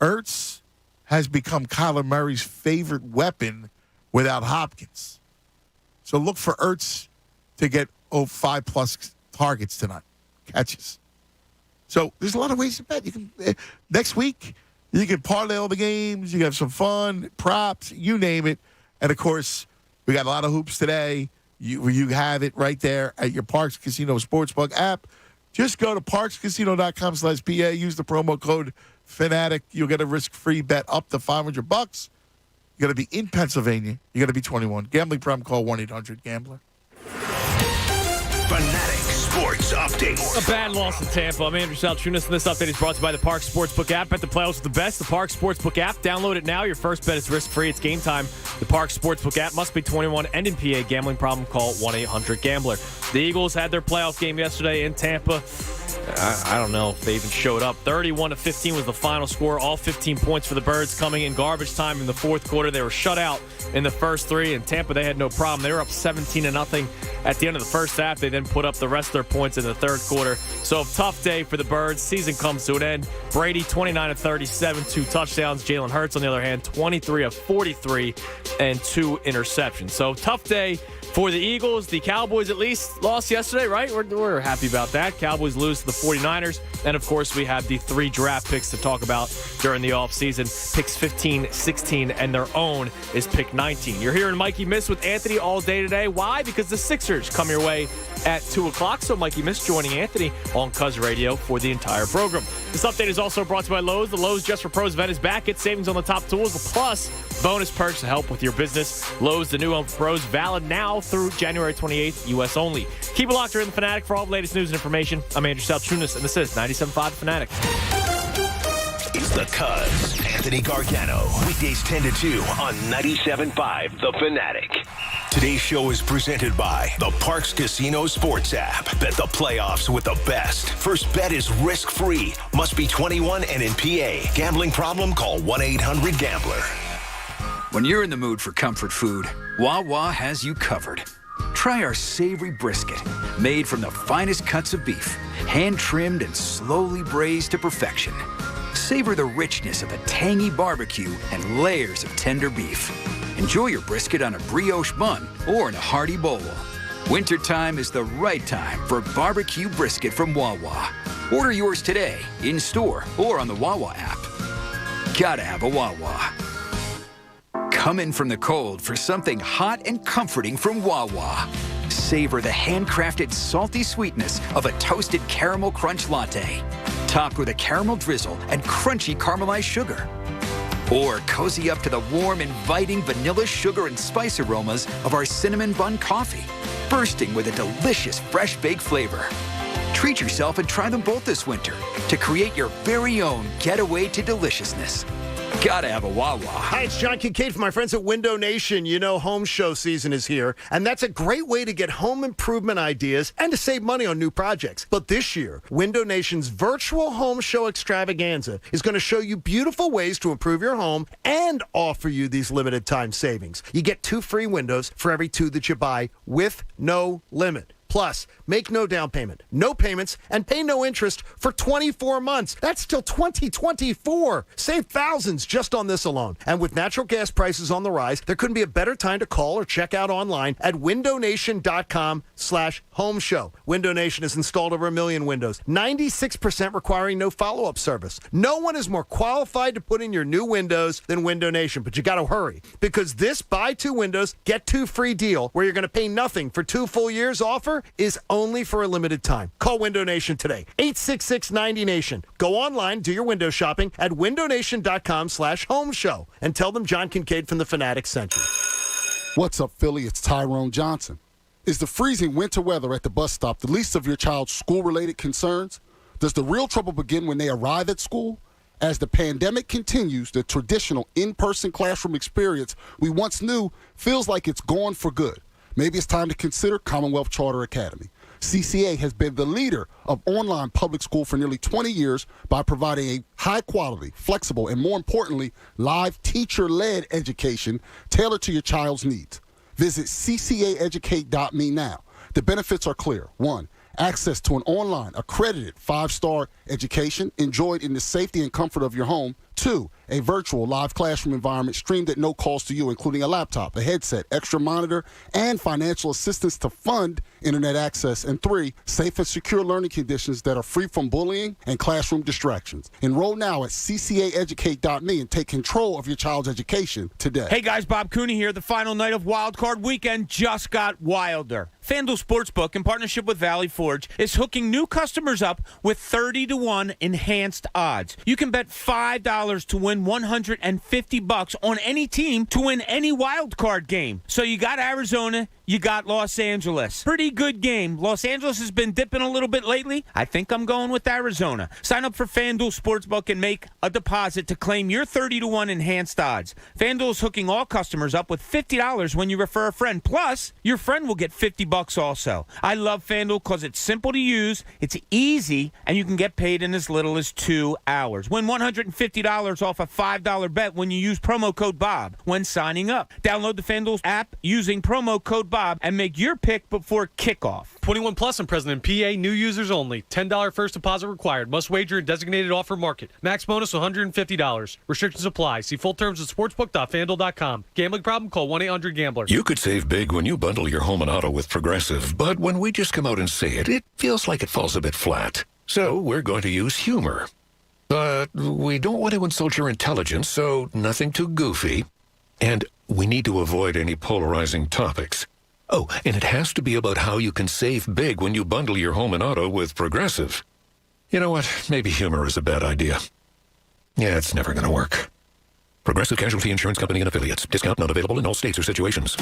Ertz has become Kyler Murray's favorite weapon without Hopkins. So look for Ertz to get 5+ targets tonight, catches. So there's a lot of ways to bet. You can next week you can parlay all the games. You can have some fun, props, you name it. And of course, we got a lot of hoops today. You have it right there at your Parks Casino Sportsbook app. Just go to parkscasino.com/PA. Use the promo code Fanatic. You'll get a risk-free bet up to $500. You got to be in Pennsylvania. You got to be 21. Gambling problem? Call 1-800-GAMBLER. Fanatic Sports Update. A bad loss in Tampa. I'm Andrew Salchunas, and this update is brought to you by the Parks Sportsbook app. Bet the playoffs with the best. The Parks Sportsbook app. Download it now. Your first bet is risk-free. It's game time. The Parks Sportsbook app must be 21 and in PA. Gambling problem? Call 1-800-GAMBLER. The Eagles had their playoff game yesterday in Tampa. I don't know if they even showed up. 31-15 was the final score. All 15 points for the Birds coming in garbage time in the fourth quarter. They were shut out in the first three. In Tampa, they had no problem. They were up 17-0 at the end of the first half. They then put up the rest of their points in the third quarter. So tough day for the Birds. Season comes to an end. Brady, 29-37, 2 touchdowns. Jalen Hurts, on the other hand, 23-43 and 2 interceptions. So tough day for the Eagles. The Cowboys at least lost yesterday, right? We're happy about that. Cowboys lose to the 49ers. And, of course, we have the 3 draft picks to talk about during the offseason. Picks 15, 16, and their own is pick 19. You're hearing Mikey Miss with Anthony all day today. Why? Because the Sixers come your way at 2 o'clock. So Mikey Miss joining Anthony on Cuz Radio for the entire program. This update is also brought to you by Lowe's. The Lowe's Just for Pros event is back. Get savings on the top tools, plus bonus perks to help with your business. Lowe's, the new home for pros, valid now through January 28th, U.S. only. Keep it locked here in the Fanatic for all the latest news and information. I'm Andrew Salchunas, and this is 97.5 The Fanatic. It's the Cuz, Anthony Gargano. Weekdays 10 to 2 on 97.5 The Fanatic. Today's show is presented by the Parks Casino Sports app. Bet the playoffs with the best. First bet is risk-free. Must be 21 and in PA. Gambling problem? Call 1-800-GAMBLER. When you're in the mood for comfort food, Wawa has you covered. Try our savory brisket, made from the finest cuts of beef, hand-trimmed and slowly braised to perfection. Savor the richness of a tangy barbecue and layers of tender beef. Enjoy your brisket on a brioche bun or in a hearty bowl. Wintertime is the right time for barbecue brisket from Wawa. Order yours today, in-store or on the Wawa app. Gotta have a Wawa. Come in from the cold for something hot and comforting from Wawa. Savor the handcrafted salty sweetness of a toasted caramel crunch latte, topped with a caramel drizzle and crunchy caramelized sugar. Or cozy up to the warm, inviting vanilla sugar and spice aromas of our cinnamon bun coffee, bursting with a delicious fresh baked flavor. Treat yourself and try them both this winter to create your very own getaway to deliciousness. Gotta have a Wawa. Hi, it's John Kincaid from my friends at Window Nation. You know home show season is here, and that's a great way to get home improvement ideas and to save money on new projects. But this year, Window Nation's virtual home show extravaganza is going to show you beautiful ways to improve your home and offer you these limited time savings. You get 2 free windows for every 2 that you buy with no limit. Plus, make no down payment, no payments, and pay no interest for 24 months. That's till 2024. Save thousands just on this alone. And with natural gas prices on the rise, there couldn't be a better time to call or check out online at windownation.com/home show. Window Nation has installed over 1 million windows, 96% requiring no follow-up service. No one is more qualified to put in your new windows than Window Nation, but you got to hurry because this buy 2 windows, get 2 free deal where you're going to pay nothing for 2 full years offer is only for a limited time. Call Window Nation today. 866-90-NATION. Go online, do your window shopping at windownation.com/home show and tell them John Kincaid from the Fanatic sent you. What's up, Philly? It's Tyrone Johnson. Is the freezing winter weather at the bus stop the least of your child's school-related concerns? Does the real trouble begin when they arrive at school? As the pandemic continues, the traditional in-person classroom experience we once knew feels like it's gone for good. Maybe it's time to consider Commonwealth Charter Academy. CCA has been the leader of online public school for nearly 20 years by providing a high-quality, flexible, and more importantly, live teacher-led education tailored to your child's needs. Visit ccaeducate.me now. The benefits are clear. 1, access to an online, accredited 5-star education enjoyed in the safety and comfort of your home. 2, a virtual live classroom environment streamed at no cost to you, including a laptop, a headset, extra monitor, and financial assistance to fund internet access. And 3, safe and secure learning conditions that are free from bullying and classroom distractions. Enroll now at ccaeducate.me and take control of your child's education today. Hey guys, Bob Cooney here. The final night of Wild Card Weekend just got wilder. FanDuel Sportsbook, in partnership with Valley Forge, is hooking new customers up with 30-to-1 enhanced odds. You can bet $5 to win $150 on any team to win any wild card game. So you got Arizona, you got Los Angeles. Pretty good game. Los Angeles has been dipping a little bit lately. I think I'm going with Arizona. Sign up for FanDuel Sportsbook and make a deposit to claim your 30-to-1 enhanced odds. FanDuel is hooking all customers up with $50 when you refer a friend. Plus, your friend will get $50 also. I love FanDuel because it's simple to use, it's easy, and you can get paid in as little as 2 hours. Win $150 off a $5 bet when you use promo code Bob when signing up. Download the FanDuel app using promo code Bob and make your pick before kickoff. 21 plus and present in PA. New users only. $10 first deposit required. Must wager in designated offer market. Max bonus $150. Restrictions apply. See full terms at sportsbook.fanduel.com. Gambling problem? Call 1-800-GAMBLER. You could save big when you bundle your home and auto with Progressive, but when we just come out and say it, it feels like it falls a bit flat. So we're going to use humor. But we don't want to insult your intelligence, so nothing too goofy. And we need to avoid any polarizing topics. Oh, and it has to be about how you can save big when you bundle your home and auto with Progressive. You know what? Maybe humor is a bad idea. Yeah, it's never going to work. Progressive Casualty Insurance Company and Affiliates. Discount not available in all states or situations.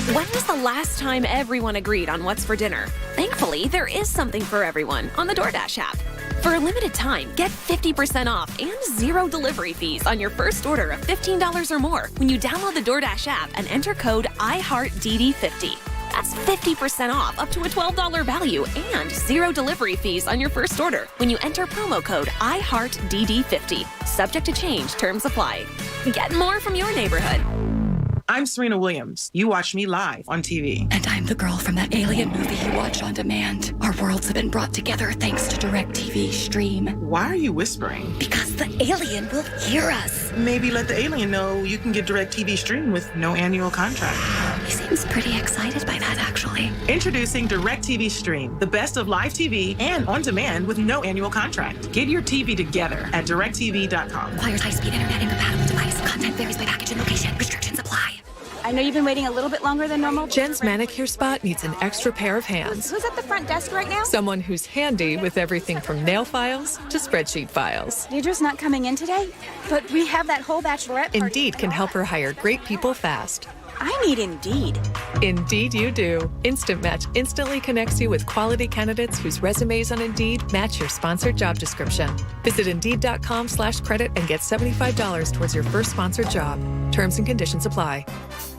When was the last time everyone agreed on what's for dinner? Thankfully, there is something for everyone on the DoorDash app. For a limited time, get 50% off and 0 delivery fees on your first order of $15 or more when you download the DoorDash app and enter code IHEARTDD50. That's 50% off up to a $12 value and 0 delivery fees on your first order when you enter promo code IHEARTDD50. Subject to change, terms apply. Get more from your neighborhood. I'm Serena Williams. You watch me live on TV. And I'm the girl from that alien movie you watch on demand. Our worlds have been brought together thanks to DirecTV Stream. Why are you whispering? Because the alien will hear us. Maybe let the alien know you can get DirecTV Stream with no annual contract. He seems pretty excited by that, actually. Introducing DirecTV Stream, the best of live TV and on demand with no annual contract. Get your TV together at DirecTV.com. Requires high-speed internet and compatible device. Content varies by package and location. Restrictions apply. I know you've been waiting a little bit longer than normal. Jen's manicure spot needs an extra pair of hands. Who's at the front desk right now? Someone who's handy with everything from nail files to spreadsheet files. Deidre's not coming in today, but we have that whole bachelorette party. Indeed can help her hire great people fast. I need Indeed. Indeed you do. Instant Match instantly connects you with quality candidates whose resumes on Indeed match your sponsored job description. Visit Indeed.com/credit and get $75 towards your first sponsored job. Terms and conditions apply.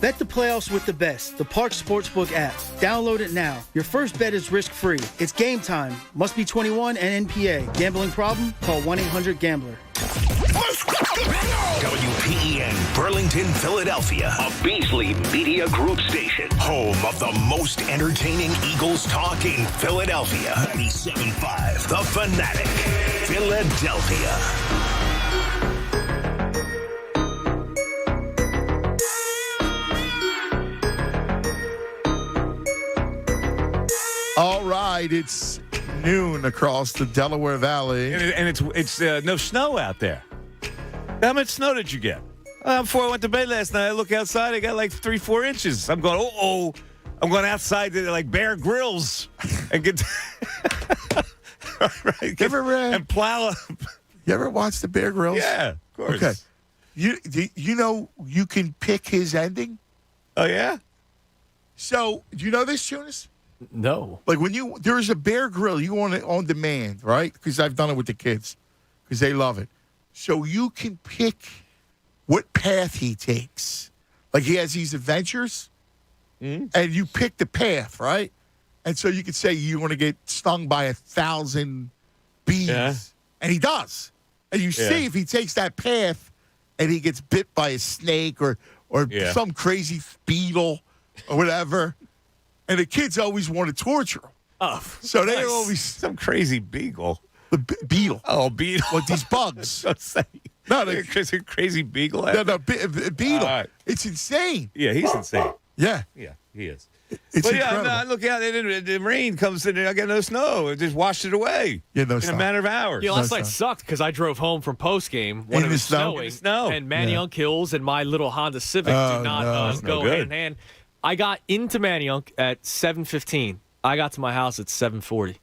Bet the playoffs with the best, the Park Sportsbook app. Download it now. Your first bet is risk-free. It's game time. Must be 21 and NPA. Gambling problem? Call 1-800-GAMBLER. WPEN Burlington, Philadelphia, a Beasley Media Group station, home of the most entertaining Eagles talk in Philadelphia. 97.5 The Fanatic, Philadelphia. All right, it's noon across the Delaware Valley. And it's no snow out there. How much snow did you get? Before I went to bed last night, I look outside, I got like 3-4 inches. I'm going, I'm going outside to like Bear Grylls and get, and plow up. You ever watch the Bear Grylls? Yeah, of course. Okay. You know you can pick his ending? Oh, yeah? So, do you know this, Jonas? No. Like there's a Bear Grill, you want it on demand, right? Because I've done it with the kids. because they love it. So you can pick what path he takes. Like he has these adventures, and you pick the path, right? And so you could say you want to get stung by 1,000 bees, and he does. And you see if he takes that path and he gets bit by a snake or some crazy beetle or whatever. And the kids always want to torture him. Oh, so they always some crazy beagle. The beetle. Oh, beetle. With these bugs. No, a crazy beagle. No, beetle. It's insane. Yeah, he's insane. Yeah. Yeah, he is. It's but incredible. I look out, the rain comes in, and I got no snow. It just washed it away in a matter of hours. Yeah, last night sucked because I drove home from postgame when it was snowing. And Manayunk Hills and my little Honda Civic did not go hand in hand. I got into Manayunk at 7:15. I got to my house at 7:40.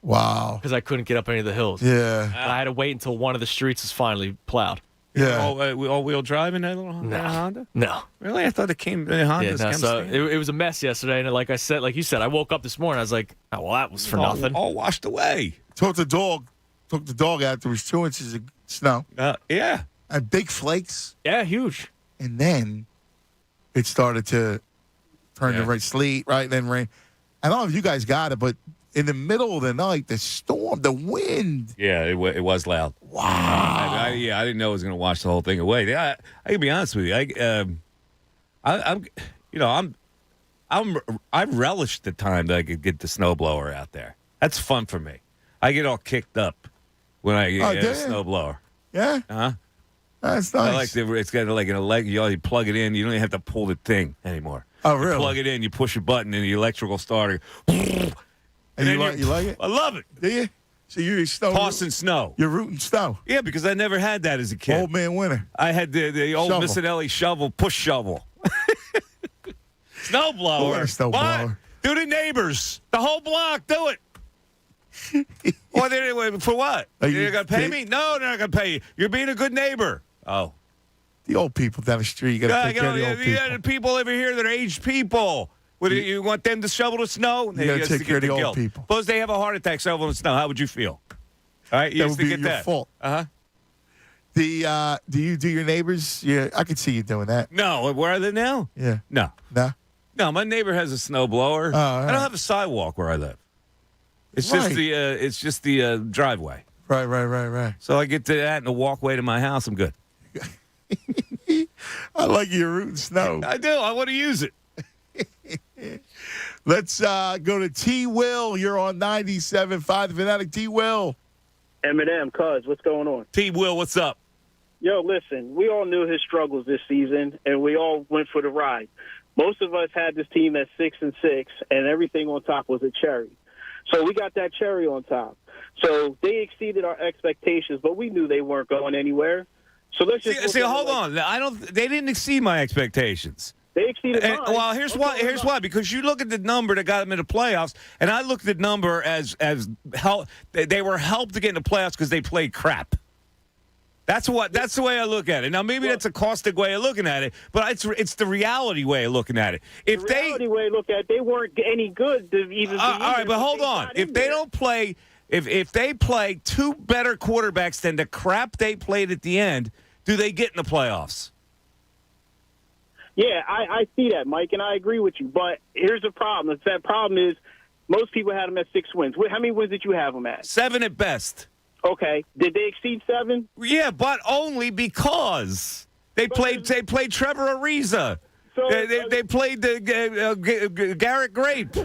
Wow. Because I couldn't get up any of the hills. Yeah. I had to wait until one of the streets was finally plowed. Yeah. All-wheel drive in that little Honda? No. Really? I thought it came Honda's. Yeah, so it was a mess yesterday. And like you said, I woke up this morning. I was like, oh, well, that was for nothing. All washed away. Took the dog out. There was 2 inches of snow. Yeah. And big flakes. Yeah, huge. And then it started to turn to sleet, right? Then rain. I don't know if you guys got it, but in the middle of the night, the storm, the wind. Yeah, it was loud. Wow. I didn't know it was going to wash the whole thing away. I can be honest with you. I relish the time that I could get the snowblower out there. That's fun for me. I get all kicked up when I get a snowblower. Yeah. That's nice. I like it's got like an you plug it in. You don't even have to pull the thing anymore. Oh, really? You plug it in. You push a button, and the electrical starter. And you like it? I love it. Do you? So you're tossing snow. You're rooting snow. Yeah, because I never had that as a kid. Old man winter. I had the old Missanelli shovel, push shovel. Snowblower. What? Do the neighbors. The whole block. Do it. For what? You're going to pay me? No, they're not going to pay you. You're being a good neighbor. Oh. The old people down the street. You got to take care of the old people. You got people over here that are aged people. You want them to shovel the snow? You got to take care of the old people. Suppose they have a heart attack shoveling the snow. How would you feel? All right, that would be your fault. Uh-huh. Do you do your neighbors? Yeah, I could see you doing that. No, where are they now? Yeah. No. No, my neighbor has a snowblower. I don't have a sidewalk where I live. It's just the driveway. Right. So I get to that and the walkway to my house. I'm good. I like your rooting snow. I do. I want to use it. Let's go to T. Will. You're on 97.5 The Fanatic. T. Will. Eminem, cuz, what's going on? T. Will, what's up? Yo, listen, we all knew his struggles this season, and we all went for the ride. Most of us had this team at 6-6, and everything on top was a cherry. So we got that cherry on top. So they exceeded our expectations, but we knew they weren't going anywhere. So let's just hold on. They didn't exceed my expectations. They exceeded mine. Well, here's why. Because you look at the number that got them in the playoffs, and I looked at the number as help. They were helped to get in the playoffs because they played crap. That's the way I look at it. Now, maybe that's a caustic way of looking at it, but it's the reality way of looking at it. Way of looking at it, they weren't any good to even. All right, but hold on. If they don't play, if they play two better quarterbacks than the crap they played at the end, do they get in the playoffs? Yeah, I see that, Mike, and I agree with you. But here's the problem. That problem is most people had them at 6 wins. How many wins did you have them at? 7 at best. Okay. Did they exceed 7? Yeah, but only because they played Trevor Ariza. So, they played Garrett Grape.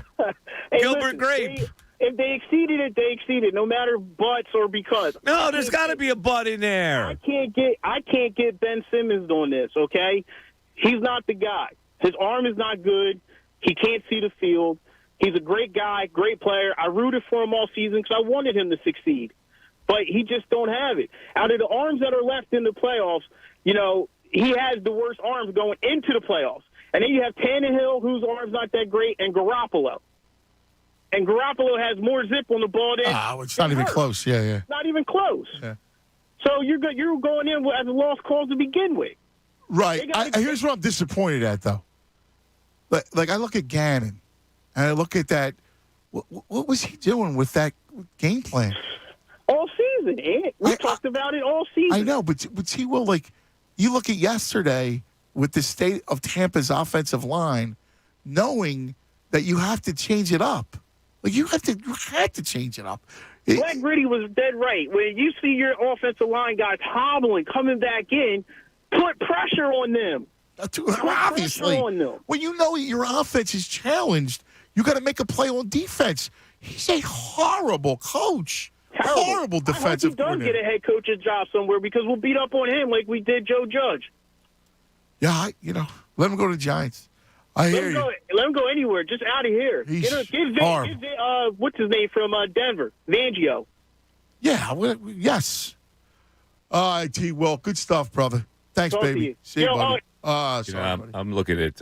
Gilbert Grape. If they exceeded it, they exceeded, no matter buts or because. No, there's got to be a but in there. I can't get Ben Simmons on this, okay? He's not the guy. His arm is not good. He can't see the field. He's a great guy, great player. I rooted for him all season because I wanted him to succeed. But he just don't have it. Out of the arms that are left in the playoffs, he has the worst arms going into the playoffs. And then you have Tannehill, whose arm's not that great, and Garoppolo. And Garoppolo has more zip on the ball than it's not even close. Yeah. Not even close. Yeah. So you're going in as a lost cause to begin with. Right. Here's what I'm disappointed at, though. Like I look at Gannon, and I look at that. What was he doing with that game plan? all season. We talked about it all season. I know, but he will, like, you look at yesterday with the state of Tampa's offensive line, knowing that you have to change it up. Like, you had to change it up. Black Gritty was dead right. When you see your offensive line guys hobbling, coming back in, put pressure on them. Obviously, when you know your offense is challenged, you got to make a play on defense. He's a horrible coach. Terrible. Horrible defensive I hope he does get a head coach's job somewhere because we'll beat up on him like we did Joe Judge. Yeah, let him go to the Giants. I hear you. Let him go anywhere. Just out of here. He's what's his name from Denver? Vangio. Yeah, yes. All right, T. Will, good stuff, brother. Thanks, Talk baby. See you, buddy. I'm looking at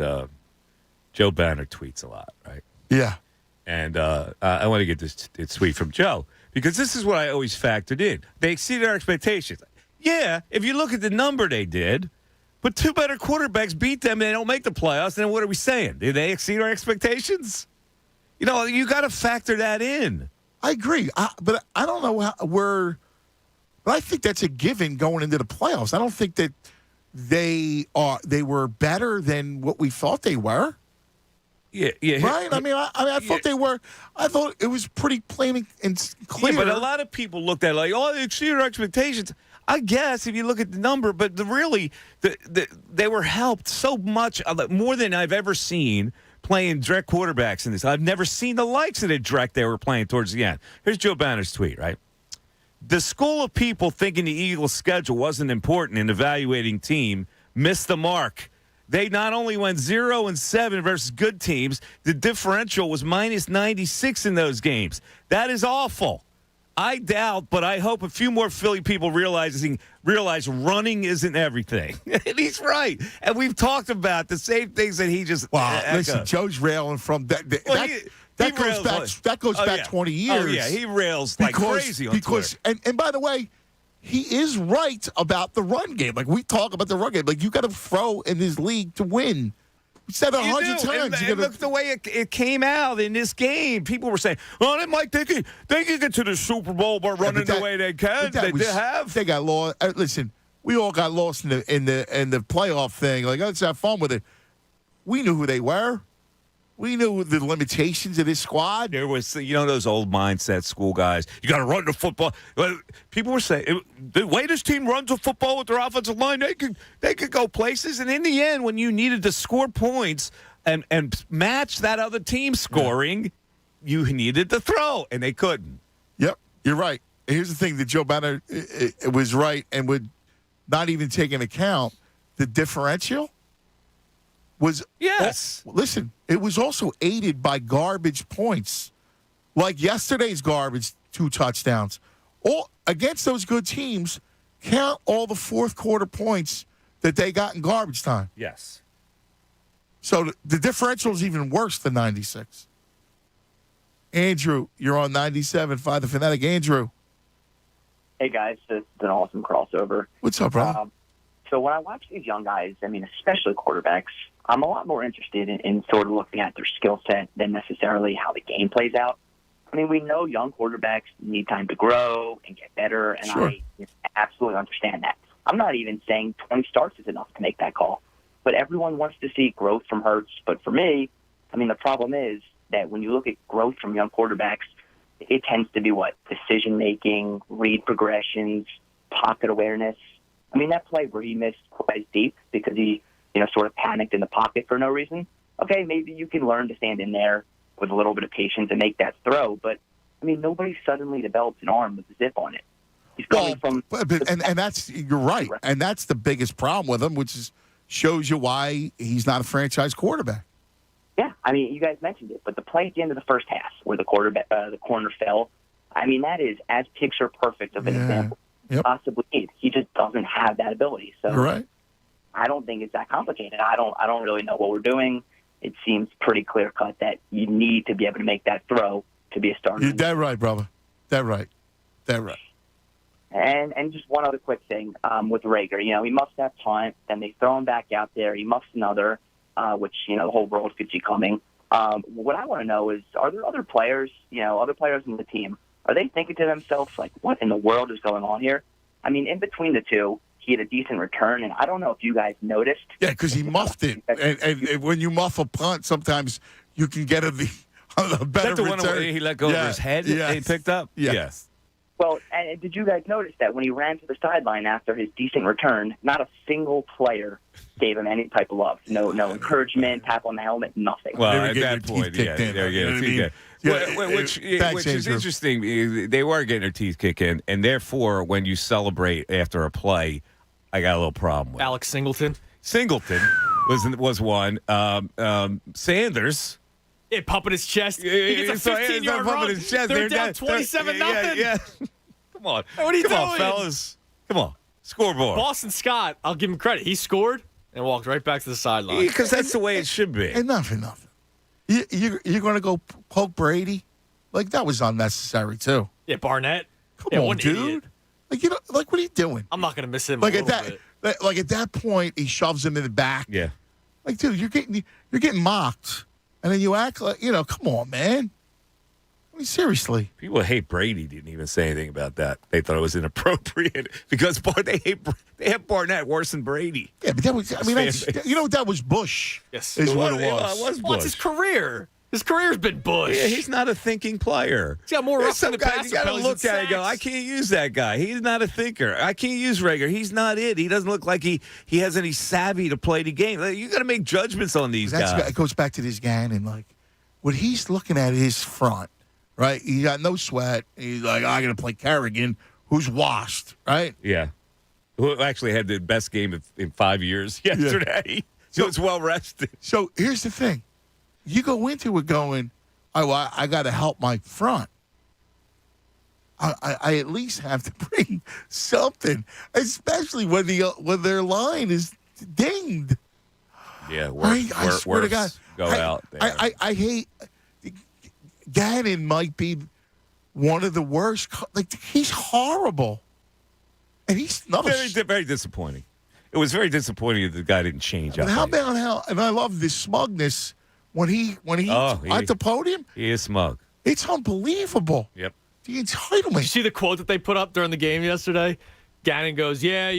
Joe Banner tweets a lot, right? Yeah. And I want to get this tweet from Joe because this is what I always factored in. They exceeded our expectations. Yeah, if you look at the number they did, but two better quarterbacks beat them and they don't make the playoffs, then what are we saying? Did they exceed our expectations? You got to factor that in. I agree. But I don't know but I think that's a given going into the playoffs. I don't think that they were better than what we thought they were. Yeah. Right? I thought they were. I thought it was pretty plain and clear. Yeah, but a lot of people looked at it like, they exceeded our expectations. I guess if you look at the number, but they were helped so much, more than I've ever seen playing direct quarterbacks in this. I've never seen the likes of the direct they were playing towards the end. Here's Joe Banner's tweet, right? The school of people thinking the Eagles' schedule wasn't important in evaluating team missed the mark. They not only went 0-7 versus good teams, the differential was minus 96 in those games. That is awful. I doubt, but I hope a few more Philly people realize running isn't everything. And he's right. And we've talked about the same things that he just. Wow, listen, Joe's railing from that. That goes back 20 years. Oh yeah, he rails like crazy on Twitter. And by the way, he is right about the run game. Like we talk about the run game. Like you got to throw in this league to win. We said that 100 times. And look the way it came out in this game. People were saying, they might they can get to the Super Bowl by running the way they can. They got lost. Listen, we all got lost in the playoff thing. Like, let's have fun with it. We knew who they were. We knew the limitations of this squad. There was, those old mindset school guys. You got to run the football. People were saying the way this team runs the football with their offensive line, they could go places. And in the end, when you needed to score points and match that other team scoring, you needed to throw, and they couldn't. Yep, you're right. Here's the thing: that Joe Banner was right, and would not even take into account the differential. Listen, it was also aided by garbage points. Like yesterday's garbage, 2 touchdowns. All against those good teams, count all the fourth quarter points that they got in garbage time. Yes. So the differential is even worse than 96. Andrew, you're on 97.5 The Fanatic. Andrew. Hey, guys. It's an awesome crossover. What's up, bro? So when I watch these young guys, especially quarterbacks, I'm a lot more interested in sort of looking at their skill set than necessarily how the game plays out. We know young quarterbacks need time to grow and get better, and sure. I absolutely understand that. I'm not even saying 20 starts is enough to make that call. But everyone wants to see growth from Hurts. But for me, the problem is that when you look at growth from young quarterbacks, it tends to be decision-making, read progressions, pocket awareness. That play where he missed Quez deep because he sort of panicked in the pocket for no reason. Okay, maybe you can learn to stand in there with a little bit of patience and make that throw. But, nobody suddenly develops an arm with a zip on it. He's coming from... And that's, you're right. And that's the biggest problem with him, which shows you why he's not a franchise quarterback. Yeah, you guys mentioned it, but the play at the end of the first half where the corner fell, that is as picture perfect of an example. Yep. Possibly need. He just doesn't have that ability. So you're right. I don't think it's that complicated. I don't really know what we're doing. It seems pretty clear cut that you need to be able to make that throw to be a starter. You're dead right, brother. Dead right. And just one other quick thing with Grainger. He muffs that punt, then they throw him back out there. He muffs another, which the whole world could see coming. What I want to know is, are there other players, in the team are they thinking to themselves, like, what in the world is going on here? I mean, in between the two, he had a decent return, and I don't know if you guys noticed. Yeah, because he muffed it. And when you muff a punt, sometimes you can get a better Is that the return. one where he let go of his head and he picked up? Yes. Well, and did you guys notice that when he ran to the sideline after his decent return, not a single player gave him any type of love? No encouragement, tap on the helmet, nothing. Well, at that point, which is interesting. They were getting their teeth kicked in, and therefore, when you celebrate after a play, I got a little problem with Alex Singleton. Singleton was one. Sanders. It pumping his chest. He gets a 15-yard run. His chest. They're down 27-0. Yeah. Come on. What are you doing? Come on, fellas. Come on. Scoreboard. Boston Scott, I'll give him credit. He scored and walked right back to the sideline. Because that's the way it should be. Enough. You're going to go poke Brady? Like, that was unnecessary, too. Yeah, Barnett. Come on, dude. Idiot. Like, what are you doing? I'm not going to miss him Like, a at little that, bit. at that point, he shoves him in the back. Yeah. Like, dude, you're getting mocked. And then you act like, come on, man. I mean, seriously. People hate Brady didn't even say anything about that. They thought it was inappropriate because they have Barnett worse than Brady. Yeah, but that was, that was Bush. Yes. Is what it was. It was Bush. What's his career? His career's been Bush. Yeah, he's not a thinking player. He's got more There's rush some in the guys passer you got to bellies look than at it and go, sacks. I can't use that guy. He's not a thinker. I can't use Grainger. He's not it. He doesn't look like he has any savvy to play the game. You got to make judgments on these guys. It goes back to this Gannon, like, what he's looking at is front, right? He got no sweat. He's like, I got to play Kerrigan, who's washed, right? Yeah. Who actually had the best game in 5 years yesterday. Yeah. So it's well rested. So here's the thing. You go into it going, I got to help my front. I at least have to bring something, especially when their line is dinged. Yeah, I swear to God. Go out there. I hate Gannon might be one of the worst. Like, he's horrible. And he's not very disappointing. It was very disappointing that the guy didn't change up. How about how? And I love this smugness when he at the podium. He is smug. It's unbelievable. Yep. The entitlement. Did you see the quote that they put up during the game yesterday? Gannon goes, "Yeah,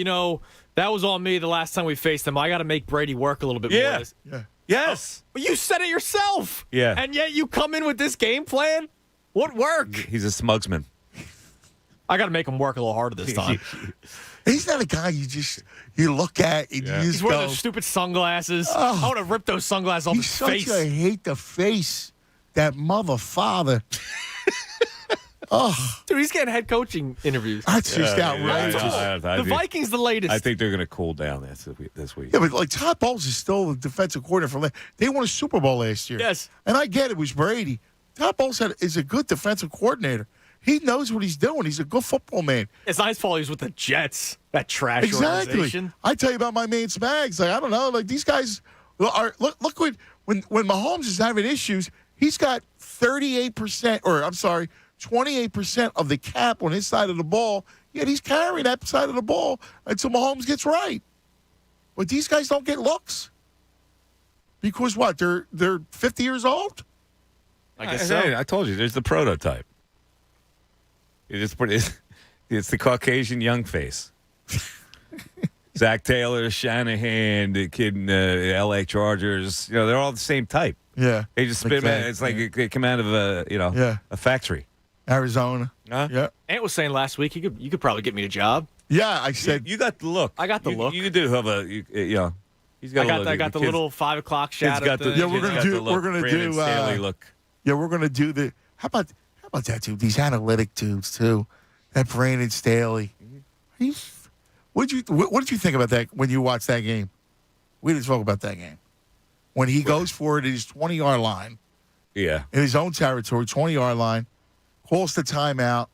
that was on me the last time we faced him. I got to make Brady work a little bit more." Yeah. Yes. But you said it yourself. Yeah. And yet you come in with this game plan? What work? He's a smugsman. I got to make him work a little harder this time. He's not a guy you look at and you just He's wearing those stupid sunglasses. I want to rip those sunglasses off his face. I hate the face. That mother father. Oh, dude, he's getting head coaching interviews. That's just outrageous. The Vikings, the latest. I think they're going to cool down this week. Yeah, but like Todd Bowles is still the defensive coordinator they won a Super Bowl last year. Yes, and I get it was Brady. Todd Bowles is a good defensive coordinator. He knows what he's doing. He's a good football man. It's not his fault he's with the Jets. That trash organization. I tell you about my man Spags. Like, I don't know. Like, these guys are look when Mahomes is having issues. He's got 28% of the cap on his side of the ball, yet he's carrying that side of the ball until Mahomes gets right. But these guys don't get looks. Because what? They're 50 years old? I guess so. I told you, there's the prototype. It's the Caucasian young face. Zach Taylor, Shanahan, the kid in the L.A. Chargers, they're all the same type. Yeah. They just spit them out. It's like they come out of a factory. Arizona. Huh? Yeah. Ant was saying last week you could probably get me a job. Yeah, I said you got the look. I got the look. You do have he's got. I got the little 5 o'clock shadow. We're gonna do. Look. Yeah, we're gonna do the. How about that dude? These analytic dudes too. That Brandon Staley. What did you think about that when you watched that game? We didn't talk about that game. When he goes for it at his 20-yard line. Yeah. In his own territory, 20-yard line, calls the timeout.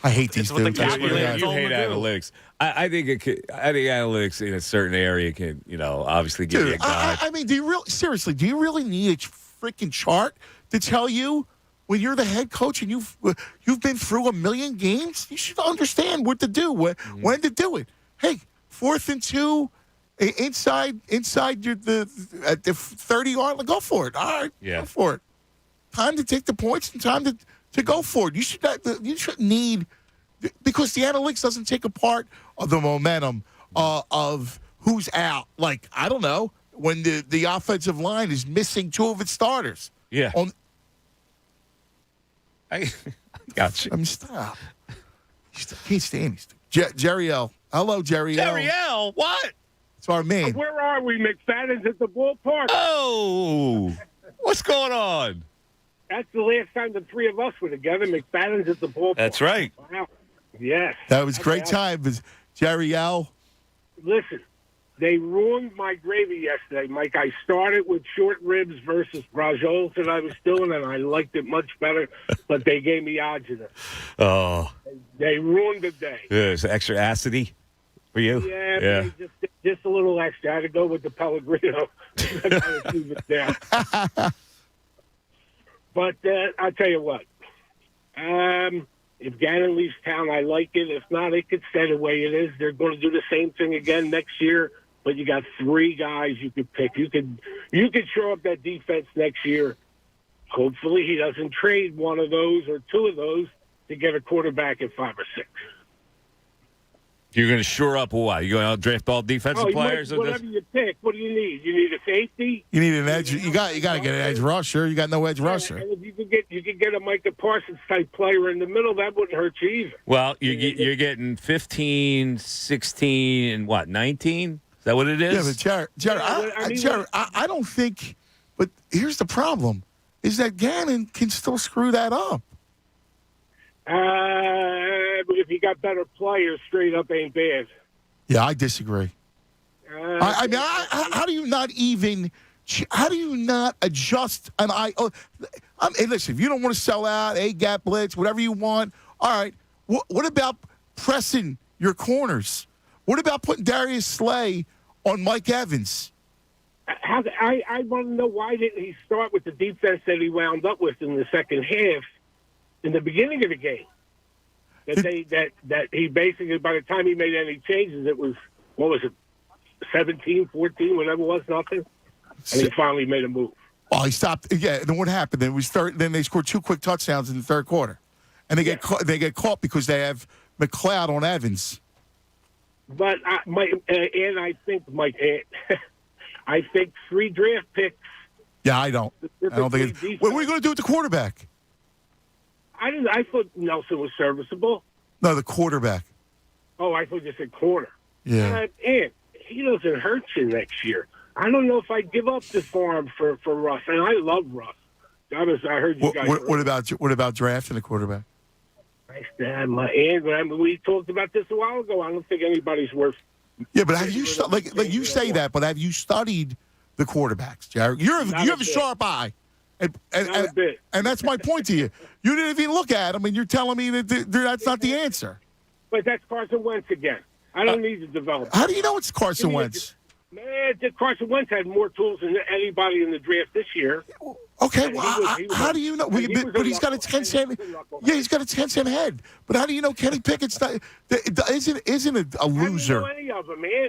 I hate these dudes. You hate analytics. I think analytics in a certain area can, obviously give you a guide. I mean, do you really need a freaking chart to tell you when you're the head coach and you've been through a million games? You should understand what to do, when to do it. Hey, 4th and 2, inside at the 30-yard line, go for it. All right, go for it. time to take the points and time to go for it. You shouldn't need, because the analytics doesn't take a part of the momentum of who's out. Like, I don't know, when the offensive line is missing 2 of its starters. Yeah. I got you. Stop. Can't stand these. Jerry L. Hello, Jerry L. Jerry L. What? That's what I mean. Where are we? McFadden's at the ballpark. Oh, what's going on? That's the last time the three of us were together. McFadden's at the ballpark. That's right. Wow. Yes. That was great time. Jerry L. Listen, they ruined my gravy yesterday, Mike. I started with short ribs versus brajol that I was doing, and I liked it much better, but they gave me agita. Oh. They ruined the day. Is it extra acidity for you? Yeah. Just a little extra. I had to go with the Pellegrino. But I'll tell you what. If Gannon leaves town, I like it. If not, it could stay the way it is. They're going to do the same thing again next year, but you got 3 guys you could pick. You could show up that defense next year. Hopefully he doesn't trade one of those or 2 of those to get a quarterback at 5 or 6. You're going to shore up what? You're going to draft all defensive players? Whatever you pick. What do you need? You need a safety. You need an edge. You got to get an edge rusher. You got no edge rusher. And if you could get a Micah Parsons type player in the middle, that wouldn't hurt you either. Well, you're getting 15, 16, and what, 19? Is that what it is? Yeah, but Jared, I don't think. But here's the problem: is that Gannon can still screw that up. If you got better players, straight up ain't bad. Yeah, I disagree. I mean, how do you not even? How do you not adjust an eye? Hey, listen, if you don't want to sell out, A-gap blitz, whatever you want, all right. What about pressing your corners? What about putting Darius Slay on Mike Evans? I want to know, why didn't he start with the defense that he wound up with in the second half in the beginning of the game? That he basically, by the time he made any changes, it was, what was it, 17, 14, whatever it was, nothing. And he finally made a move. Well, he stopped. Yeah, and then what happened? Then they scored 2 quick touchdowns in the third quarter, and they get caught because they have McLeod on Evans. But I think I think 3 draft picks. Yeah, I don't think it's. What are we going to do with the quarterback? I thought Nelson was serviceable. No, the quarterback. Oh, I thought you said corner. Yeah. And he doesn't hurt you next year. I don't know if I'd give up this farm for Russ, and I love Russ. I heard you guys. What about drafting a quarterback? We talked about this a while ago. I don't think anybody's worth. Yeah, but have you like you say that? But have you studied the quarterbacks, Jared? You have a sharp eye. And that's my point to you. You didn't even look at him, and you're telling me that that's not the answer. But that's Carson Wentz again. I don't need to develop. How do you know it's Carson Wentz? Man, Carson Wentz had more tools than anybody in the draft this year. Okay, how do you know? But he's got a 10-cent. Yeah, he's got a 10-cent head. But how do you know Kenny Pickett's isn't a loser? I don't know any of them, man.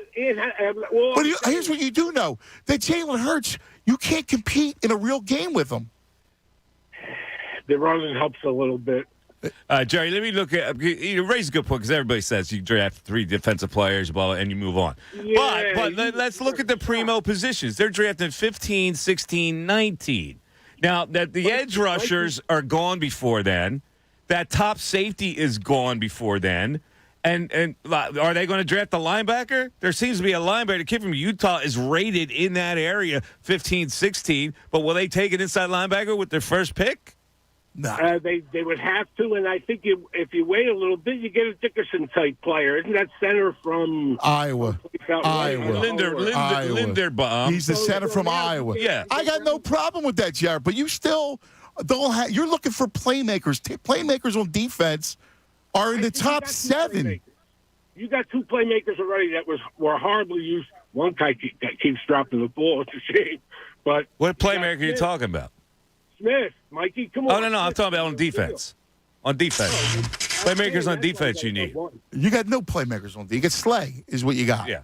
But here's what you do know: that Jalen Hurts, you can't compete in a real game with him. The running helps a little bit. Jerry, let me look at. You raise a good point, because everybody says you draft 3 defensive players, and you move on. Yeah, but let's look at the primo positions. They're drafting 15, 16, 19. Now, that the edge rushers are gone before then. That top safety is gone before then. And are they going to draft the linebacker? There seems to be a linebacker. The kid from Utah is rated in that area, 15, 16. But will they take an inside linebacker with their first pick? No. They would have to, and I think if you wait a little bit, you get a Dickerson-type player. Isn't that center from Iowa? Linderbaum. He's the center from Iowa. Yeah. I got no problem with that, Jared, but you still don't have – you're looking for playmakers. Playmakers on defense are in the top 7. You got 2 playmakers already that were horribly used. One guy keeps dropping the ball. It's a shame. But what playmaker are you talking about? Smith, Mikey, come on. Oh, no, I'm talking about on defense. On defense. Playmakers on defense you need. You got no playmakers on defense. You got Slay is what you got. Yeah.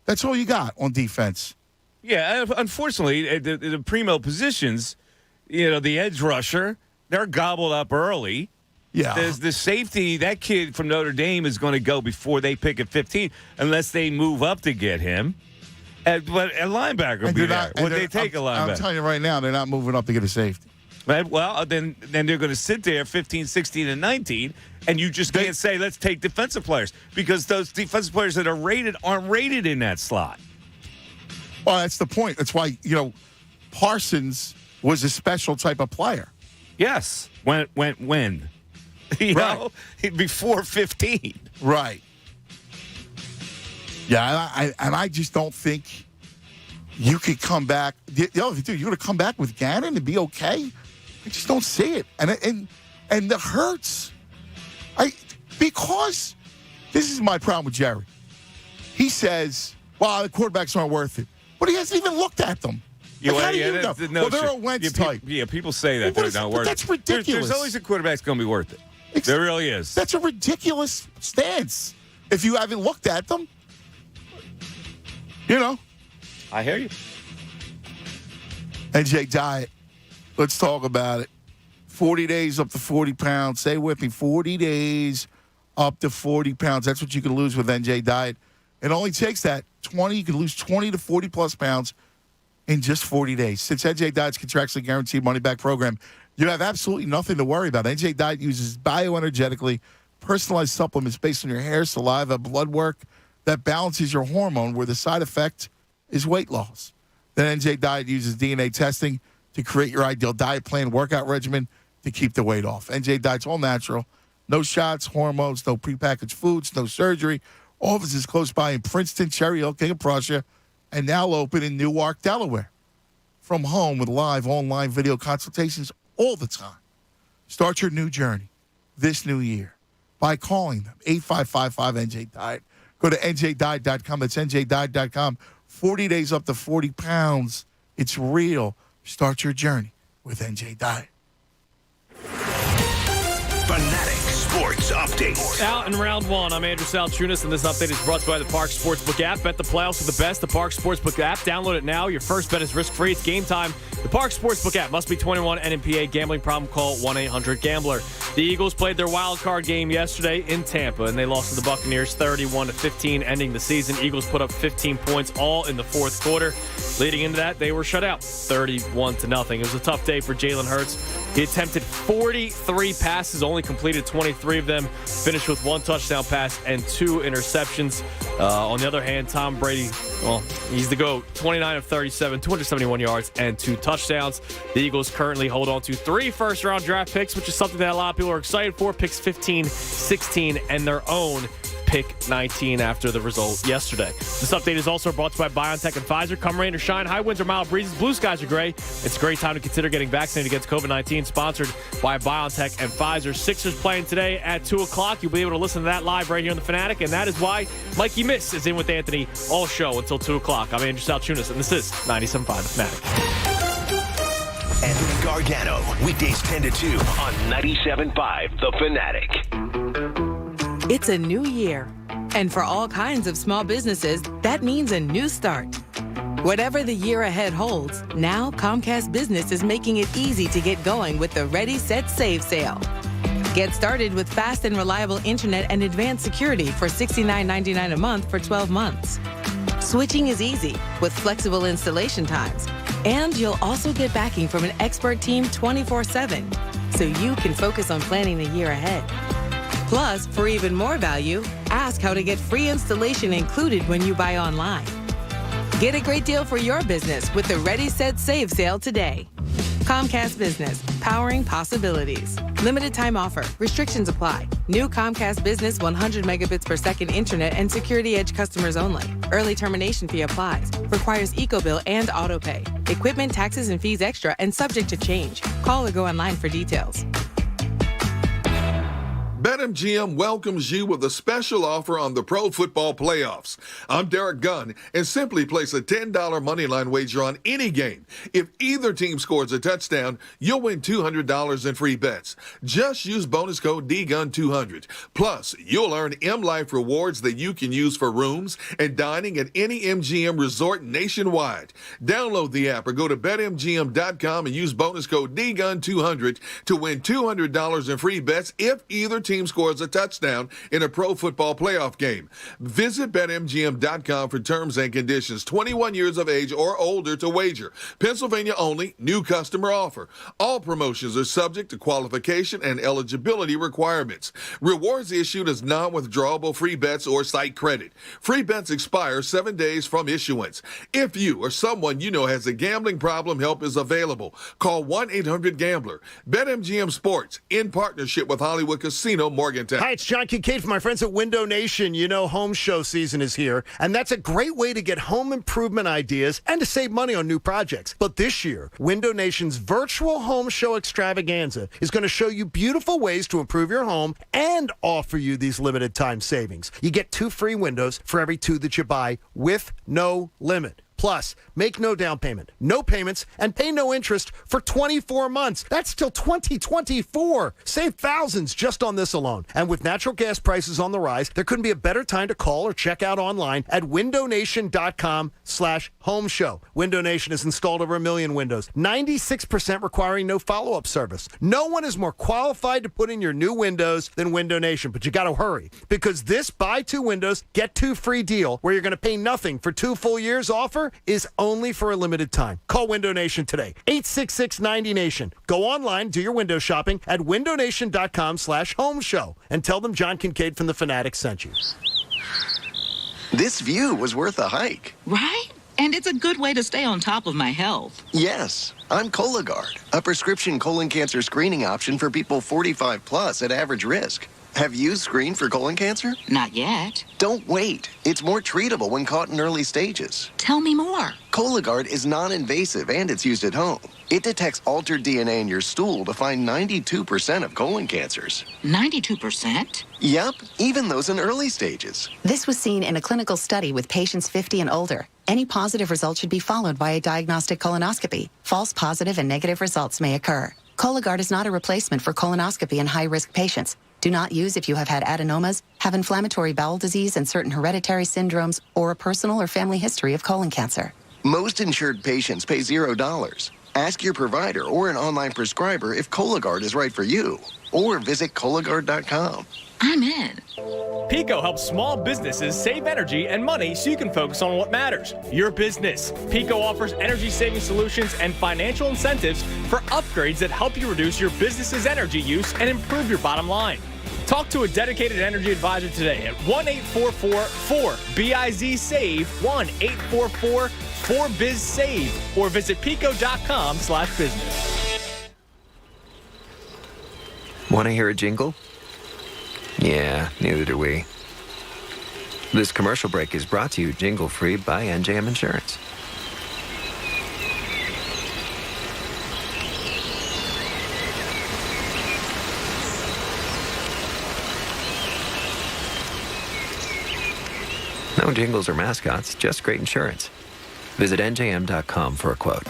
That's all you got on defense. Yeah, unfortunately, the primo positions, the edge rusher. They're gobbled up early. Yeah. There's the safety. That kid from Notre Dame is going to go before they pick at 15 unless they move up to get him. But a linebacker would be there. Would they take a linebacker? I'm telling you right now, they're not moving up to get a safety. Right? Well, then they're going to sit there 15, 16, and 19, and you just can't say, let's take defensive players, because those defensive players that are rated aren't rated in that slot. Well, that's the point. That's why, Parsons was a special type of player. Yes. When? You know, before 15. Right. Yeah, I just don't think you could come back. You're going to come back with Gannon and be okay? I just don't see it. And the Hurts, because this is my problem with Jerry. He says, well, the quarterbacks aren't worth it. But he hasn't even looked at them. How do you know? No, they're a Wentz type. People say that they're not worth it. That's ridiculous. There's always a quarterback's going to be worth it. There really is. That's a ridiculous stance if you haven't looked at them. I hear you. NJ Diet. Let's talk about it. 40 days up to 40 pounds. Stay with me. 40 days up to 40 pounds. That's what you can lose with NJ Diet. It only takes that 20. You can lose 20 to 40 plus pounds in just 40 days. Since NJ Diet's contractually guaranteed money-back program, you have absolutely nothing to worry about. NJ Diet uses bioenergetically personalized supplements based on your hair, saliva, blood work that balances your hormone, where the side effect is weight loss. Then NJ Diet uses DNA testing to create your ideal diet plan, workout regimen to keep the weight off. NJ Diet's all natural. No shots, hormones, no prepackaged foods, no surgery. Office is close by in Princeton, Cherry Hill, King of Prussia, and now open in Newark, Delaware. From home with live online video consultations all the time. Start your new journey this new year by calling them, 8555-NJ-DIET. Go to njdiet.com. That's njdiet.com. 40 days up to 40 pounds. It's real. Start your journey with NJ Diet. Fanatic Sports Update. Out in round one, I'm Andrew Salchunas, and this update is brought to you by the Park Sportsbook app. Bet the playoffs with the best. The Park Sportsbook app. Download it now. Your first bet is risk-free. It's game time. The Park Sportsbook app. Must be 21. NMPA. Gambling problem? Call 1-800-GAMBLER. The Eagles played their wild card game yesterday in Tampa, and they lost to the Buccaneers 31-15, ending the season. Eagles put up 15 points, all in the fourth quarter. Leading into that, they were shut out 31-0. It was a tough day for Jalen Hurts. He attempted 43 passes, only completed 23 of them, finished with 1 touchdown pass and 2 interceptions. On the other hand, Tom Brady, well, he's the GOAT. 29 of 37, 271 yards and 2 touchdowns. The Eagles currently hold on to 3 first-round draft picks, which is something that a lot of people are excited for. Picks 15, 16, and their own pick 19 after the result yesterday. This update is also brought to you by BioNTech and Pfizer. Come rain or shine, high winds or mild breezes, blue skies are gray. It's a great time to consider getting vaccinated against COVID-19. Sponsored by BioNTech and Pfizer. Sixers playing today at 2 o'clock. You'll be able to listen to that live right here on The Fanatic, and that is why Mikey Miss is in with Anthony all show until 2 o'clock. I'm Andrew Salchunas, and this is 97.5 The Fanatic. Anthony Gargano, weekdays 10 to 2 on 97.5 The Fanatic. It's a new year, and for all kinds of small businesses, that means a new start. Whatever the year ahead holds, now Comcast Business is making it easy to get going with the Ready, Set, Save sale. Get started with fast and reliable internet and advanced security for $69.99 a month for 12 months. Switching is easy with flexible installation times, and you'll also get backing from an expert team 24/7, so you can focus on planning the year ahead. Plus, for even more value, ask how to get free installation included when you buy online. Get a great deal for your business with the Ready, Set, Save sale today. Comcast Business, powering possibilities. Limited time offer. Restrictions apply. New Comcast Business 100 megabits per second internet and Security Edge customers only. Early termination fee applies. Requires EcoBill and AutoPay. Equipment, taxes, and fees extra and subject to change. Call or go online for details. BetMGM welcomes you with a special offer on the Pro Football Playoffs. I'm Derek Gunn, and simply place a $10 moneyline wager on any game. If either team scores a touchdown, you'll win $200 in free bets. Just use bonus code DGUN200. Plus, you'll earn M-Life rewards that you can use for rooms and dining at any MGM resort nationwide. Download the app or go to BetMGM.com and use bonus code DGUN200 to win $200 in free bets if either team scores a touchdown in a Pro Football Playoff game. Visit BetMGM.com for terms and conditions. 21 years of age or older to wager. Pennsylvania only. New customer offer. All promotions are subject to qualification and eligibility requirements. Rewards issued as non-withdrawable free bets or site credit. Free bets expire 7 days from issuance. If you or someone you know has a gambling problem, help is available. Call 1-800-GAMBLER. BetMGM Sports in partnership with Hollywood Casino Morgantown. Hi, it's John Kincaid from my friends at Window Nation. You know, home show season is here, and that's a great way to get home improvement ideas and to save money on new projects. But this year, Window Nation's virtual home show extravaganza is going to show you beautiful ways to improve your home and offer you these limited time savings. You get 2 free windows for every 2 that you buy with no limit. Plus, make no down payment, no payments, and pay no interest for 24 months. That's till 2024. Save thousands just on this alone. And with natural gas prices on the rise, there couldn't be a better time to call or check out online at windownation.com/home show. Window Nation has installed over 1 million windows, 96% requiring no follow-up service. No one is more qualified to put in your new windows than Window Nation, but you got to hurry because this buy 2 windows, get 2 free deal where you're going to pay nothing for 2 full years offer is only for a limited time. Call Window Nation today. 866-90-NATION. Go online, do your window shopping at windownation.com/home show and tell them John Kincaid from The Fanatic sent you. This view was worth a hike. Right? And it's a good way to stay on top of my health. Yes, I'm Cologuard, a prescription colon cancer screening option for people 45 plus at average risk. Have you screened for colon cancer? Not yet. Don't wait. It's more treatable when caught in early stages. Tell me more. Cologuard is non-invasive and it's used at home. It detects altered DNA in your stool to find 92% of colon cancers. 92%? Yep, even those in early stages. This was seen in a clinical study with patients 50 and older. Any positive result should be followed by a diagnostic colonoscopy. False positive and negative results may occur. Cologuard is not a replacement for colonoscopy in high-risk patients. Do not use if you have had adenomas, have inflammatory bowel disease and certain hereditary syndromes, or a personal or family history of colon cancer. Most insured patients pay $0. Ask your provider or an online prescriber if Cologuard is right for you, or visit Cologuard.com. I'm in. Pico helps small businesses save energy and money so you can focus on what matters, your business. Pico offers energy-saving solutions and financial incentives for upgrades that help you reduce your business's energy use and improve your bottom line. Talk to a dedicated energy advisor today at 1-844-4BIZ-SAVE, 1-844-4BIZ-SAVE, or visit pico.com/business. Want to hear a jingle? Yeah, neither do we. This commercial break is brought to you jingle-free by NJM Insurance. No jingles or mascots, just great insurance. Visit NJM.com for a quote.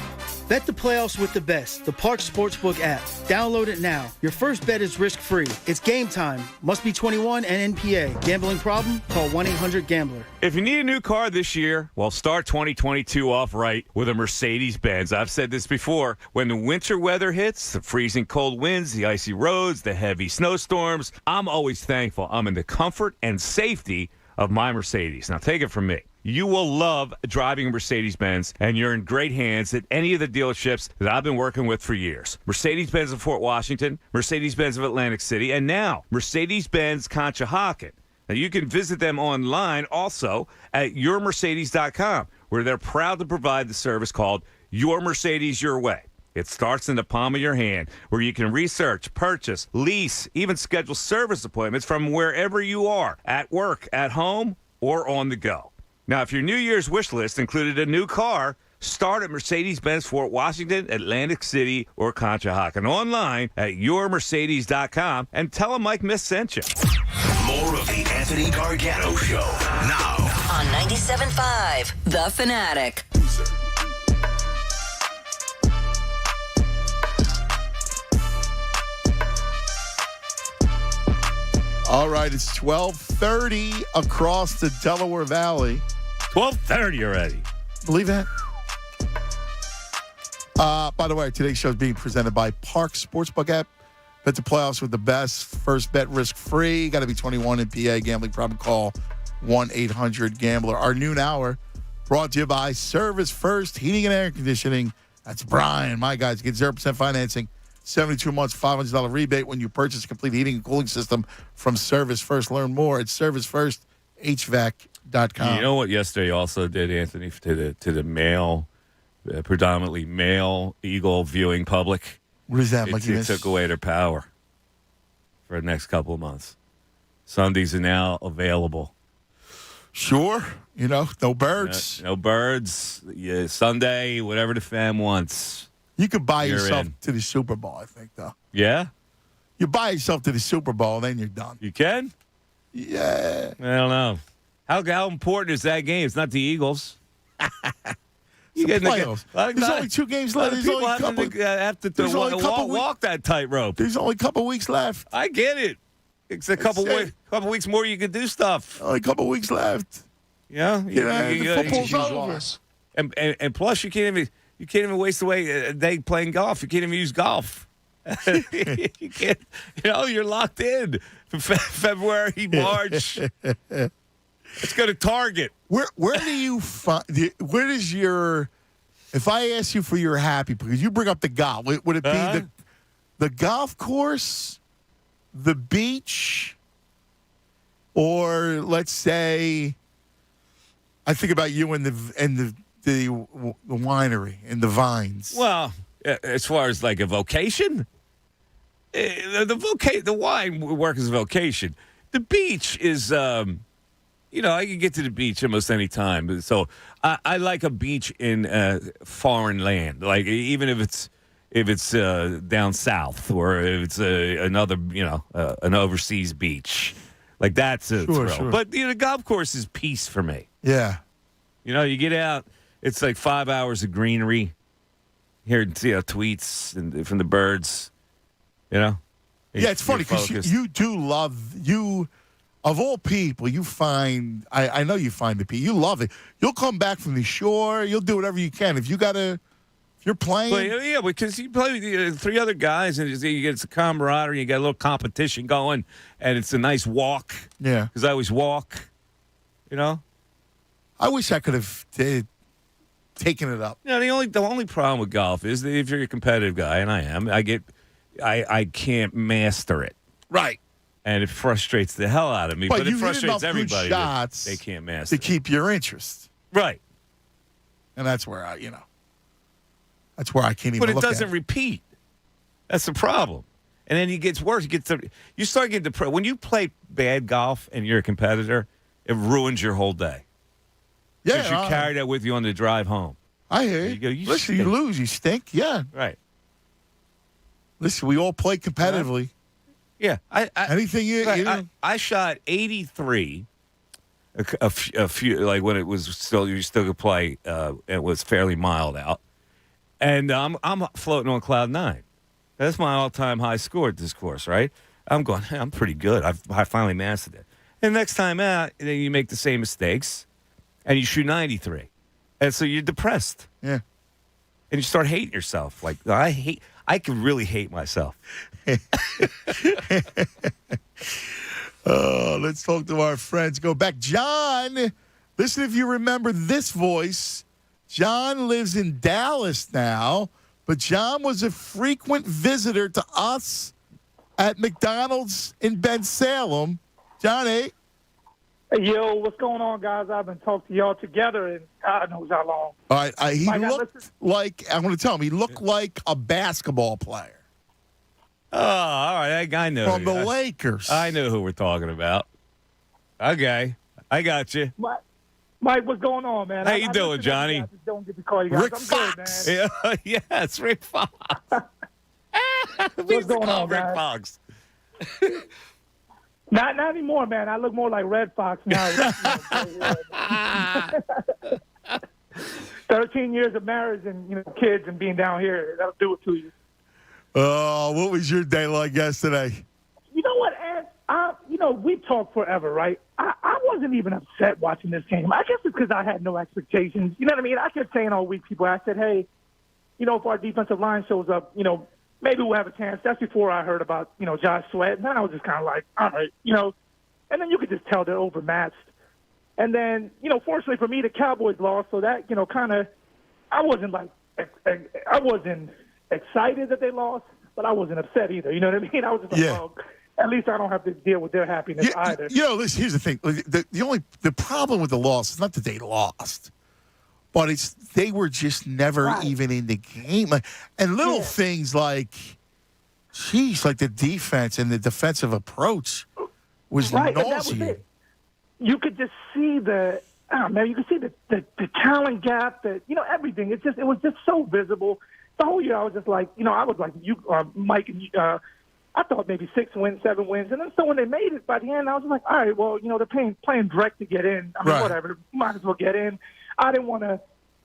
Bet the playoffs with the best, the Park Sportsbook app. Download it now. Your first bet is risk-free. It's game time. Must be 21 and NPA. Gambling problem? Call 1-800-GAMBLER. If you need a new car this year, well, start 2022 off right with a Mercedes-Benz. I've said this before. When the winter weather hits, the freezing cold winds, the icy roads, the heavy snowstorms, I'm always thankful I'm in the comfort and safety of my Mercedes. Now, take it from me. You will love driving a Mercedes-Benz, and you're in great hands at any of the dealerships that I've been working with for years. Mercedes-Benz of Fort Washington, Mercedes-Benz of Atlantic City, and now Mercedes-Benz Conshohocken. Now, you can visit them online also at yourmercedes.com, where they're proud to provide the service called Your Mercedes Your Way. It starts in the palm of your hand, where you can research, purchase, lease, even schedule service appointments from wherever you are, at work, at home, or on the go. Now, if your New Year's wish list included a new car, start at Mercedes-Benz Fort Washington, Atlantic City, or Conshohocken. Online at yourmercedes.com and tell them Mike Miss sent you. More of the Anthony Gargano Show now on 97.5 The Fanatic. All right, it's 12:30 across the Delaware Valley. 12:30 already. Believe that? By the way, today's show is being presented by Park Sportsbook app. Bet the playoffs with the best. First bet risk-free. Got to be 21 in PA. Gambling problem, call 1-800-GAMBLER. Our noon hour brought to you by Service First Heating and Air Conditioning. That's Brian. My guys, get 0% financing. 72 months, $500 rebate when you purchase a complete heating and cooling system from Service First. Learn more at ServiceFirstHVAC.com. You know what yesterday also did, Anthony, to the male, predominantly male Eagle viewing public? What is that? It took away their power for the next couple of months. Sundays are now available. Sure. No birds. No birds. Yeah, Sunday, whatever the fam wants. You could buy yourself to the Super Bowl, I think, though. Yeah? You buy yourself to the Super Bowl, then you're done. You can? Yeah. I don't know. How important is that game? It's not the Eagles. You get playoffs. There's only 2 games left. There's only have to walk that tightrope. There's only a couple weeks left. I get it. It's a couple weeks more you can do stuff. Only a couple weeks left. Yeah? The football's over. And plus, you can't even waste away a day playing golf. You can't even use golf. You can't. You're locked in for February, March. Let's go to Target. Where do you find? Where is your? If I ask you for your happy, because you bring up the golf, would it be the golf course, the beach, or let's say, I think about you and the winery and the vines. Well, as far as like a vocation, the wine work is a vocation. The beach is, I can get to the beach almost any time. So I like a beach in foreign land, like even if it's down south or if it's another, an overseas beach. Like that's a thrill. Sure. But the golf course is peace for me. Yeah. You get out. It's like 5 hours of greenery. Hear tweets from the birds. Yeah, it's funny because you do love you. Of all people, you find I know you find the people. You love it. You'll come back from the shore. You'll do whatever you can. If you're playing. Because you play with 3 other guys, and you get some camaraderie. You got a little competition going, and it's a nice walk. Yeah. Because I always walk. I wish I could have taken it up. The only problem with golf is that if you're a competitive guy, and I am, I can't master it. Right. And it frustrates the hell out of me. But it frustrates everybody. Shots they can't master to keep your interest. Right. And that's where that's where I can't even look at it. But it doesn't repeat. That's the problem. And then it gets worse. You start getting depressed. When you play bad golf and you're a competitor, it ruins your whole day. Yeah. Because you carry that with you on the drive home. I hear you. Listen, you lose, you stink. Yeah. Right. Listen, we all play competitively. Yeah. Anything I shot 83 a few, like when it was still, you still could play, it was fairly mild out. And I'm floating on cloud 9. That's my all-time high score at this course, right? I'm going, hey, I'm pretty good. I finally mastered it. And next time out, then you make the same mistakes, and you shoot 93. And so you're depressed. Yeah. And you start hating yourself. Like, I can really hate myself. Let's talk to our friends. Go back. John, listen if you remember this voice. John lives in Dallas now, but John was a frequent visitor to us at McDonald's in Bensalem. Johnny. Yo, what's going on, guys? I've been talking to y'all together, and God knows how long. All right, he looked like, I'm going to tell him, he looked like a basketball player. Oh, all right, I know. From the Lakers. I know who we're talking about. Okay, I got you. Mike, what's going on, man? How you doing, Johnny? I just don't get to call you guys. Rick I'm Fox. good, man. Yes, Rick Fox. What's going on, Rick guys? Fox. Not anymore, man. I look more like Red Fox now. 13 years of marriage and kids and being down here, that'll do it to you. Oh, what was your day like yesterday? You know what, Ed? We talked forever, right? I wasn't even upset watching this game. I guess it's because I had no expectations. You know what I mean? I kept saying all week, I said, hey, if our defensive line shows up, maybe we'll have a chance. That's before I heard about, Josh Sweat. And then I was just kind of like, all right, and then you could just tell they're overmatched. And then, fortunately for me, the Cowboys lost. So that, I wasn't excited that they lost, but I wasn't upset either. You know what I mean? I was just like, well, at least I don't have to deal with their happiness either. Listen, here's the thing. The problem with the loss is not that they lost, but it's they were just never even in the game. And little things like, like the defense and the defensive approach was nauseating. You could just see you could see the talent gap, everything. It was just so visible. The whole year I was just like, I was like you, Mike, and I thought maybe 6 wins, 7 wins. And then so when they made it by the end, I was like, all right, well, they're playing direct to get in. I mean, whatever, might as well get in. I didn't want to.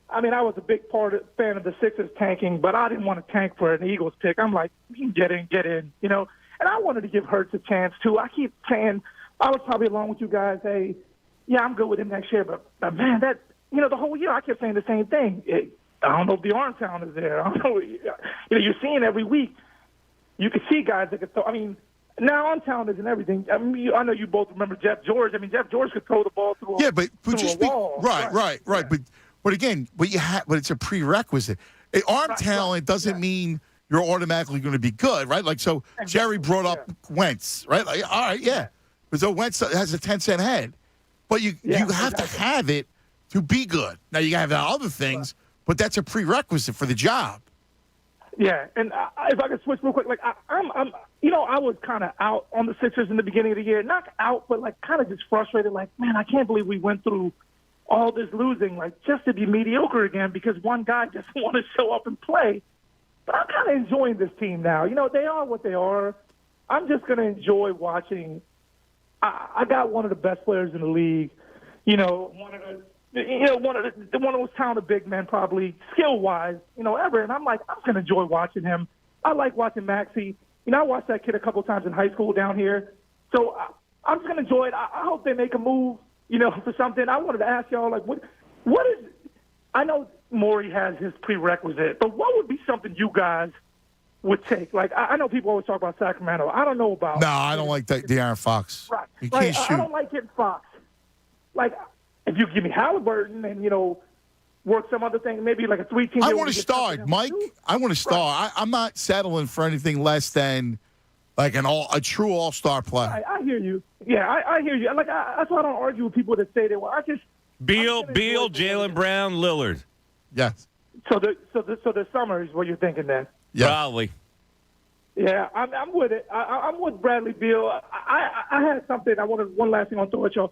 I mean, I was a big fan of the Sixers tanking, but I didn't want to tank for an Eagles pick. I'm like, you can get in, And I wanted to give Hurts a chance, too. I keep saying, I was probably along with you guys, hey, yeah, I'm good with him next year. But man, that, the whole year I kept saying the same thing. I don't know if the arm talent is there. I don't know. You're seeing every week. You can see guys that could throw. I mean, now arm talent isn't everything. I mean, I know you both remember Jeff George. I mean, Jeff George could throw the ball through a wall. Right. But again, but it's a prerequisite. Arm talent doesn't mean you're automatically going to be good, right? Like, so Jerry brought up Wentz, right? Like, all right, yeah. But so Wentz has a 10-cent head. But you have to have it to be good. Now, you have other things, but that's a prerequisite for the job. Yeah, and if I could switch real quick, like I'm I was kind of out on the Sixers in the beginning of the year. Not out, but like kind of just frustrated. Like, man, I can't believe we went through all this losing, like just to be mediocre again because one guy doesn't want to show up and play. But I'm kind of enjoying this team now. They are what they are. I'm just going to enjoy watching. I got one of the best players in the league. One of the most talented big men, probably skill-wise, ever. And I'm like, I'm going to enjoy watching him. I like watching Maxey. I watched that kid a couple times in high school down here. So I'm just going to enjoy it. I hope they make a move, for something. I wanted to ask y'all, like, what is – I know Morey has his prerequisite, but what would be something you guys would take? Like, I know people always talk about Sacramento. I don't know about – No, I don't like De'Aaron Fox. Right. He can't shoot. I don't like getting Fox. Like – if you give me Halliburton and, work some other thing, maybe like a 3-team. I want to start, Mike. I want to start. I'm not settling for anything less than like a true all-star player. I hear you. Yeah, I hear you. Like that's why I don't argue with people that say they want. Beal, Jalen Brown, Lillard. Yes. So the summer is what you're thinking then. Yeah. Probably. Yeah, I'm with it. I'm with Bradley Beal. I had something. I wanted one last thing on throw at y'all.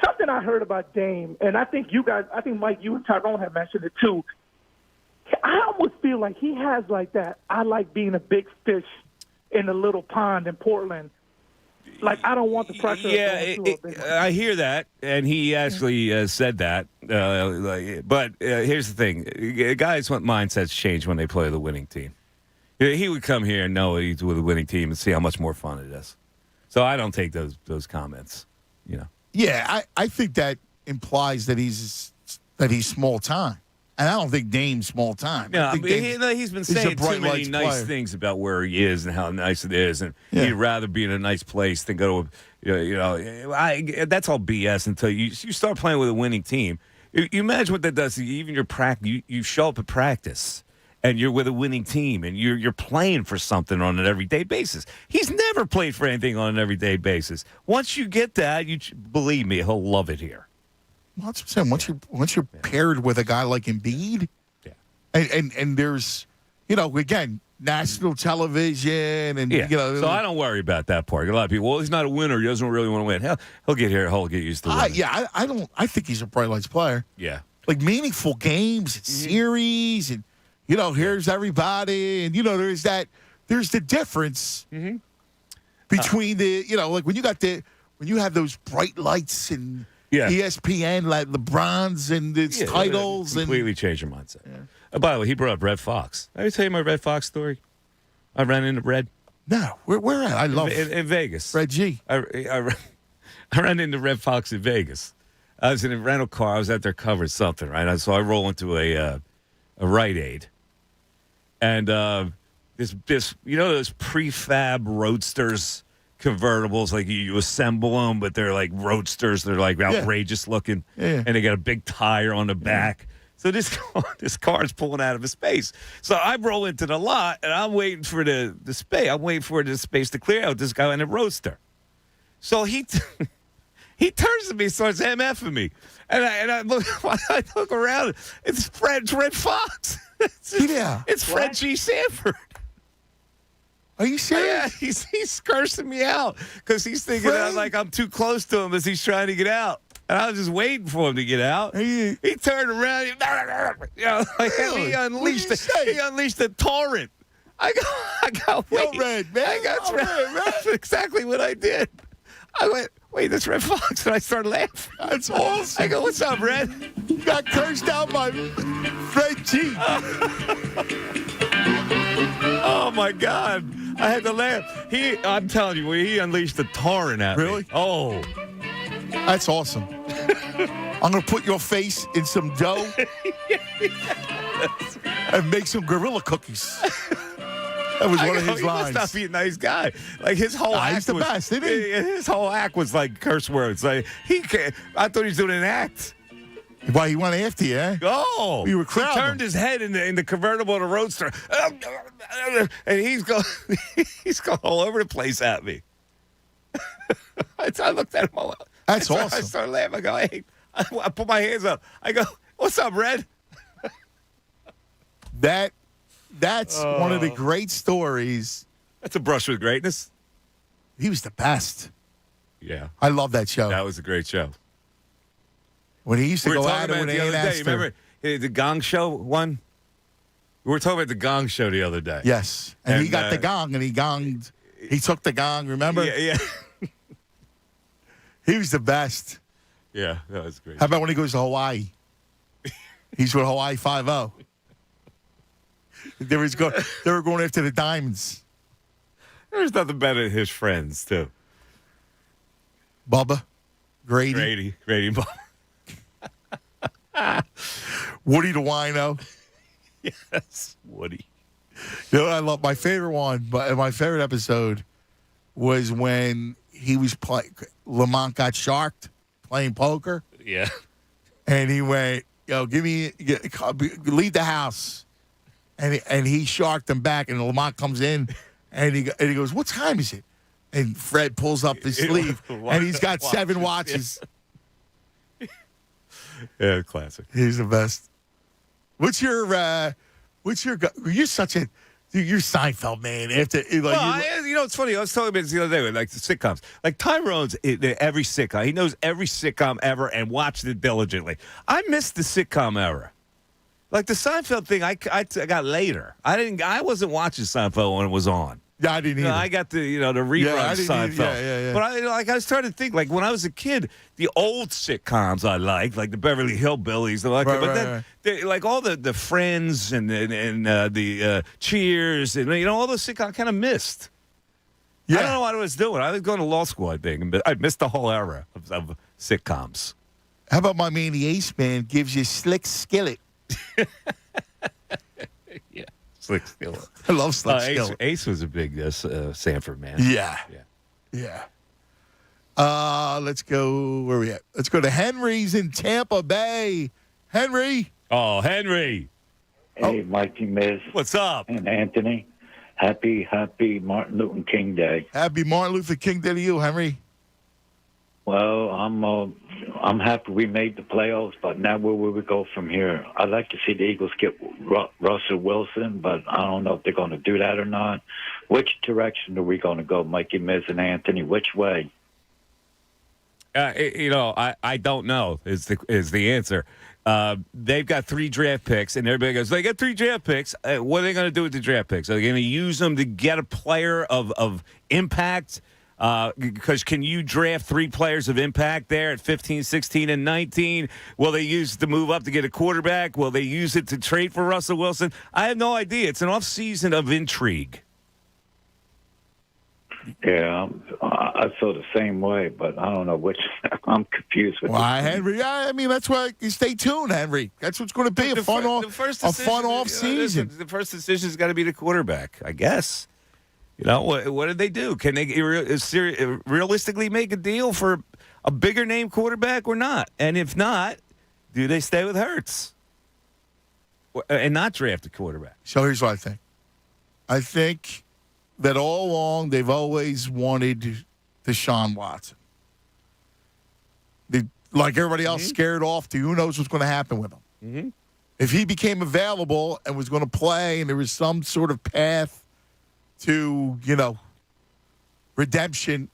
Something I heard about Dame, and I think Mike, you and Tyrone have mentioned it too. I almost feel like he has like that. I like being a big fish in a little pond in Portland. Like, I don't want the pressure. Yeah, I hear that, and he actually said that. But here's the thing. Guys' mindsets change when they play the winning team. He would come here and know he's with a winning team and see how much more fun it is. So I don't take those comments, Yeah, I think that implies that he's small time, and I don't think Dame's small time. No, he's been saying too many nice things about where he is and how nice it is, and he'd rather be in a nice place than go to. That's all BS until you start playing with a winning team. You imagine what that does to you. Even your practice, you show up at practice. And you're with a winning team, and you're playing for something on an everyday basis. He's never played for anything on an everyday basis. Once you get that, believe me, he'll love it here. Well, that's what I'm saying. Once you're paired with a guy like Embiid, and there's, again, national television, and Yeah. So I don't worry about that part. A lot of people, well, he's not a winner. He doesn't really want to win. Hell, he'll get here. He'll get used to winning. I don't. I think he's a bright lights player. Yeah. Like meaningful games and series, and here's everybody, and there's the difference between like when you have those bright lights and ESPN, like LeBron's and its titles, completely change your mindset. Yeah. By the way, he brought up Red Fox. Did I tell you my Red Fox story? I ran into Red. No, where at? I love in Vegas. Red G. I ran into Red Fox in Vegas. I was in a rental car. I was out there covering something, right? So I roll into a Rite Aid, and this those prefab roadsters, convertibles, like you assemble them, but they're like roadsters. They're like outrageous looking, and they got a big tire on the back. So this car's pulling out of a space. So I roll into the lot, and I'm waiting for the space. I'm waiting for the space to clear out. This guy in a roadster. So he turns to me, starts MFing me, and I look around. It's Red Fox. It's Fred G. Sanford. Are you serious? Yeah, he's cursing me out because he's thinking I'm too close to him as he's trying to get out. And I was just waiting for him to get out. He turned around. He unleashed the torrent. I got Red, man. I got Red. That's exactly what I did. I went, wait, that's Red Fox. And I started laughing. That's awesome. I go, what's up, Red? You got cursed out by Fred G. Oh, my God. I had to laugh. I'm telling you, he unleashed the torrent at me. Really? Oh. That's awesome. I'm going to put your face in some dough and make some gorilla cookies. That was one of his lines. He must not be a nice guy. Like his whole act he's the was, best, isn't he? His whole act was like curse words. Like I thought he was doing an act. Why he went after you? Eh? Oh, you were he turned his head in the convertible in the roadster, and he's going all over the place at me. I looked at him all. That's awesome. I started laughing. I go, hey, I put my hands up. I go, what's up, Red? That's one of the great stories. That's a brush with greatness. He was the best. Yeah. I love that show. That was a great show. When he used to go at it when they asked him. Remember the Gong Show one? We were talking about the Gong Show the other day. Yes. And he got the gong, and he gonged. He took the gong, remember? Yeah. He was the best. Yeah, that was great. How about when he goes to Hawaii? He's with Hawaii 5-0. They were going after the Diamonds. There's nothing better than his friends, too. Bubba. Grady and Bubba. Woody the Wino. Yes, Woody. You know what I love? My favorite one, but my favorite episode was when he was playing. Lamont got sharked playing poker. Yeah. And he went, leave the house. And he sharked him back, and Lamont comes in, and he goes, what time is it? And Fred pulls up his sleeve, and he's got 7 watches. Yeah, classic. He's the best. You're such a, you're Seinfeld, man. After it's funny. I was talking about this the other day with like the sitcoms. Like Tyrone's every sitcom. He knows every sitcom ever and watched it diligently. I missed the sitcom era. Like the Seinfeld thing, I got later. I wasn't watching Seinfeld when it was on. Yeah, I didn't either. I got the rerun Seinfeld. Yeah. But I was starting to think, like when I was a kid, the old sitcoms I liked, like the Beverly Hillbillies, then like all the Friends and the Cheers and all those sitcoms I kind of missed. Yeah. I don't know what I was doing. I was going to law school, I think, but I missed the whole era of sitcoms. How about my man, the Ace Man, gives you Slick Skillet? Yeah. Slick Skillet. I love Slick Skillet. Ace was a big Sanford man. Yeah. Let's go. Where are we at? Let's go to Henry's in Tampa Bay. Henry. Oh, Henry. Hey, Mikey Miz. What's up? And Anthony. Happy Martin Luther King Day. Happy Martin Luther King Day to you, Henry. Well, I'm I'm happy we made the playoffs, but now where will we go from here? I'd like to see the Eagles get Russell Wilson, but I don't know if they're going to do that or not. Which direction are we going to go, Mikey, Miz, and Anthony? Which way? I don't know is the answer. They've got 3 draft picks, and everybody goes, they got 3 draft picks. What are they going to do with the draft picks? Are they going to use them to get a player of impact? Because can you draft 3 players of impact there at 15, 16, and 19? Will they use it to move up to get a quarterback? Will they use it to trade for Russell Wilson? I have no idea. It's an off-season of intrigue. Yeah, I feel the same way, but I don't know which. I'm confused with Why, Henry? I mean, that's why you stay tuned, Henry. That's what's going to be a fun off season. The first decision's got to be the quarterback, I guess. What did they do? Can they realistically make a deal for a bigger name quarterback or not? And if not, do they stay with Hurts and not draft a quarterback? So here's what I think. I think that all along they've always wanted Deshaun Watson. Like everybody else, scared off to who knows what's going to happen with him. Mm-hmm. If he became available and was going to play and there was some sort of path to, redemption,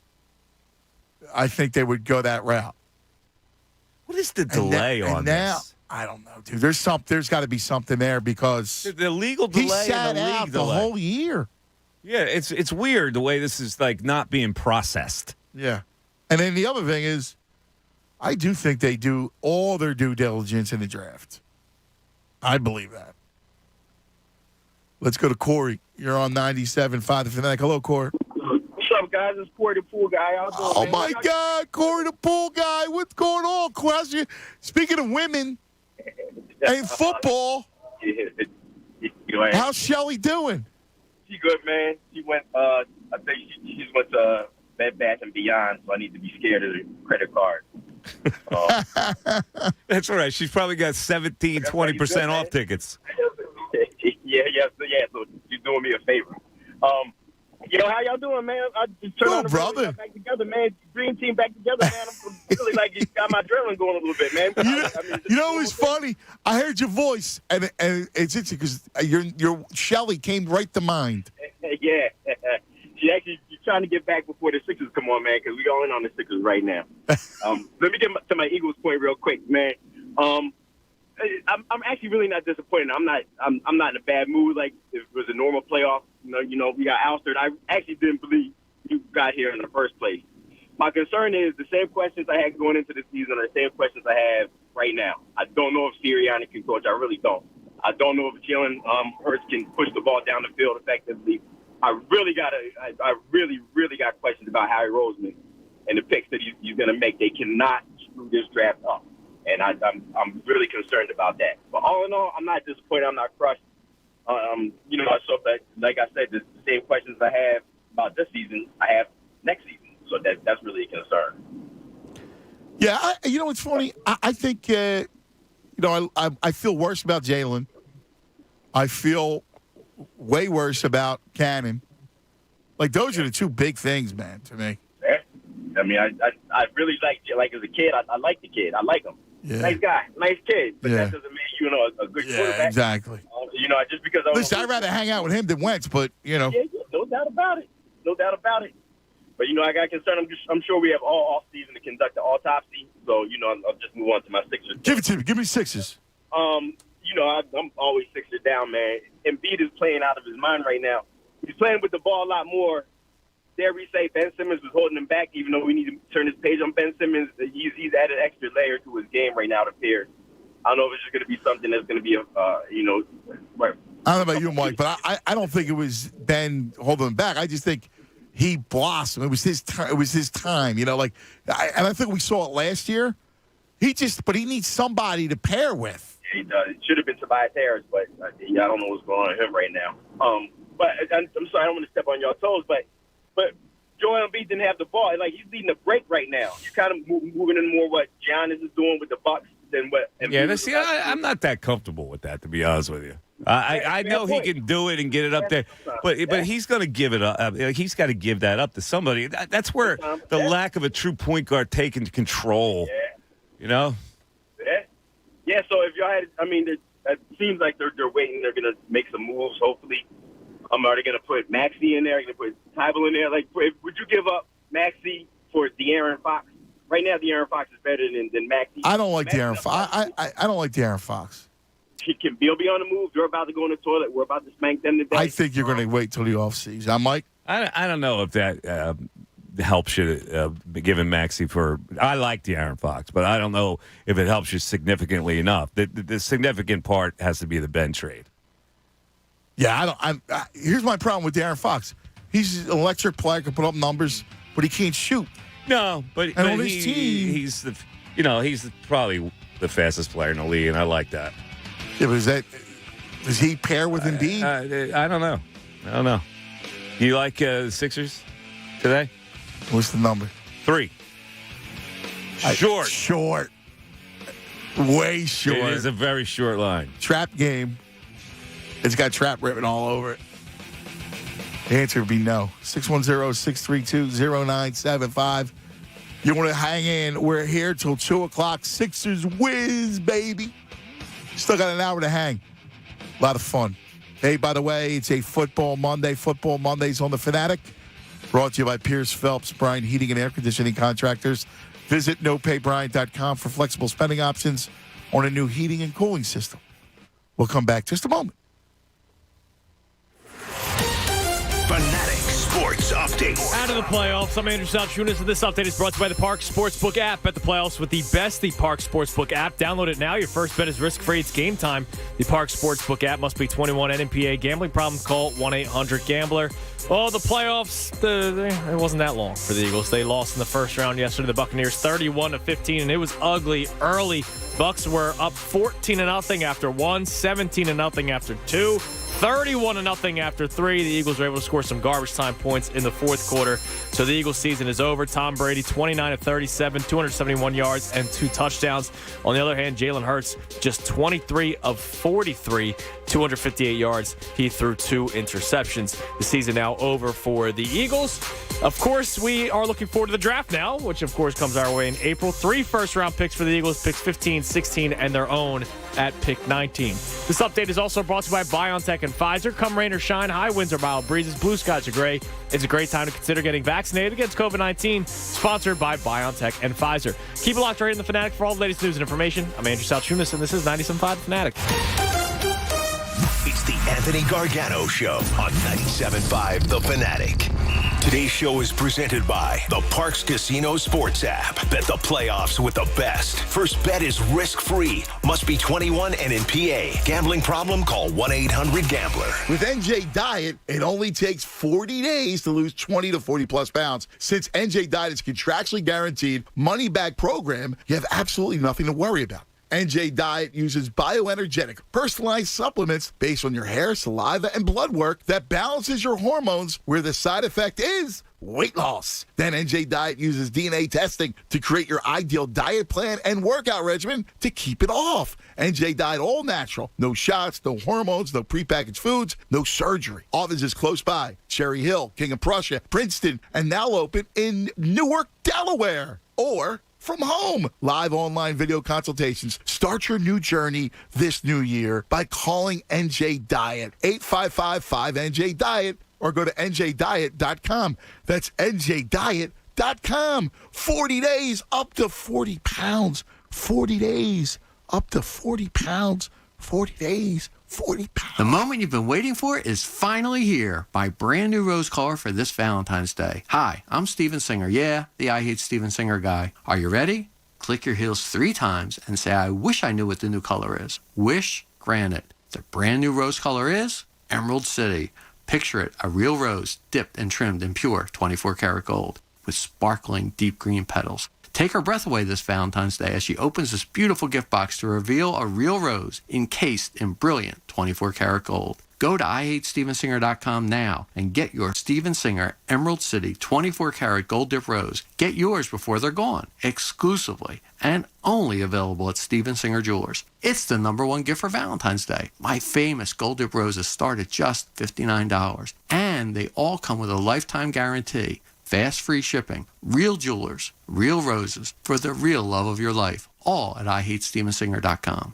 I think they would go that route. What is the delay on this? I don't know, dude. There's got to be something there because the legal delay he sat and the league out delay. the whole year. Yeah, it's weird the way this is not being processed. Yeah. And then the other thing is, I do think they do all their due diligence in the draft. I believe that. Let's go to Corey. You're on 97.5 The Fanatic. Hello, Corey. What's up, guys? It's Corey the Pool Guy. How doing, Oh, my God. Corey the Pool Guy. What's going on, Corey? Speaking of women and football, how's Shelly doing? She good, man. She went, I think she just went to Bed Bath & Beyond, so I need to be scared of the credit card. That's all right. She's probably got 17, 20% off tickets. Yeah. So she's doing me a favor. How y'all doing, man? I just turned on the radio back together, man. Dream team back together, man. I'm really got my adrenaline going a little bit, man. It was funny. I heard your voice, and it's interesting because your Shelly came right to mind. Yeah. She's trying to get back before the Sixers come on, man, because we're going on the Sixers right now. Let me get to my Eagles point real quick, man. I'm actually really not disappointed. I'm not in a bad mood. Like if it was a normal playoff, we got ousted. I actually didn't believe you got here in the first place. My concern is the same questions I had going into the season are the same questions I have right now. I don't know if Sirianni can coach. I really don't. I don't know if Jalen Hurts can push the ball down the field effectively. I really got questions about Harry Roseman and the picks that he's going to make. They cannot screw this draft up. And I'm really concerned about that. But all in all, I'm not disappointed. I'm not crushed. So that, like I said, the same questions I have about this season, I have next season. So that's really a concern. Yeah, it's funny. I think, I feel worse about Jalen. I feel way worse about Cannon. Like, those are the 2 big things, man, to me. Yeah. I mean, I really like as a kid, I like the kid. I like him. Yeah. Nice guy, nice kid. But that doesn't make a good quarterback. Yeah, exactly. Just because Listen, I'd rather hang out with him than Wentz, but, Yeah, no doubt about it. But, I got concerned. I'm sure we have all off-season to conduct the autopsy. So, I'll just move on to my Sixers. Give it to me. Give me Sixers. I'm always Sixers down, man. Embiid is playing out of his mind right now. He's playing with the ball a lot more. Dare we say Ben Simmons was holding him back, even though we need to turn this page on Ben Simmons. He's added an extra layer to his game right now, it appears. I don't know if it's just going to be something that's going to be, right. I don't know about you, Mike, but I don't think it was Ben holding him back. I just think he blossomed. It was his time. It was his time. And I think we saw it last year. But he needs somebody to pair with. Yeah, he does. It should have been Tobias Harris, but I don't know what's going on with him right now. But I'm sorry, I don't want to step on y'all toes, but Joel Embiid didn't have the ball. Like, he's leading the break right now. You're kind of moving in more what Giannis is doing with the Bucks than what Embiid I'm not that comfortable with that, to be honest with you. I know he can do it and get it up there, but he's going to give it up. He's got to give that up to somebody. That's where the lack of a true point guard taking control You know? Yeah, so if y'all had, it seems like they're waiting. They're going to make some moves, hopefully. Are they going to put Maxey in there? Are they going to put Tybal in there? Like, would you give up Maxey for De'Aaron Fox? Right now, De'Aaron Fox is better than Maxey. I don't like De'Aaron Fox. I don't like De'Aaron Fox. Can Bill be on the move? They're about to go in the toilet. We're about to spank them today. I think you're going to wait till the offseason. Mike? I don't know if that helps you giving Maxey for – I like De'Aaron Fox, but I don't know if it helps you significantly enough. The significant part has to be the Ben trade. Yeah, here's my problem with De'Aaron Fox. He's an electric player, can put up numbers, but he can't shoot. No, but on his team, he's probably the fastest player in the league, and I like that. Yeah, but does he pair with Embiid? I don't know. You like the Sixers today? What's the number? 3. Short. Short. Way short. It is a very short line. Trap game. It's got trap written all over it. The answer would be no. 610-632-0975. You want to hang in? We're here till 2 o'clock. Sixers whiz, baby. Still got an hour to hang. A lot of fun. Hey, by the way, it's a Football Monday. Football Mondays on The Fanatic. Brought to you by Pierce Phelps, Bryan Heating and Air Conditioning Contractors. Visit nopaybryan.com for flexible spending options on a new heating and cooling system. We'll come back just a moment. Fanatic Sports Update. Out of the playoffs, I'm Andrew Salchunas, and this update is brought to you by the Park Sportsbook app. Bet the playoffs with the best, the Park Sportsbook app. Download it now. Your first bet is risk-free. It's game time. The Park Sportsbook app must be 21 NMPA. Gambling problem? Call 1-800-GAMBLER. Oh, the playoffs, it wasn't that long for the Eagles. They lost in the first round yesterday to the Buccaneers 31-15, and it was ugly early. Bucks were up 14-0 after 1, 17-0 after 2. 31-0 after 3. The Eagles were able to score some garbage time points in the fourth quarter. So the Eagles season is over. Tom Brady, 29-37, 271 yards and 2 touchdowns. On the other hand, Jalen Hurts, just 23 of 43, 258 yards. He threw 2 interceptions. The season now over for the Eagles. Of course, we are looking forward to the draft now, which of course comes our way in April. 3 first-round picks for the Eagles, picks 15, 16, and their own at pick 19. This update is also brought to you by BioNTech and Pfizer. Come rain or shine, high winds or mild breezes, blue skies or gray. It's a great time to consider getting vaccinated against COVID-19. Sponsored by BioNTech and Pfizer. Keep it locked right in The Fanatic for all the latest news and information. I'm Andrew Salchunas, and this is 97.5 The Fanatic. It's the Anthony Gargano Show on 97.5 The Fanatic. Today's show is presented by the Parks Casino Sports app. Bet the playoffs with the best. First bet is risk-free. Must be 21 and in PA. Gambling problem? Call 1-800-GAMBLER. With NJ Diet, it only takes 40 days to lose 20 to 40-plus pounds. Since NJ Diet is contractually guaranteed money-back program, you have absolutely nothing to worry about. NJ Diet uses bioenergetic, personalized supplements based on your hair, saliva, and blood work that balances your hormones, where the side effect is weight loss. Then NJ Diet uses DNA testing to create your ideal diet plan and workout regimen to keep it off. NJ Diet all natural. No shots, no hormones, no prepackaged foods, no surgery. Offices close by: Cherry Hill, King of Prussia, Princeton, and now open in Newark, Delaware. Or from home. Live online video consultations. Start your new journey this new year by calling NJ Diet, 855-5NJ-DIET, or go to njdiet.com. That's njdiet.com. 40 days, up to 40 pounds. 40 days, up to 40 pounds. 40 days, 40 pounds. The moment you've been waiting for is finally here. Buy brand new rose color for this Valentine's Day. Hi, I'm Steven Singer. Yeah, the I Hate Steven Singer guy. Are you ready? Click your heels 3 times and say, I wish I knew what the new color is. Wish granted. The brand new rose color is Emerald City. Picture it, a real rose dipped and trimmed in pure 24 karat gold with sparkling deep green petals. Take her breath away this Valentine's Day as she opens this beautiful gift box to reveal a real rose encased in brilliant 24 karat gold. Go to IHateStevenSinger.com now and get your Steven Singer Emerald City 24 karat gold dip rose. Get yours before they're gone, exclusively and only available at Steven Singer Jewelers. It's the #1 gift for Valentine's Day. My famous gold dip roses start at just $59, and they all come with a lifetime guarantee. fast free shipping, real jewelers, real roses for the real love of your life. All at IHateStevenSinger.com.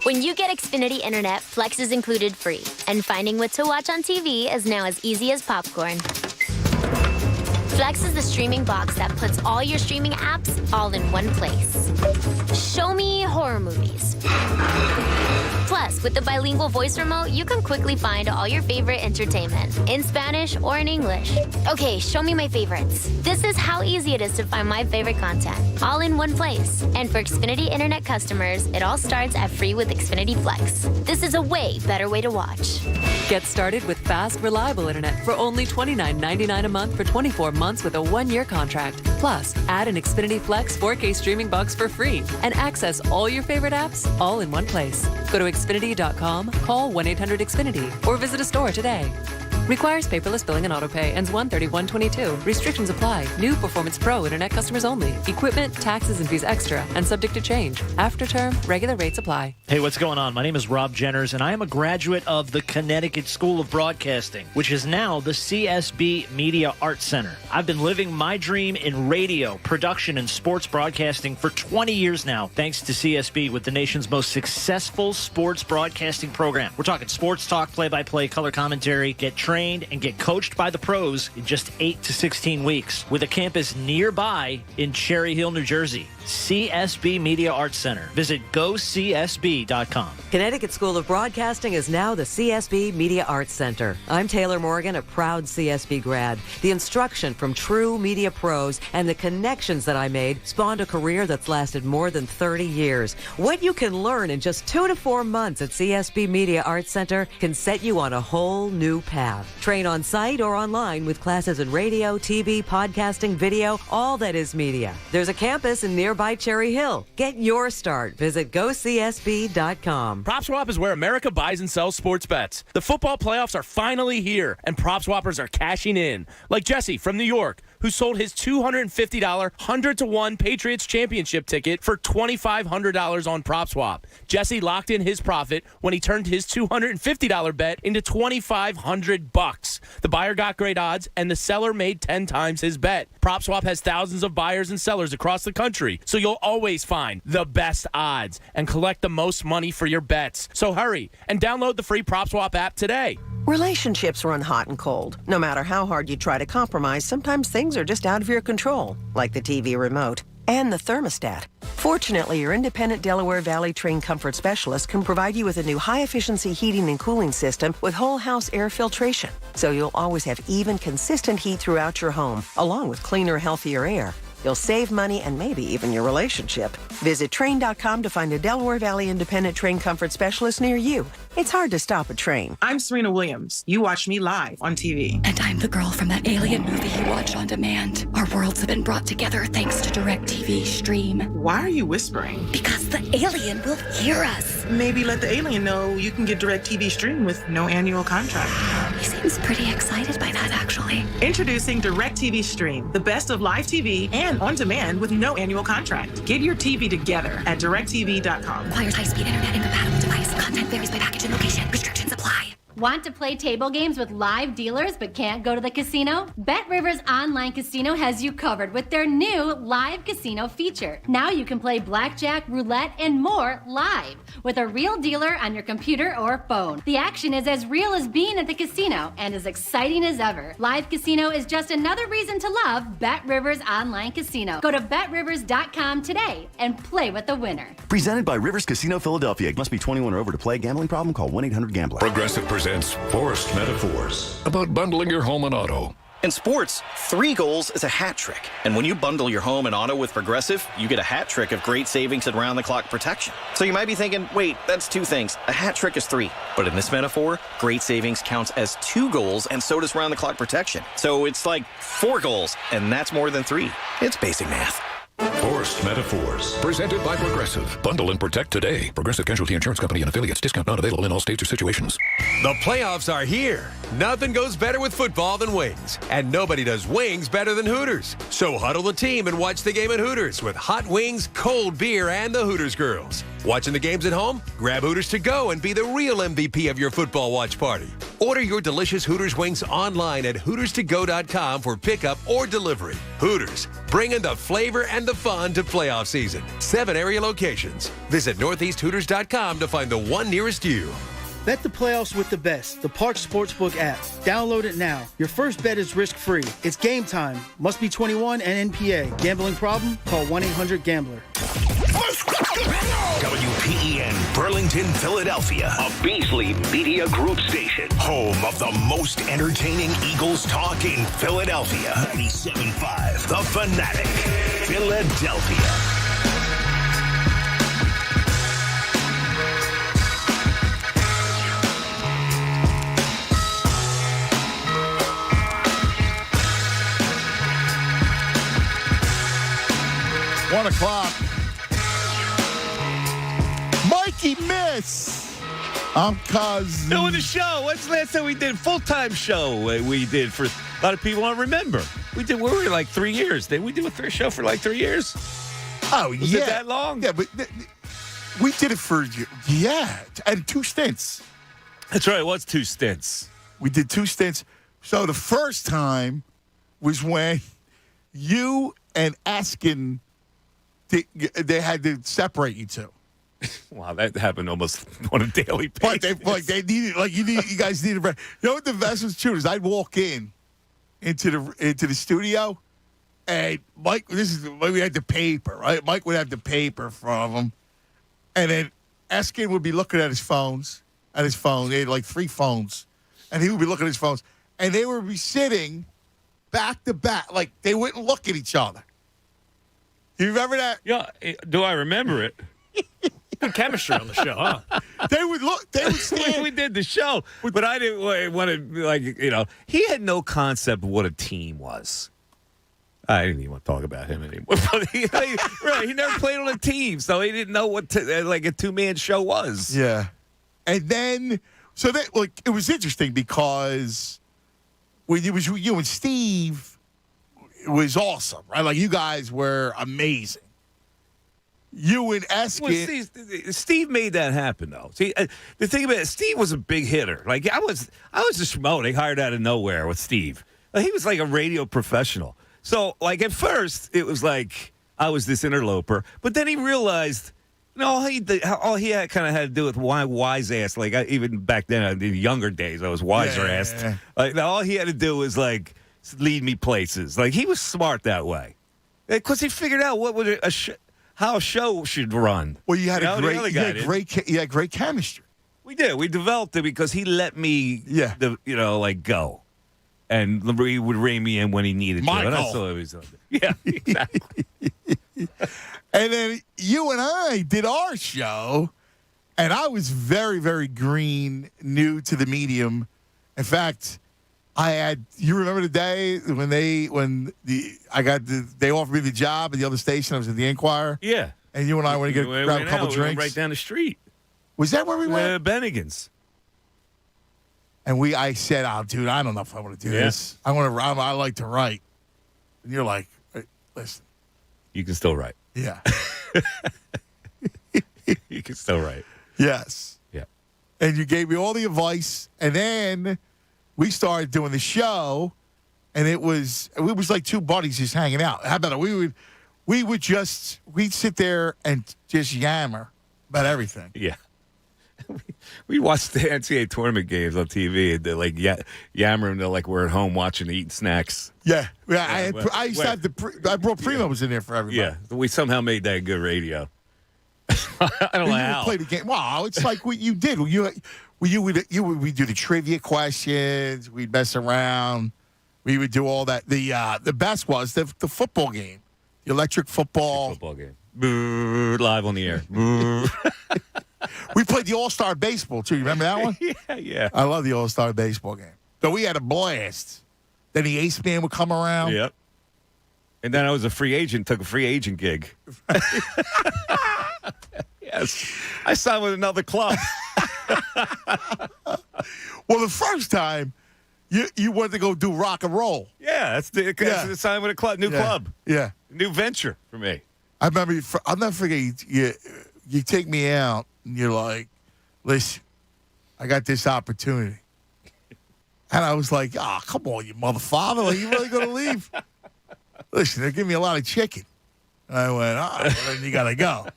When you get Xfinity Internet, Flex is included free. And finding what to watch on TV is now as easy as popcorn. Flex is the streaming box that puts all your streaming apps all in one place. Show me horror movies. Plus, with the bilingual voice remote, you can quickly find all your favorite entertainment in Spanish or in English. Okay, show me my favorites. This is how easy it is to find my favorite content, all in one place. And for Xfinity Internet customers, it all starts at free with Xfinity Flex. This is a way better way to watch. Get started with fast, reliable internet for only $29.99 a month for 24 months with a 1-year contract. Plus, add an Xfinity Flex 4K streaming box for free and access all your favorite apps all in one place. Go to Xfinity.com, call 1-800-XFINITY, or visit a store today. Requires paperless billing and autopay. Ends 1/31/22. Restrictions apply. New Performance Pro Internet customers only. Equipment, taxes, and fees extra and subject to change. After term, regular rates apply. Hey, what's going on? My name is Rob Jenners, and I am a graduate of the Connecticut School of Broadcasting, which is now the CSB Media Arts Center. I've been living my dream in radio, production, and sports broadcasting for 20 years now, thanks to CSB with the nation's most successful sports broadcasting program. We're talking sports talk, play-by-play, color commentary, get trained and get coached by the pros in just 8 to 16 weeks with a campus nearby in Cherry Hill, New Jersey. CSB Media Arts Center. Visit GoCSB.com. Connecticut School of Broadcasting is now the CSB Media Arts Center. I'm Taylor Morgan, a proud CSB grad. The instruction from true media pros and the connections that I made spawned a career that's lasted more than 30 years. What you can learn in just 2 to 4 months at CSB Media Arts Center can set you on a whole new path. Train on site or online with classes in radio, TV, podcasting, video, all that is media. There's a campus in nearby Cherry Hill. Get your start. Visit GoCSB.com. PropSwap is where America buys and sells sports bets. The football playoffs are finally here, and PropSwappers are cashing in. Like Jesse from New York, who sold his $250 100-to-1 Patriots championship ticket for $2,500 on PropSwap. Jesse locked in his profit when he turned his $250 bet into $2,500. The buyer got great odds, and the seller made 10 times his bet. PropSwap has thousands of buyers and sellers across the country, so you'll always find the best odds and collect the most money for your bets. So hurry and download the free PropSwap app today. Relationships run hot and cold. No matter how hard you try to compromise, sometimes things are just out of your control, like the TV remote and the thermostat. Fortunately, your independent Delaware Valley trained comfort specialist can provide you with a new high-efficiency heating and cooling system with whole-house air filtration, so you'll always have even, consistent heat throughout your home, along with cleaner, healthier air. You'll save money and maybe even your relationship. Visit Trane.com to find a Delaware Valley independent train comfort specialist near you. It's hard to stop a train. I'm Serena Williams. You watch me live on TV. And I'm the girl from that alien movie you watch on demand. Our worlds have been brought together thanks to DirecTV Stream. Why are you whispering? Because the alien will hear us. Maybe let the alien know you can get DirecTV Stream with no annual contract. He seems pretty excited by that, actually. Introducing DirecTV Stream, the best of live TV and on demand with no annual contract. Get your TV together at DirecTV.com. Requires high-speed internet and compatible device. Content varies by package and location. Restrictions apply. Want to play table games with live dealers but can't go to the casino? BetRivers Online Casino has you covered with their new live casino feature. Now you can play blackjack, roulette, and more live with a real dealer on your computer or phone. The action is as real as being at the casino and as exciting as ever. Live casino is just another reason to love BetRivers Online Casino. Go to BetRivers.com today and play with the winner. Presented by Rivers Casino Philadelphia. Must be 21 or over to play. Gambling problem? Call 1-800-GAMBLER. Progressive presents Forced Metaphors about bundling your home and auto. In sports, 3 goals is a hat trick. And when you bundle your home and auto with Progressive, you get a hat trick of great savings and round-the-clock protection. So you might be thinking, wait, that's 2 things. A hat trick is 3. But in this metaphor, great savings counts as 2 goals, and so does round-the-clock protection. So it's like 4 goals, and that's more than 3. It's basic math. Forced Metaphors, presented by Progressive. Bundle and protect today. Progressive Casualty Insurance Company and affiliates. Discount not available in all states or situations. The playoffs are here. Nothing goes better with football than wings. And nobody does wings better than Hooters. So huddle the team and watch the game at Hooters with hot wings, cold beer, and the Hooters girls. Watching the games at home? Grab Hooters to go and be the real MVP of your football watch party. Order your delicious Hooters wings online at HootersToGo.com for pickup or delivery. Hooters, bringing the flavor and the fun to playoff season. 7 area locations. Visit NortheastHooters.com to find the one nearest you. Bet the playoffs with the best, the Park Sportsbook app. Download it now. Your first bet is risk-free. It's game time. Must be 21 and NPA. Gambling problem? Call 1-800-GAMBLER. WPEN Burlington, Philadelphia, a Beasley Media Group station. Home of the most entertaining Eagles talk in Philadelphia. 97.5 The Fanatic, Philadelphia. One o'clock. Mikey Miss. I'm Cuz. Doing the show. When's the last time we did a full-time show? We did for a lot of people don't remember. We were like 3 years. Did we do a show for like 3 years? Oh, Was yeah. it that long? Yeah, but we did it for, and 2 stints. That's right. It was 2 stints. We did 2 stints. So the first time was when you and Askin, they had to separate you two. Wow, that happened almost on a daily basis. But they needed, you guys needed. You know what the best was too is I'd walk into the studio, and Mike. This is when we had the paper, right? Mike would have the paper from him, and then Eskin would be looking at his phones. He had like 3 phones, and he would be looking at his phones, and they would be sitting back to back, like they wouldn't look at each other. You remember that? Yeah. Do I remember it? Good chemistry on the show, huh? They would stand. We did the show, but I didn't want to, he had no concept of what a team was. I didn't even want to talk about him anymore. But he never played on a team, so he didn't know what a 2-man show was. Yeah. And then, it was interesting because when it was you and Steve, it was awesome, right? Like, you guys were amazing. You and Eskin. Well, Steve made that happen, though. See, the thing about it, Steve was a big hitter. Like, I was a schmo they hired out of nowhere with Steve. He was like a radio professional. So, like, at first, it was like I was this interloper. But then he realized, all he had kind of had to do with my wise ass. Like, even back then, in the younger days, I was wiser assed. Like, all he had to do was, like, lead me places. Like, he was smart that way. Because he figured out what would how a show should run. Well, you had great chemistry. We did. We developed it because he let me, go, and he would rein me in when he needed to. That's all it was. Yeah, exactly. And then you and I did our show, and I was very, very green, new to the medium. In fact, you remember the day when they offered me the job at the other station? I was at the Enquirer. Yeah. And you and I went to grab a couple drinks. We went right down the street. Was that where we went? Bennigan's. And I said, "Oh, dude, I don't know if I want to do this. I like to write." And you're like, hey, "Listen, you can still write." Yeah. You can still write. Yes. Yeah. And you gave me all the advice, and then we started doing the show, and it was like 2 buddies just hanging out. How about it? We'd sit there and just yammer about everything. Yeah. We watched the NCAA tournament games on TV, and they're yammering. They're like we're at home watching, eating snacks. Yeah. I used to have I brought Primos in there for everybody. Yeah. We somehow made that good radio. I don't know how. Play the game. Wow, it's like what you did. We do the trivia questions. We'd mess around. We would do all that. The best was the football game, the electric football game. Boo, live on the air. We played the All-Star Baseball too. You remember that one? Yeah. I love the All-Star Baseball game. So we had a blast. Then the ace man would come around. Yep. And then I was a free agent. Took a free agent gig. Yes. I signed with another club. Well, the first time, you wanted to go do rock and roll. Yeah, that's the sign with a club, new club. Yeah. New venture for me. I remember, I'll never forget, you take me out, and you're like, listen, I got this opportunity. And I was like, oh, come on, you mother father. Like, you really going to leave? Listen, they're giving me a lot of chicken. And I went, all right, well, then you got to go.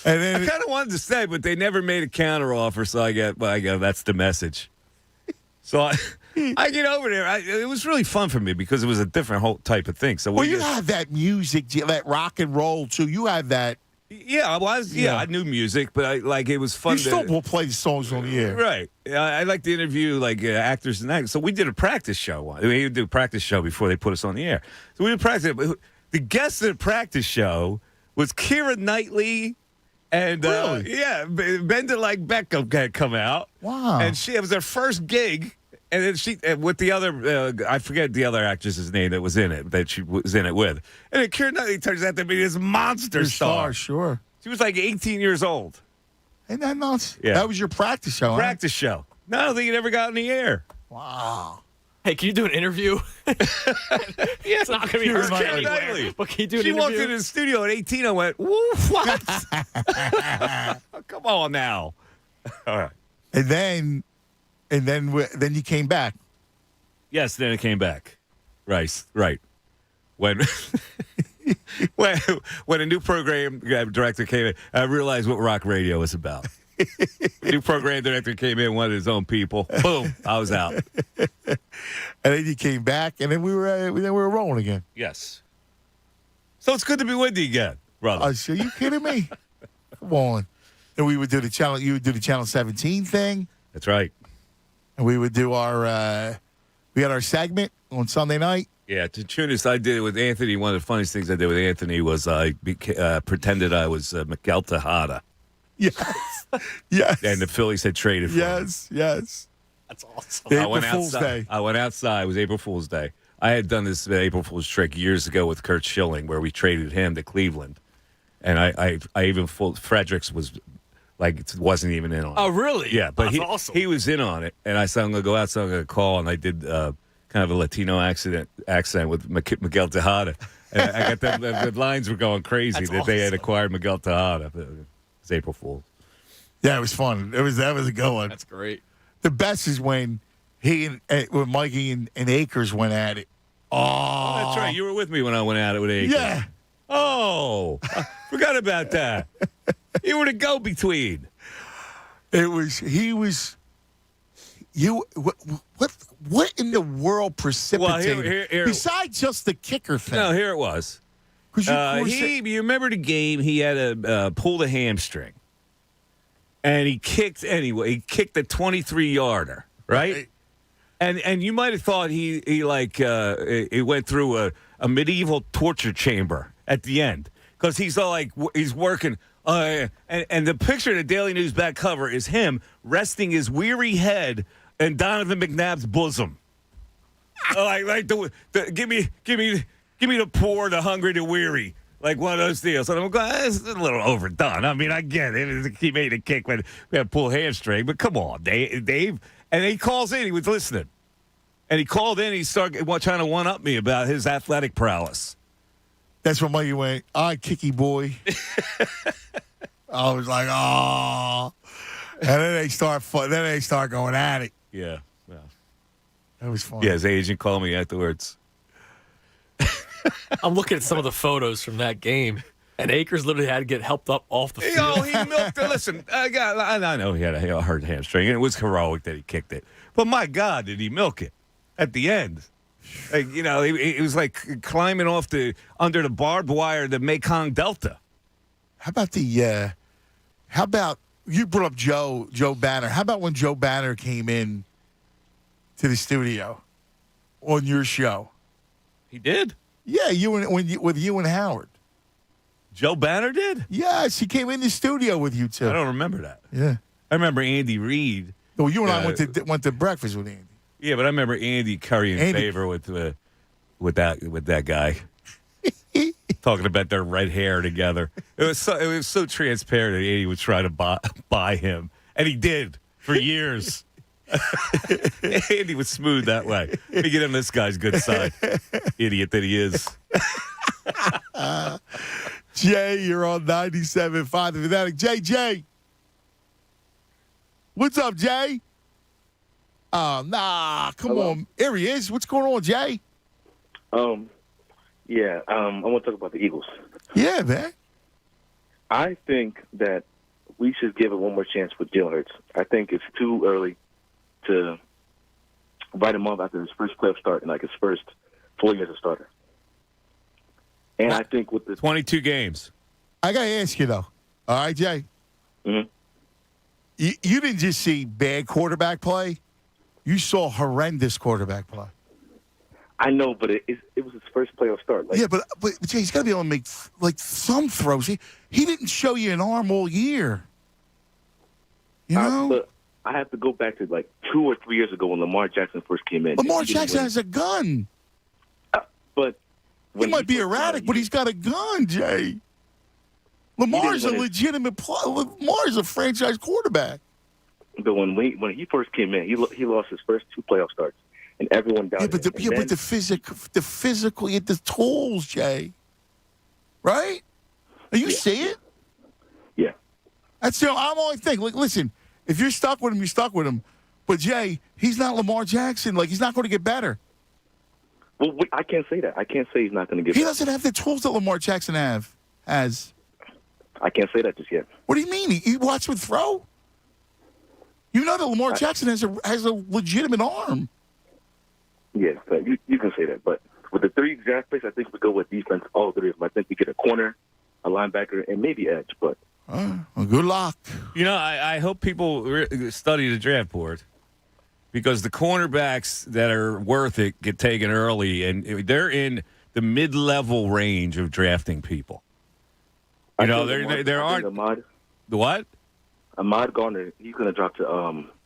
And then I kind of wanted to stay, but they never made a counteroffer, so I get that's the message. So I get over there. It was really fun for me because it was a different whole type of thing. So well, you have that music, that rock and roll, too. You have that. Yeah, I was. Yeah, I knew music, but it was fun. You still will play the songs on the air. Right. I like to interview, actors and actors. So we did a practice show. We would do a practice show before they put us on the air. So we would practice. The guest of the practice show was Keira Knightley. And, really? Bender Like Beckham had come out. Wow. And it was her first gig. And then she, with the other, I forget the other actress's name that was in it, that she was in it with. And then Keira Knightley turns out to be this monster star. Sure. She was like 18 years old. Ain't that nuts? Yeah. That was your practice show, Practice show. No, I don't think it ever got in the air. Wow. Hey, can you do an interview? It's not going to be her anywhere. But can you do an interview? She walked into the studio at 18. I went, woof, what? Come on now. All right. And then you came back. Yes, then it came back. Right. When when a new program director came in, I realized what rock radio was about. New program director came in, wanted his own people. Boom, I was out. And then you came back, and then we were rolling again. Yes. So it's good to be with you again, brother. Are you kidding me? Come on. And we would do the channel. You would do the Channel 17 thing. That's right. And we would do our. We had our segment on Sunday night. Yeah, to tune us, I did it with Anthony. One of the funniest things I did with Anthony was I pretended I was Miguel Tejada. Yes. Yes. And the Phillies had traded for him. Yes. That's awesome. April Fool's Day. I went outside. It was April Fool's Day. I had done this April Fool's trick years ago with Kurt Schilling where we traded him to Cleveland. And I even Fredericks was like, wasn't even in on it. Oh, really? Yeah, but That's awesome. he was in on it. And I said, I'm going to go outside, I'm going to call. And I did kind of a Latino accent with Miguel Tejada. And I got the lines were going crazy that they had acquired Miguel Tejada. It's April Fool's. Yeah, it was fun. That was a good one. That's great. The best is when when Mikey and Akers went at it. Oh, that's right. You were with me when I went at it with Akers. Yeah. Oh, I forgot about that. You were the go-between. What in the world precipitated? Here, besides just the kicker thing. No, here it was. You remember the game? He had pulled a hamstring, and he kicked anyway. He kicked a 23-yarder, right? And you might have thought he went through a medieval torture chamber at the end because he's all like he's working. And the picture of the Daily News back cover is him resting his weary head in Donovan McNabb's bosom. Give me the poor, the hungry, the weary. Like one of those deals. And I'm going, it's a little overdone. I mean, I get it. He made a kick when we had a pull hamstring. But come on, Dave. And he calls in. He was listening. And he called in. He started trying to one-up me about his athletic prowess. That's when Mikey went, all right, kicky boy. I was like, oh. And then they start going at it. Yeah. That was fun. Yeah, his agent called me afterwards. I'm looking at some of the photos from that game, and Akers literally had to get helped up off the field. He milked it. Listen, I know he had a hurt hamstring, and it was heroic that he kicked it. But my God, did he milk it at the end? Like, it was like climbing off under the barbed wire of the Mekong Delta. How about you brought up Joe Banner? How about when Joe Banner came in to the studio on your show? He did? Yeah, with you and Howard. Joe Banner did? Yes, he came in the studio with you two. I don't remember that. Yeah, I remember Andy Reid. Well, you and I went to breakfast with Andy. Yeah, but I remember Andy currying favor with that guy. Talking about their red hair together. It was so transparent that Andy would try to buy him. And he did for years. Andy was smooth that way. Let me get on this guy's good side. Idiot that he is. Jay, you're on 97.5 The Fanatic. Jay. What's up, Jay? Nah, come on. Here he is. What's going on, Jay? I want to talk about the Eagles. Yeah, man. I think that we should give it one more chance with Jalen Hurts. I think it's too early to write him off after his first playoff start and like his first 4 years as a starter. And I think with the 22 games. I got to ask you, though. All right, Jay? Mm-hmm. You didn't just see bad quarterback play. You saw horrendous quarterback play. I know, but it was his first playoff start. Like, yeah, but Jay, he's got to be able to make, like, some throws. He didn't show you an arm all year. You know? But I have to go back to, like, 2 or 3 years ago when Lamar Jackson first came in. Lamar Jackson has a gun. But he might be erratic, but he's got a gun, Jay. Lamar's a legitimate player. Lamar's a franchise quarterback. But when he first came in, he lost his first 2 playoff starts, and everyone doubted him. But the physical, you had the tools, Jay. Right? You see it? Yeah. That's I'm only thing. Like, listen, if you're stuck with him, you're stuck with him. But Jay, he's not Lamar Jackson. Like, he's not going to get better. Well, I can't say that. I can't say he's not going to get He better. doesn't have the tools that Lamar Jackson has. I can't say that just yet. What do you mean? He watched him throw? You know that Lamar Jackson has a legitimate arm. Yeah, but you can say that. But with the 3 draft picks, I think we go with defense, all 3 of them. I think we get a corner, a linebacker, and maybe edge. But well, good luck. You know, I hope people study the draft board because the cornerbacks that are worth it get taken early, and they're in the mid-level range of drafting people. You know, there aren't the what? Ahmad Garner, he's going to drop to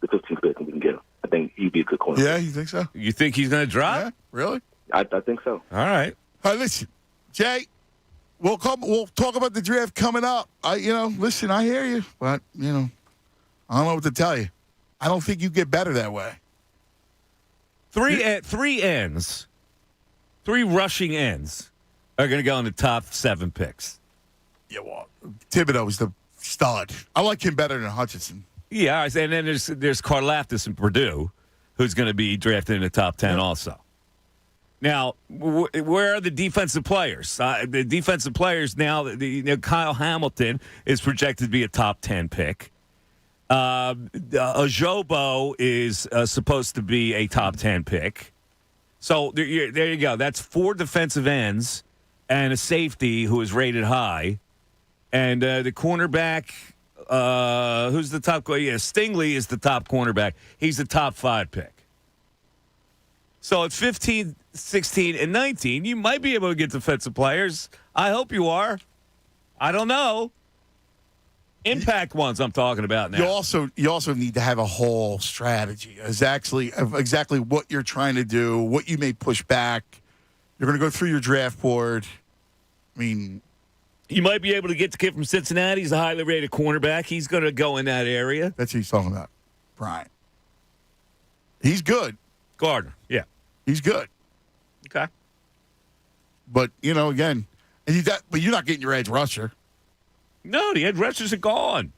the 15th pick, and we can get him. I think he'd be a good corner. Yeah, you think so? You think he's going to drop? Yeah, really? I think so. All right. Listen, Jay, we'll talk about the draft coming up. Listen, I hear you, but I don't know what to tell you. I don't think you get better that way. 3 ends, 3 rushing ends are going to go in the top 7 picks. Yeah, well, Thibodeau is the stud. I like him better than Hutchinson. Yeah, and then there's Karlaftis in Purdue, who's going to be drafted in the top 10 also. Now, where are the defensive players? The defensive players now, Kyle Hamilton is projected to be a top 10 pick. Ajobo is supposed to be a top 10 pick. So there you go. That's 4 defensive ends and a safety who is rated high. And the cornerback, who's the top? Yeah, Stingley is the top cornerback. He's the top 5 pick. So at 15, 16, and 19, you might be able to get defensive players. I hope you are. I don't know. Impact ones I'm talking about now. You also need to have a whole strategy. Exactly what you're trying to do, what you may push back. You're going to go through your draft board. I mean, you might be able to get the kid from Cincinnati. He's a highly rated cornerback. He's going to go in that area. That's what he's talking about. Brian. He's good. Gardner, yeah. He's good. Okay. But, again, but you're not getting your edge rusher. No, the edge rushers are gone.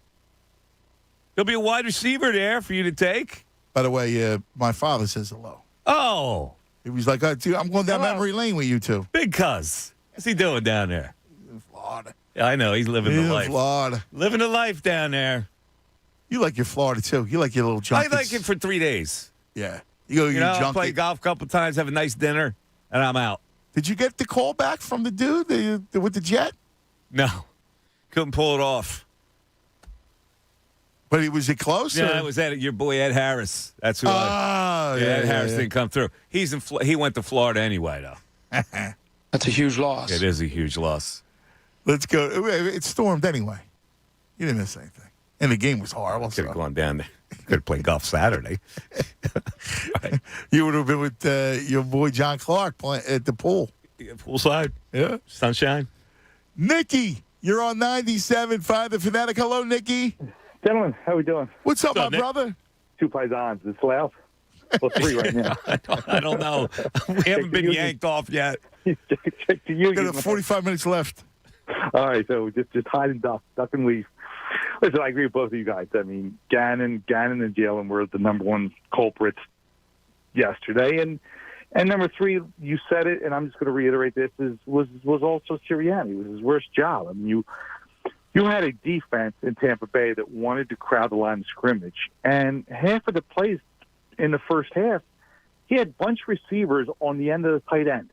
There'll be a wide receiver there for you to take. By the way, my father says hello. Oh. He was like, dude, I'm going down memory lane with you two. Big cuz. What's he doing down there? In Florida. Yeah, I know. He's living the life. Florida. Living the life down there. You like your Florida, too. You like your little junkets. I like it for 3 days. Yeah. You go to your junket. Play golf a couple times, have a nice dinner, and I'm out. Did you get the call back from the dude with the jet? No. Couldn't pull it off. But was it close? Yeah, it was your boy Ed Harris. That's who Ed Harris didn't come through. He went to Florida anyway, though. That's a huge loss. It is a huge loss. Let's go. It stormed anyway. You didn't miss anything. And the game was horrible. Could have gone down there. Could have played golf Saturday. Right. You would have been with your boy John Clark at the pool. Yeah, poolside. Yeah. Sunshine. Nikki, you're on 97.5 The Fanatic. Hello, Nikki. Gentlemen, how we doing? What's up, my brother? 2 paisans. It's loud. Well, 3 right now. I don't know. We haven't been yanked off yet. Check the union. We've got 45 minutes left. All right, so just hide and duck and leave. Listen, I agree with both of you guys. I mean, Gannon and Jalen were the number 1 culprits yesterday. And number three, you said it, and I'm just going to reiterate this, was also Sirianni. It was his worst job. I mean, you had a defense in Tampa Bay that wanted to crowd the line of scrimmage, and half of the plays in the first half, he had bunch receivers on the end of the tight end.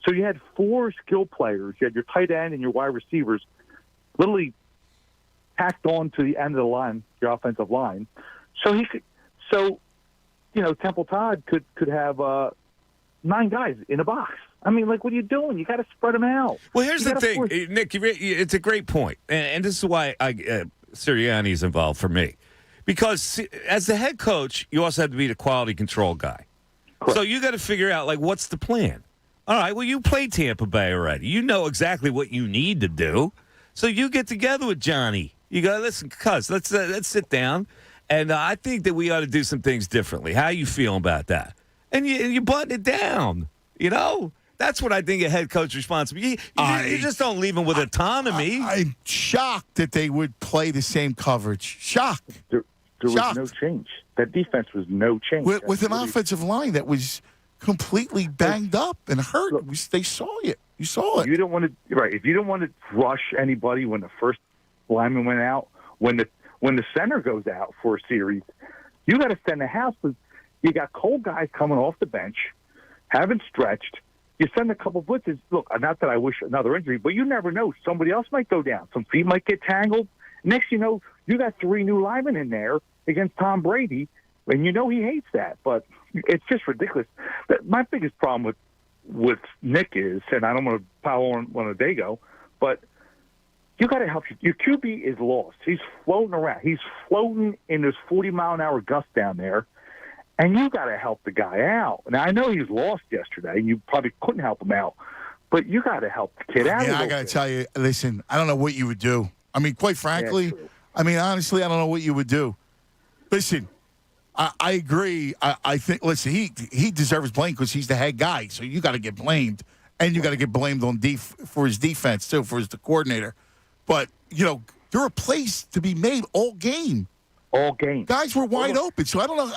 So you had four skill players. You had your tight end and your wide receivers literally tacked on to the end of the line, your offensive line. So Temple Todd could have 9 guys in a box. I mean, like, what are you doing? You got to spread them out. Well, here's the thing, Nick. It's a great point, and this is why Sirianni is involved for me, because as the head coach, you also have to be the quality control guy. Correct. So you got to figure out, like, what's the plan? All right. Well, you played Tampa Bay already. You know exactly what you need to do. So you get together with Johnny. You go, listen, cuz, let's sit down, and I think that we ought to do some things differently. How you feeling about that? And you button it down. You know. That's what I think a head coach responsibility. You just don't leave them with autonomy. I'm shocked that they would play the same coverage. Shocked. There was no change. That defense was no change. With an offensive line that was completely banged up and hurt. They saw it. You saw it. You don't want to If you don't want to rush anybody when the first lineman went out, when the center goes out for a series, you got to send the house. You got cold guys coming off the bench, haven't stretched. You send a couple blitzes. Look, not that I wish another injury, but you never know. Somebody else might go down. Some feet might get tangled. Next, you know, you got 3 new linemen in there against Tom Brady, and you know he hates that. But it's just ridiculous. My biggest problem with Nick is, and I don't want to pile on Dago, but you got to help your QB is lost. He's floating around. He's floating in this 40-mile-an-hour gust down there. And you got to help the guy out. Now, I know he's lost yesterday. You probably couldn't help him out. But you got to help the kid out. Yeah, I got to tell you, listen, I don't know what you would do. I mean, quite frankly, honestly, I don't know what you would do. Listen, I agree. I think, listen, he deserves blame because he's the head guy. So you got to get blamed. And you got to get blamed for his defense, too, for the coordinator. But, you know, there are plays to be made all game. All game. Guys were wide open. So I don't know.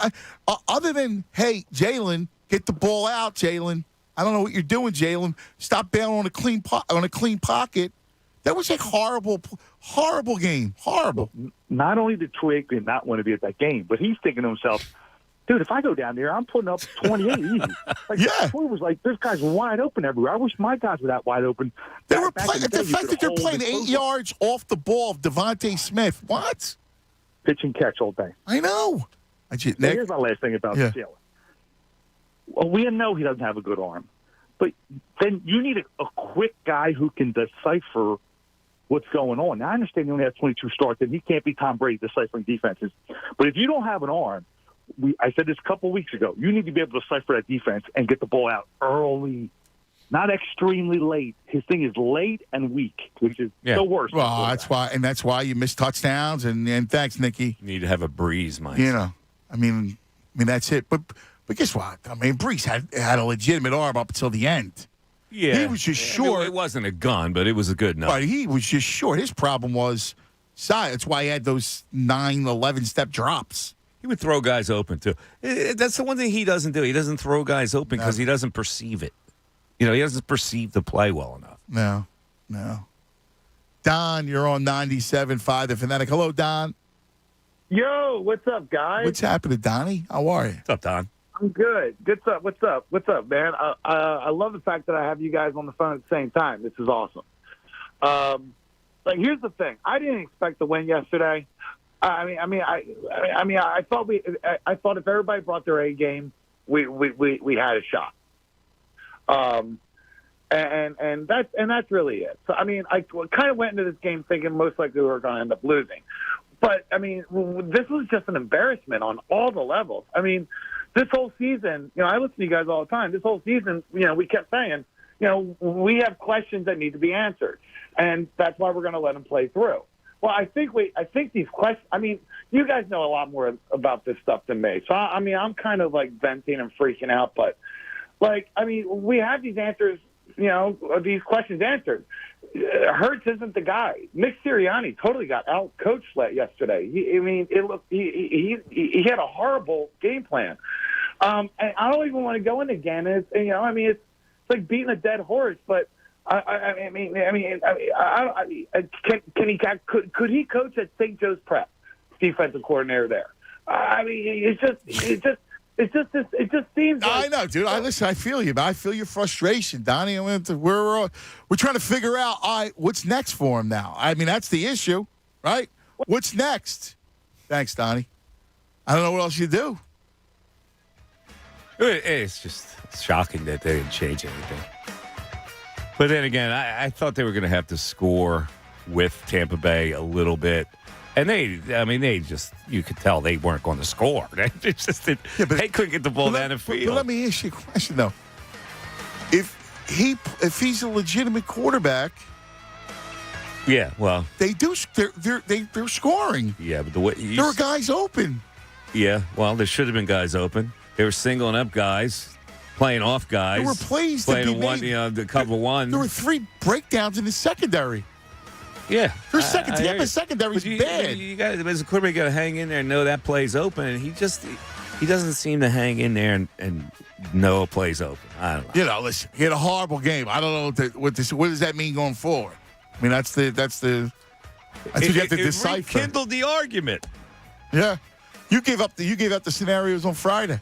Other than, hey, Jalen, get the ball out, Jalen. I don't know what you're doing, Jalen. Stop bailing on a clean pocket. That was a horrible game. Horrible. Not only did Troy Aikman not want to be at that game, but he's thinking to himself, dude, if I go down there, I'm putting up 28 easy. Troy was like, this guy's wide open everywhere. I wish my guys were that wide open. They were playing. The fact that they're playing 8 yards off the ball of Devontae Smith. What? Pitch and catch all day. I know. Here's my last thing about Jalen. Well, we know he doesn't have a good arm, but then you need a quick guy who can decipher what's going on. Now, I understand he only has 22 starts, and he can't be Tom Brady deciphering defenses. But if you don't have an arm, I said this a couple of weeks ago, you need to be able to decipher that defense and get the ball out early. Not extremely late. His thing is late and weak, which is the worst. Well, that's why you miss touchdowns. And thanks, Nicky. You need to have a Breeze, Mike. You know, I mean that's it. But guess what? I mean, Breeze had a legitimate arm up until the end. Yeah, he was just short. It wasn't a gun, but it was a good enough. But he was just short. His problem was size. That's why he had those 9, 11 step drops. He would throw guys open too. That's the one thing he doesn't do. He doesn't throw guys open because he doesn't perceive it. You know, he doesn't perceive the play well enough. No. Don, you're on 97.5 The Fanatic. Hello, Don. Yo, what's up, guys? What's happening, Donnie? How are you? What's up, Don? I'm good. What's up, man? I love the fact that I have you guys on the phone at the same time. This is awesome. Here's the thing. I didn't expect to win yesterday. I thought if everybody brought their A game, we had a shot. And that's really it. So, I mean, I kind of went into this game thinking most likely we were going to end up losing. But, I mean, this was just an embarrassment on all the levels. I mean, this whole season, you know, I listen to you guys all the time. This whole season, you know, we kept saying, you know, we have questions that need to be answered. And that's why we're going to let them play through. Well, I think these questions, I mean, you guys know a lot more about this stuff than me. So, I mean, I'm kind of like venting and freaking out. But, like, I mean, we have these answers, you know, these questions answered. Hurts isn't the guy. Nick Sirianni totally got out-coached yesterday. He had a horrible game plan. And I don't even want to go into again. It's like beating a dead horse. But could he coach at St. Joe's Prep, defensive coordinator there? It just seems. I know, dude. I feel you, man. I feel your frustration, Donnie. We're trying to figure out, all right, what's next for him now. That's the issue, right? What's next? Thanks, Donnie. I don't know what else you do. It's just shocking that they didn't change anything. But then again, I thought they were going to have to score with Tampa Bay a little bit. And they just, you could tell they weren't going to score. They couldn't get the ball down the field. But let me ask you a question, though. If he's a legitimate quarterback, yeah, well, they're scoring. Yeah, but the way there were guys open. Yeah, well, there should have been guys open. They were singling up guys, playing off guys. There were plays playing the cover one. There were 3 breakdowns in the secondary. Yeah, their secondary's bad. You got, as a quarterback, you got to hang in there and know that play's open. And he doesn't seem to hang in there and know a play's open. I don't know. Listen, he had a horrible game. I don't know what does that mean going forward. That's what you have to decipher. It rekindled the argument. Yeah, you gave up the scenarios on Friday.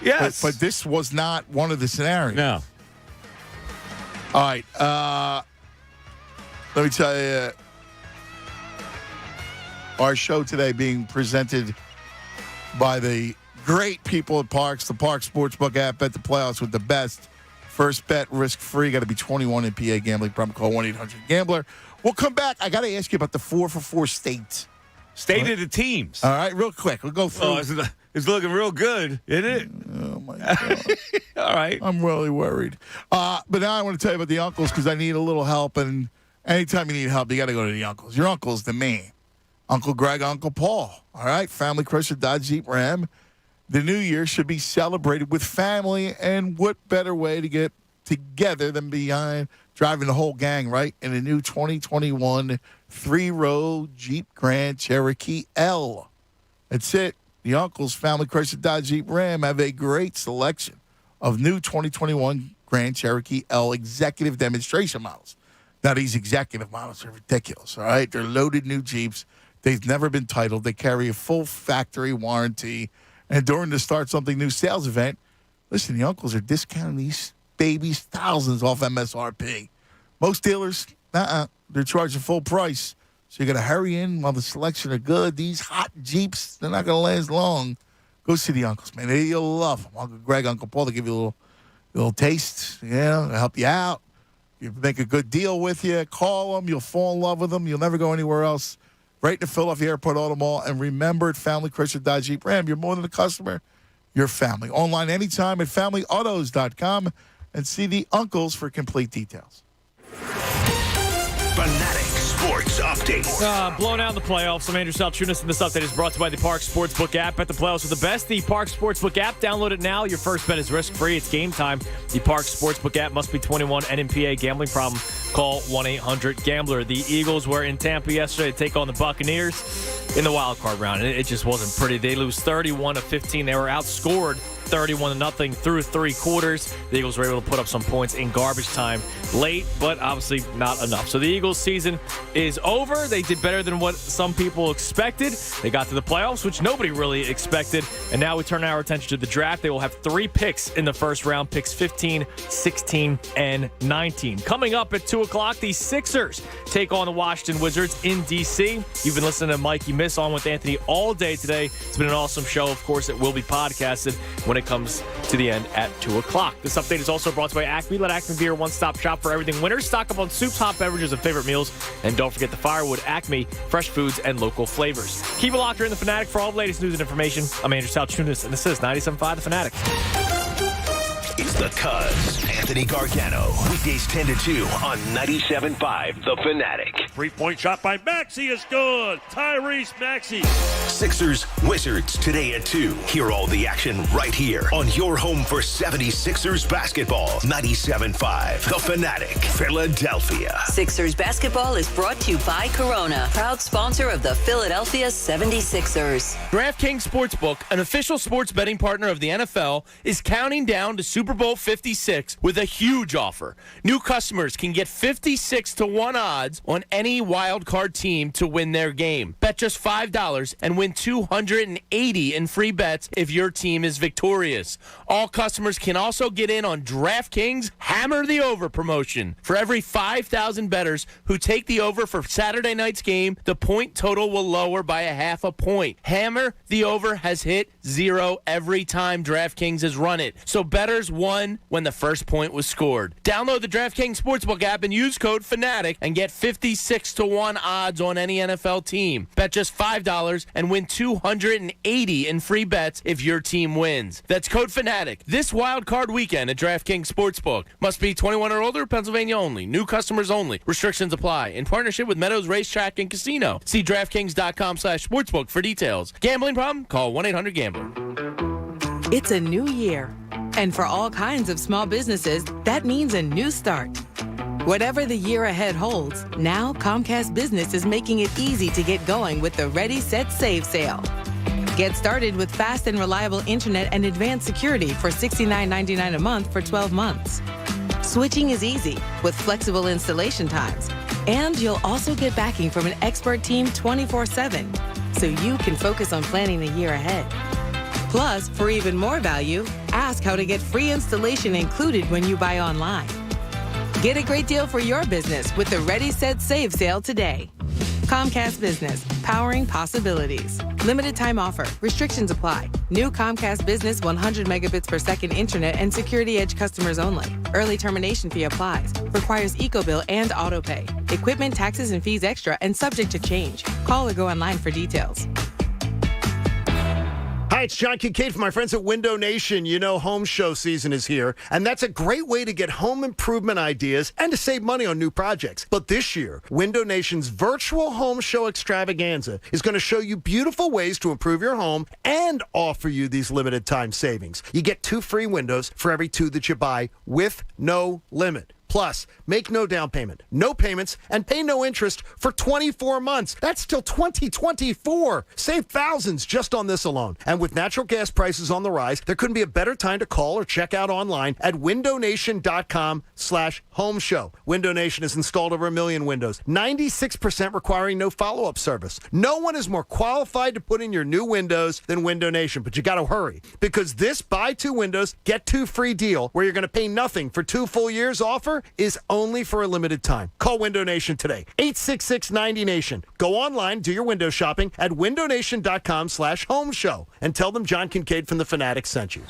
Yes, but this was not one of the scenarios. No. All right. Let me tell you, our show today being presented by the great people at Parks, the Parks Sportsbook app. Bet the playoffs with the best. First bet, risk-free. Got to be 21 in PA gambling. Problem, call 1-800-GAMBLER. We'll come back. I got to ask you about the 4-for-4 state. State of the teams. All right, real quick. We'll go through. Oh, it's looking real good, isn't it? Oh, my God. All right. I'm really worried. But now I want to tell you about the uncles because I need a little help. And anytime you need help, you got to go to the uncles. Your uncle's the man. Uncle Greg, Uncle Paul. All right? Family Chrysler Dodge Jeep Ram. The new year should be celebrated with family. And what better way to get together than behind driving the whole gang, right? In a new 2021 3-row Jeep Grand Cherokee L. That's it. The uncles, Family Chrysler Dodge Jeep Ram, have a great selection of new 2021 Grand Cherokee L executive demonstration models. Now, these executive models are ridiculous, all right? They're loaded new Jeeps. They've never been titled. They carry a full factory warranty. And during the Start Something New sales event, listen, the uncles are discounting these babies thousands off MSRP. Most dealers, they're charging full price. So you got to hurry in while the selection are good. These hot Jeeps, they're not going to last long. Go see the uncles, man. You'll love them. Uncle Greg, Uncle Paul, they'll give you a little taste, they'll help you out. You make a good deal with you. Call them. You'll fall in love with them. You'll never go anywhere else. Right in the Philadelphia Airport Auto Mall. And remember, at Family Chrysler Dodge Jeep Ram, you're more than a customer. You're family. Online anytime at FamilyAutos.com and see the uncles for complete details. Fanatic Sports Update. Blown out in the playoffs. I'm Andrew Salchunas, and this update is brought to you by the Parks Sportsbook app. Bet the playoffs with the best. The Parks Sportsbook app. Download it now. Your first bet is risk-free. It's game time. The Parks Sportsbook app must be 21 and in PA. Gambling problem? Call 1-800-GAMBLER. The Eagles were in Tampa yesterday to take on the Buccaneers in the wild card round. It just wasn't pretty. They lose 31-15. They were outscored 31-0 through 3 quarters. The Eagles were able to put up some points in garbage time late, but obviously not enough. So the Eagles' season is over. They did better than what some people expected. They got to the playoffs, which nobody really expected. And now we turn our attention to the draft. They will have 3 picks in the first round, picks 15, 16, and 19. Coming up at 2 o'clock, the Sixers take on the Washington Wizards in D.C. You've been listening to Mikey Miss on with Anthony all day today. It's been an awesome show. Of course, it will be podcasted when it comes to the end at 2 o'clock. This update is also brought to you by Acme. Let Acme be your one-stop shop for everything winter. Stock up on soups, hot beverages, and favorite meals. And don't forget the Firewood Acme, fresh foods and local flavors. Keep it locked here in The Fanatic for all the latest news and information. I'm Andrew Salchunas, and this is 97.5 The Fanatic. It's the Cuz, Anthony Gargano. Weekdays 10 to 2 on 97.5 The Fanatic. 3-point shot by Maxey is good. Tyrese Maxey Sixers, Wizards today at 2. Hear all the action right here on your home for 76ers basketball. 97.5 The Fanatic, Philadelphia. Sixers basketball is brought to you by Corona, proud sponsor of the Philadelphia 76ers. DraftKings Sportsbook, an official sports betting partner of the NFL, is counting down to Super Bowl 56 with a huge offer. New customers can get 56-1 odds on any wild card team to win their game. Bet just $5 and win $280 in free bets if your team is victorious. All customers can also get in on DraftKings Hammer the Over promotion. For every 5,000 bettors who take the over for Saturday night's game, the point total will lower by a half a point. Hammer the Over has hit 0 every time DraftKings has run it. So bettors won when the first point was scored. Download the DraftKings Sportsbook app and use code FANATIC and get 56-1 odds on any NFL team. Bet just $5 and win $280 in free bets if your team wins. That's code FANATIC this wild card weekend at DraftKings Sportsbook. Must be 21 or older, Pennsylvania only. New customers only. Restrictions apply. In partnership with Meadows Racetrack and Casino. See DraftKings.com/sportsbook for details. Gambling problem? Call 1-800-GAMBLER. It's a new year. And for all kinds of small businesses, that means a new start. Whatever the year ahead holds, now Comcast Business is making it easy to get going with the Ready, Set, Save sale. Get started with fast and reliable internet and advanced security for $69.99 a month for 12 months. Switching is easy with flexible installation times. And you'll also get backing from an expert team 24/7, so you can focus on planning the year ahead. Plus, for even more value, ask how to get free installation included when you buy online. Get a great deal for your business with the Ready, Set, Save sale today. Comcast Business, powering possibilities. Limited time offer. Restrictions apply. New Comcast Business 100 megabits per second internet and Security Edge customers only. Early termination fee applies. Requires EcoBill and autopay. Equipment, taxes, and fees extra and subject to change. Call or go online for details. Hi, it's John Kincaid from my friends at Window Nation. You know, home show season is here, and that's a great way to get home improvement ideas and to save money on new projects. But this year, Window Nation's virtual home show extravaganza is going to show you beautiful ways to improve your home and offer you these limited time savings. You get 2 free windows for every 2 that you buy with no limit. Plus, make no down payment, no payments, and pay no interest for 24 months. That's till 2024. Save thousands just on this alone. And with natural gas prices on the rise, there couldn't be a better time to call or check out online at windownation.com/home show. Window Nation has installed over 1 million windows, 96% requiring no follow-up service. No one is more qualified to put in your new windows than Window Nation, but you got to hurry because this buy 2 windows, get 2 free deal where you're going to pay nothing for 2 full years offer is only for a limited time. Call Window Nation today. 866-90-NATION. Go online, do your window shopping at windownation.com/home show and tell them John Kincaid from The Fanatic sent you.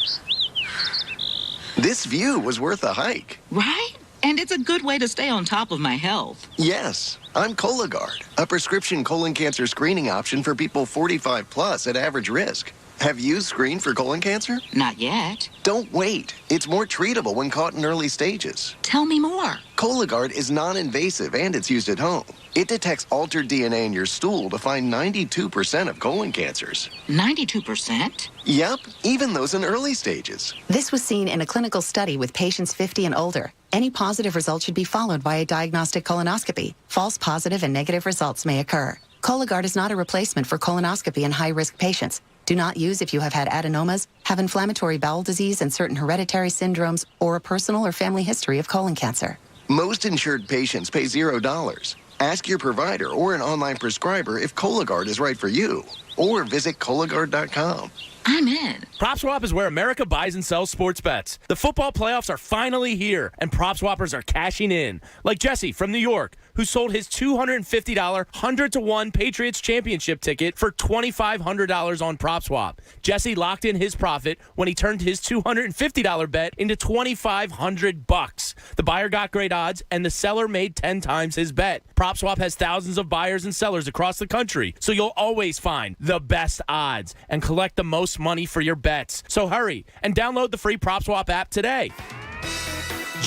This view was worth a hike. Right? And it's a good way to stay on top of my health. Yes, I'm Cologuard, a prescription colon cancer screening option for people 45 plus at average risk. Have you screened for colon cancer? Not yet. Don't wait. It's more treatable when caught in early stages. Tell me more. Cologuard is non-invasive and it's used at home. It detects altered DNA in your stool to find 92% of colon cancers. 92%? Yep, even those in early stages. This was seen in a clinical study with patients 50 and older. Any positive result should be followed by a diagnostic colonoscopy. False positive and negative results may occur. Cologuard is not a replacement for colonoscopy in high-risk patients. Do not use if you have had adenomas, have inflammatory bowel disease and certain hereditary syndromes, or a personal or family history of colon cancer. Most insured patients pay $0. Ask your provider or an online prescriber if Cologuard is right for you, or visit Cologuard.com. I'm in. PropSwap is where America buys and sells sports bets. The football playoffs are finally here, and PropSwappers are cashing in. Like Jesse from New York, who sold his $250 100-1 Patriots championship ticket for $2,500 on PropSwap. Jesse locked in his profit when he turned his $250 bet into $2,500. The buyer got great odds, and the seller made 10 times his bet. PropSwap has thousands of buyers and sellers across the country, so you'll always find the best odds and collect the most money for your bets. So hurry and download the free PropSwap app today.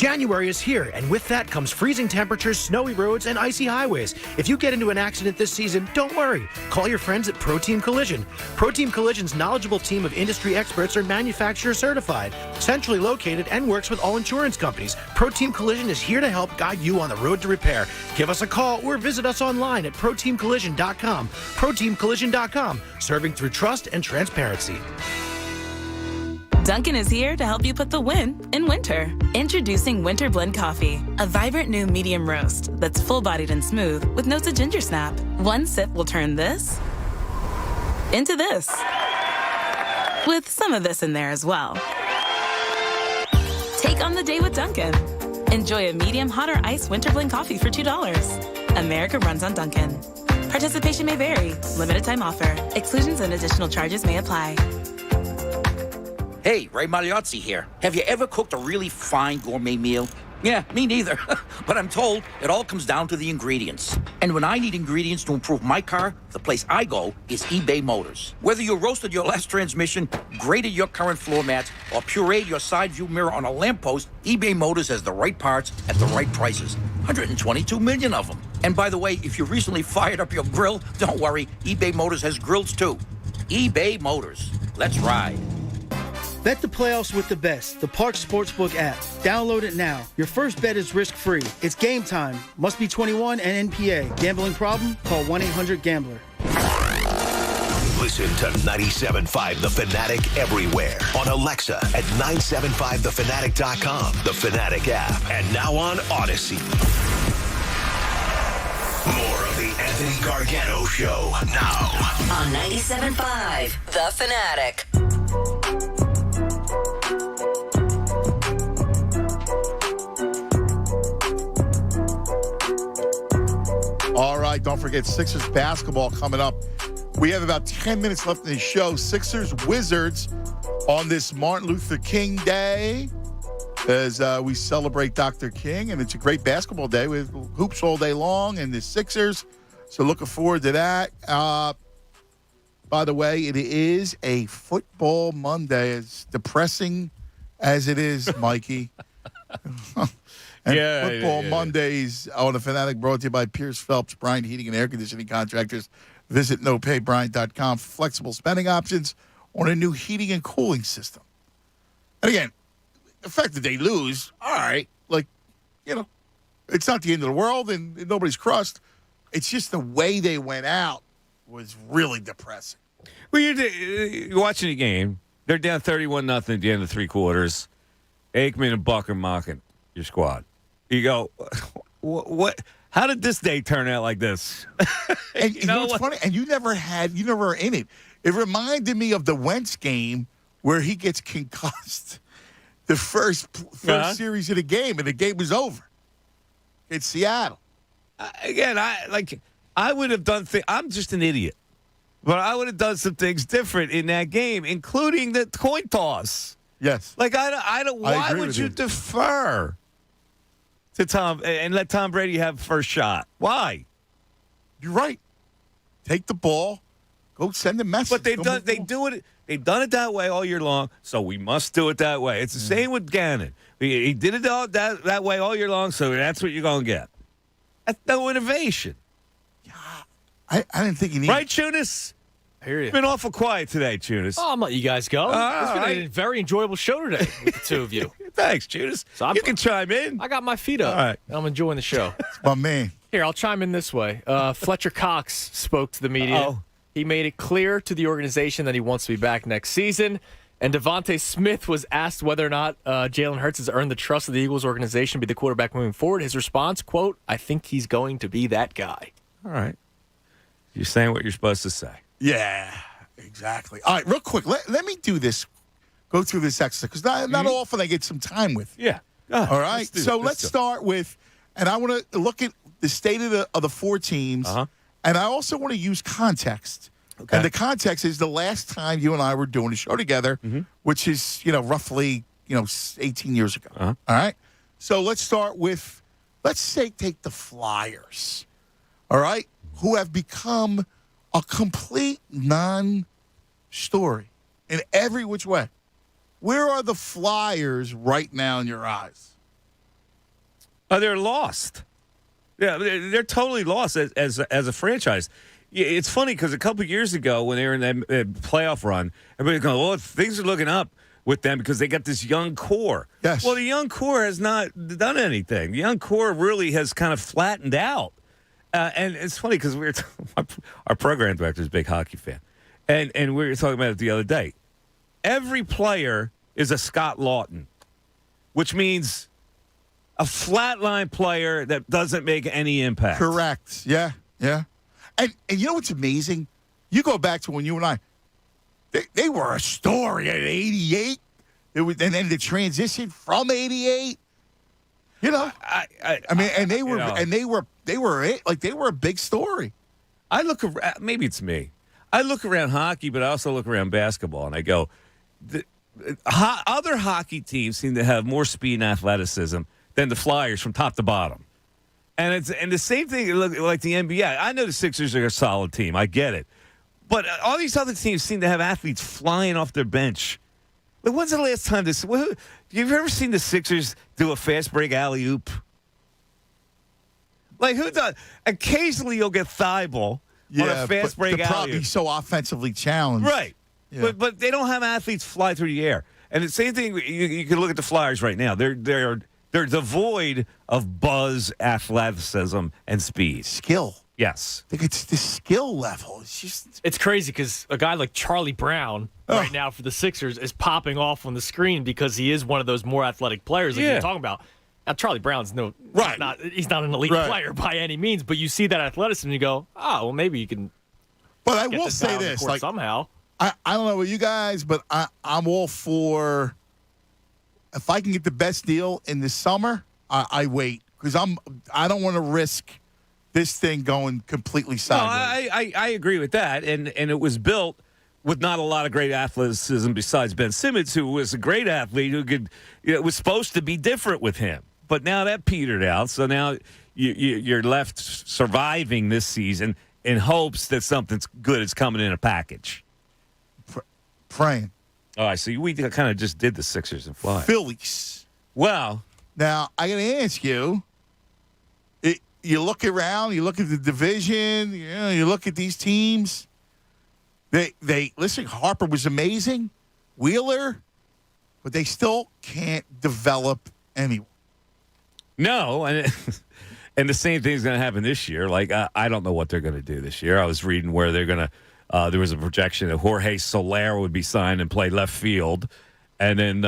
January is here, and with that comes freezing temperatures, snowy roads, and icy highways. If you get into an accident this season, don't worry. Call your friends at Pro Team Collision. Pro Team Collision's knowledgeable team of industry experts are manufacturer certified, centrally located, and works with all insurance companies. Pro Team Collision is here to help guide you on the road to repair. Give us a call or visit us online at ProTeamCollision.com. ProTeamCollision.com, serving through trust and transparency. Dunkin' is here to help you put the win in winter. Introducing Winter Blend Coffee, a vibrant new medium roast that's full-bodied and smooth with notes of ginger snap. One sip will turn this into this, with some of this in there as well. Take on the day with Dunkin'. Enjoy a medium hot or iced Winter Blend Coffee for $2. America runs on Dunkin'. Participation may vary. Limited time offer. Exclusions and additional charges may apply. Hey, Ray Magliozzi here. Have you ever cooked a really fine gourmet meal? Yeah, me neither. But I'm told it all comes down to the ingredients. And when I need ingredients to improve my car, the place I go is eBay Motors. Whether you roasted your last transmission, graded your current floor mats, or pureed your side view mirror on a lamppost, eBay Motors has the right parts at the right prices. 122 million of them. And by the way, if you recently fired up your grill, don't worry, eBay Motors has grills too. eBay Motors. Let's ride. Bet the playoffs with the best, the Parx Sportsbook app. Download it now. Your first bet is risk-free. It's game time. Must be 21 and NPA. Gambling problem? Call 1-800-GAMBLER. Listen to 97.5 The Fanatic everywhere. On Alexa at 975thefanatic.com, The Fanatic app, and now on Odyssey. More of the Anthony Gargano Show now. On 97.5 The Fanatic. All right, don't forget Sixers basketball coming up. We have about 10 minutes left in the show. Sixers Wizards on this Martin Luther King Day as we celebrate Dr. King, and it's a great basketball day with hoops all day long and the Sixers. So looking forward to that. By the way, it is a football Monday, as depressing as it is, Mikey. And Football Mondays on The Fanatic, brought to you by Pierce Phelps, Bryant Heating and Air Conditioning Contractors. Visit nopaybryant.com for flexible spending options on a new heating and cooling system. And again, the fact that they lose, all right, it's not the end of the world and nobody's crushed. It's just the way they went out was really depressing. Well, you're watching the game. They're down 31-0 at the end of three quarters. Aikman and Buck are mocking your squad. You go, what? How did this day turn out like this? And you know what's funny? And you never were in it. It reminded me of the Wentz game where he gets concussed the first series of the game, and the game was over. It's Seattle. Again, I would have done things. I'm just an idiot. But I would have done some things different in that game, including the coin toss. Yes. Why would you defer to Tom and let Tom Brady have first shot? Why? You're right. Take the ball, go send a message. But they've done it that way all year long, so we must do it that way. It's the same with Gannon. He did it that way all year long, so that's what you're going to get. That's no innovation. I didn't think you needed. Right, Tunis? I hear you. Been awful quiet today, Tunis. Oh, I'm letting you guys go. It's been a very enjoyable show today with the two of you. Thanks, Tunis. So you can chime in. I got my feet up. All right. I'm enjoying the show. It's my man. Here, I'll chime in this way. Fletcher Cox spoke to the media. Uh-oh. He made it clear to the organization that he wants to be back next season. And Devontae Smith was asked whether or not Jalen Hurts has earned the trust of the Eagles organization to be the quarterback moving forward. His response, quote, "I think he's going to be that guy." All right. You're saying what you're supposed to say. Yeah, exactly. All right, real quick, let me do this. Go through this exercise, because not often I get some time with you. Yeah. All right, let's start with, and I want to look at the state of the four teams, and I also want to use context. Okay. And the context is the last time you and I were doing a show together, which is, roughly, 18 years ago. All right? So let's start with, take the Flyers, all right, who have become a complete non-story in every which way. Where are the Flyers right now in your eyes? They're lost. Yeah, they're totally lost as a franchise. It's funny because a couple years ago when they were in that playoff run, everybody's going, "Oh, things are looking up with them because they got this young core." Yes. Well, the young core has not done anything. The young core really has kind of flattened out. And it's funny because our program director is a big hockey fan, and we were talking about it the other day. Every player is a Scott Lawton, which means a flatline player that doesn't make any impact. Correct. Yeah. And you know what's amazing? You go back to when you and I, they were a story at 88. And then the transition from 88. You know, I mean, and they were a big story. I look around, maybe it's me. I look around hockey, but I also look around basketball, and I go, other hockey teams seem to have more speed and athleticism than the Flyers from top to bottom. And the same thing like the NBA. I know the Sixers are a solid team. I get it. But all these other teams seem to have athletes flying off their bench. Like, when's the last time you've ever seen the Sixers do a fast break alley-oop? Like, who does? Occasionally you'll get Thibault on a fast break alley-oop. Probably so offensively challenged. Right. Yeah. But they don't have athletes fly through the air. And the same thing, you can look at the Flyers right now. They're devoid of buzz, athleticism, and speed. Skill. Yes. I think it's the skill level. It's crazy because a guy like Charlie Brown right now for the Sixers is popping off on the screen because he is one of those more athletic players that you're talking about. Now, Charlie Brown's he's not an elite player by any means, but you see that athleticism and you go, oh, well, maybe you can. But I will say this, like, somehow. I don't know about you guys, but I'm all for, if I can get the best deal in the summer, I wait because I don't want to risk this thing going completely sideways. No, I agree with that, and it was built with not a lot of great athleticism besides Ben Simmons, who was a great athlete who could, it was supposed to be different with him, but now that petered out. So now you're left surviving this season in hopes that something good is coming in a package. Praying. All right, so we kind of just did the Sixers and Flyers. Phillies. Well, now I got to ask you. You look around, you look at the division, you look at these teams. They listen, Harper was amazing, Wheeler, but they still can't develop anyone. No, and the same thing's going to happen this year. Like, I don't know what they're going to do this year. I was reading where they're going to, there was a projection that Jorge Soler would be signed and play left field. And then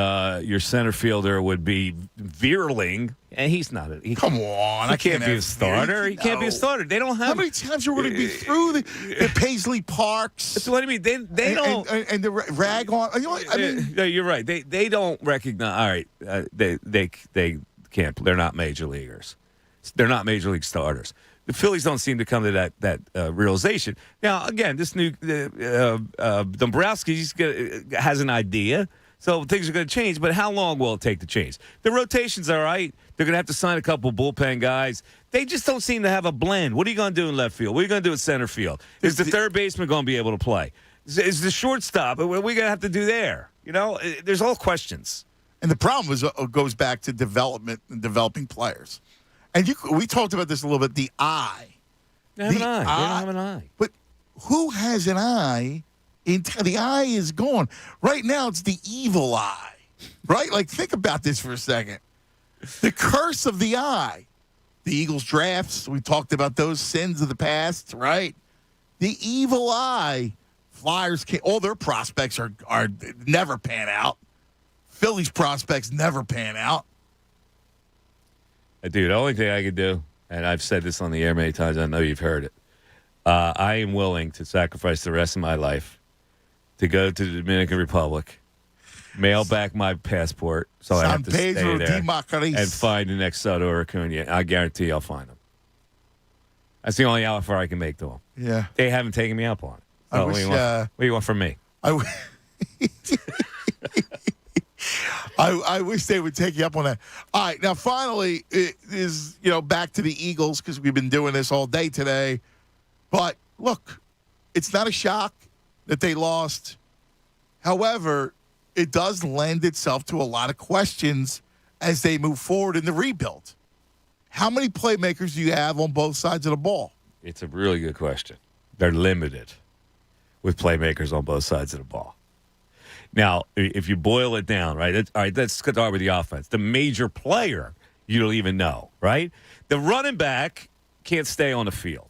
your center fielder would be Veerling, and he's not. Come on, he can't be a starter. He can't be a starter. They don't have. How many times are we going to be through the Paisley Parks? That's what I mean. They don't. And the rag on. I mean, no, you're right. They don't recognize. All right, they can't. They're not major leaguers. They're not major league starters. The Phillies don't seem to come to that realization. Now, again, this new Dombrowski has an idea. So things are going to change, but how long will it take to change? The rotation's all right. They're going to have to sign a couple bullpen guys. They just don't seem to have a blend. What are you going to do in left field? What are you going to do in center field? Is the third baseman going to be able to play? Is the shortstop? What are we going to have to do there? There's all questions. And the problem goes back to development and developing players. And we talked about this a little bit, the eye. They have an eye. They don't have an eye. But who has an eye? The eye is gone. Right now, it's the evil eye. Right? Like, think about this for a second. The curse of the eye. The Eagles drafts, we talked about those sins of the past, right? The evil eye. Flyers can't, all their prospects are never pan out. Phillies prospects never pan out. Dude, the only thing I could do, and I've said this on the air many times, I know you've heard it, I am willing to sacrifice the rest of my life to go to the Dominican Republic, mail back my passport, so I have to stay there and find the next Soto or Acuna. I guarantee I'll find them. That's the only offer I can make to them. Yeah. They haven't taken me up on it. So what do you want from me? I wish they would take you up on that. All right, now finally, it is back to the Eagles because we've been doing this all day today. But look, it's not a shock that they lost. However, it does lend itself to a lot of questions as they move forward in the rebuild. how many playmakers do you have on both sides of the ball? It's a really good question. They're limited with playmakers on both sides of the ball. Now, if you boil it down, right? All right, let's start with the offense. The major player, you don't even know, right? The running back can't stay on the field.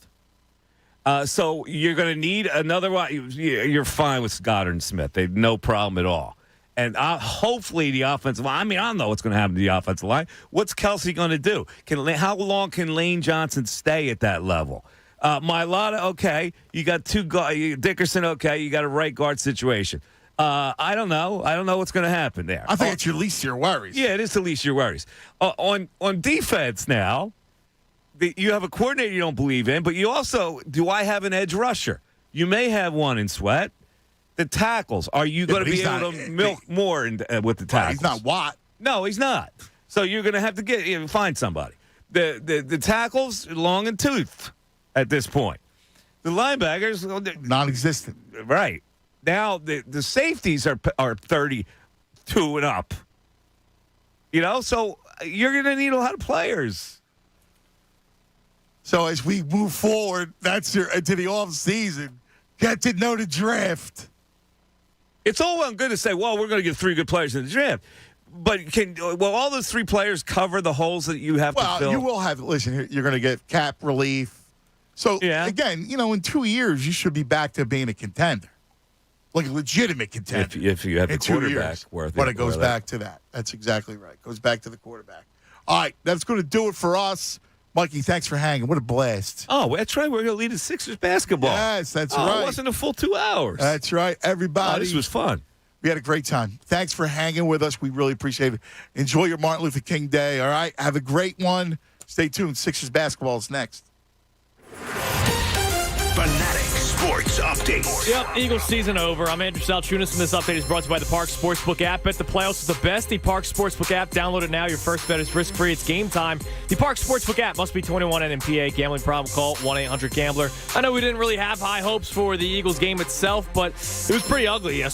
So you're going to need another one. You're fine with Goddard and Smith. They have no problem at all. And hopefully the offensive line, I mean, I don't know what's going to happen to the offensive line. What's Kelsey going to do? How long can Lane Johnson stay at that level? Mailata, okay. You got two guys. Dickerson, okay. You got a right guard situation. I don't know. I don't know what's going to happen there. I think it's your least of your worries. Yeah, it is the least of your worries. On defense now, you have a coordinator you don't believe in, but you also, do I have an edge rusher? You may have one in Sweat. The tackles, are you going to be able to milk more with the tackles? He's not Watt. No, he's not. So you're going to have to find somebody. The tackles, long and tooth at this point. The linebackers, non-existent. Right. Now, the safeties are 32 and up. So you're going to need a lot of players. So as we move forward, that's into the off season. Get to know the draft. It's all well and good to say, well, we're going to get 3 good players in the draft. But will all those 3 players cover the holes that you have to fill? Well, you will have, listen, you're going to get cap relief. So, again, in 2 years, you should be back to being a contender. Like a legitimate contender. If you have a quarterback worth it. But it goes back to that. That's exactly right. It goes back to the quarterback. All right, that's going to do it for us. Mikey, thanks for hanging. What a blast. Oh, that's right. We're going to lead the Sixers basketball. Yes, that's right. It wasn't a full 2 hours. That's right. Everybody. This was fun. We had a great time. Thanks for hanging with us. We really appreciate it. Enjoy your Martin Luther King Day, all right? Have a great one. Stay tuned. Sixers basketball is next. Fanatic Sports Update. Yep, Eagles season over. I'm Andrew Salchunas, and this update is brought to you by the Park Sportsbook app. Bet the playoffs with the best. The Park Sportsbook app. Download it now. Your first bet is risk-free. It's game time. The Park Sportsbook app must be 21 NMPA. Gambling problem? Call 1-800-GAMBLER. I know we didn't really have high hopes for the Eagles game itself, but it was pretty ugly yesterday.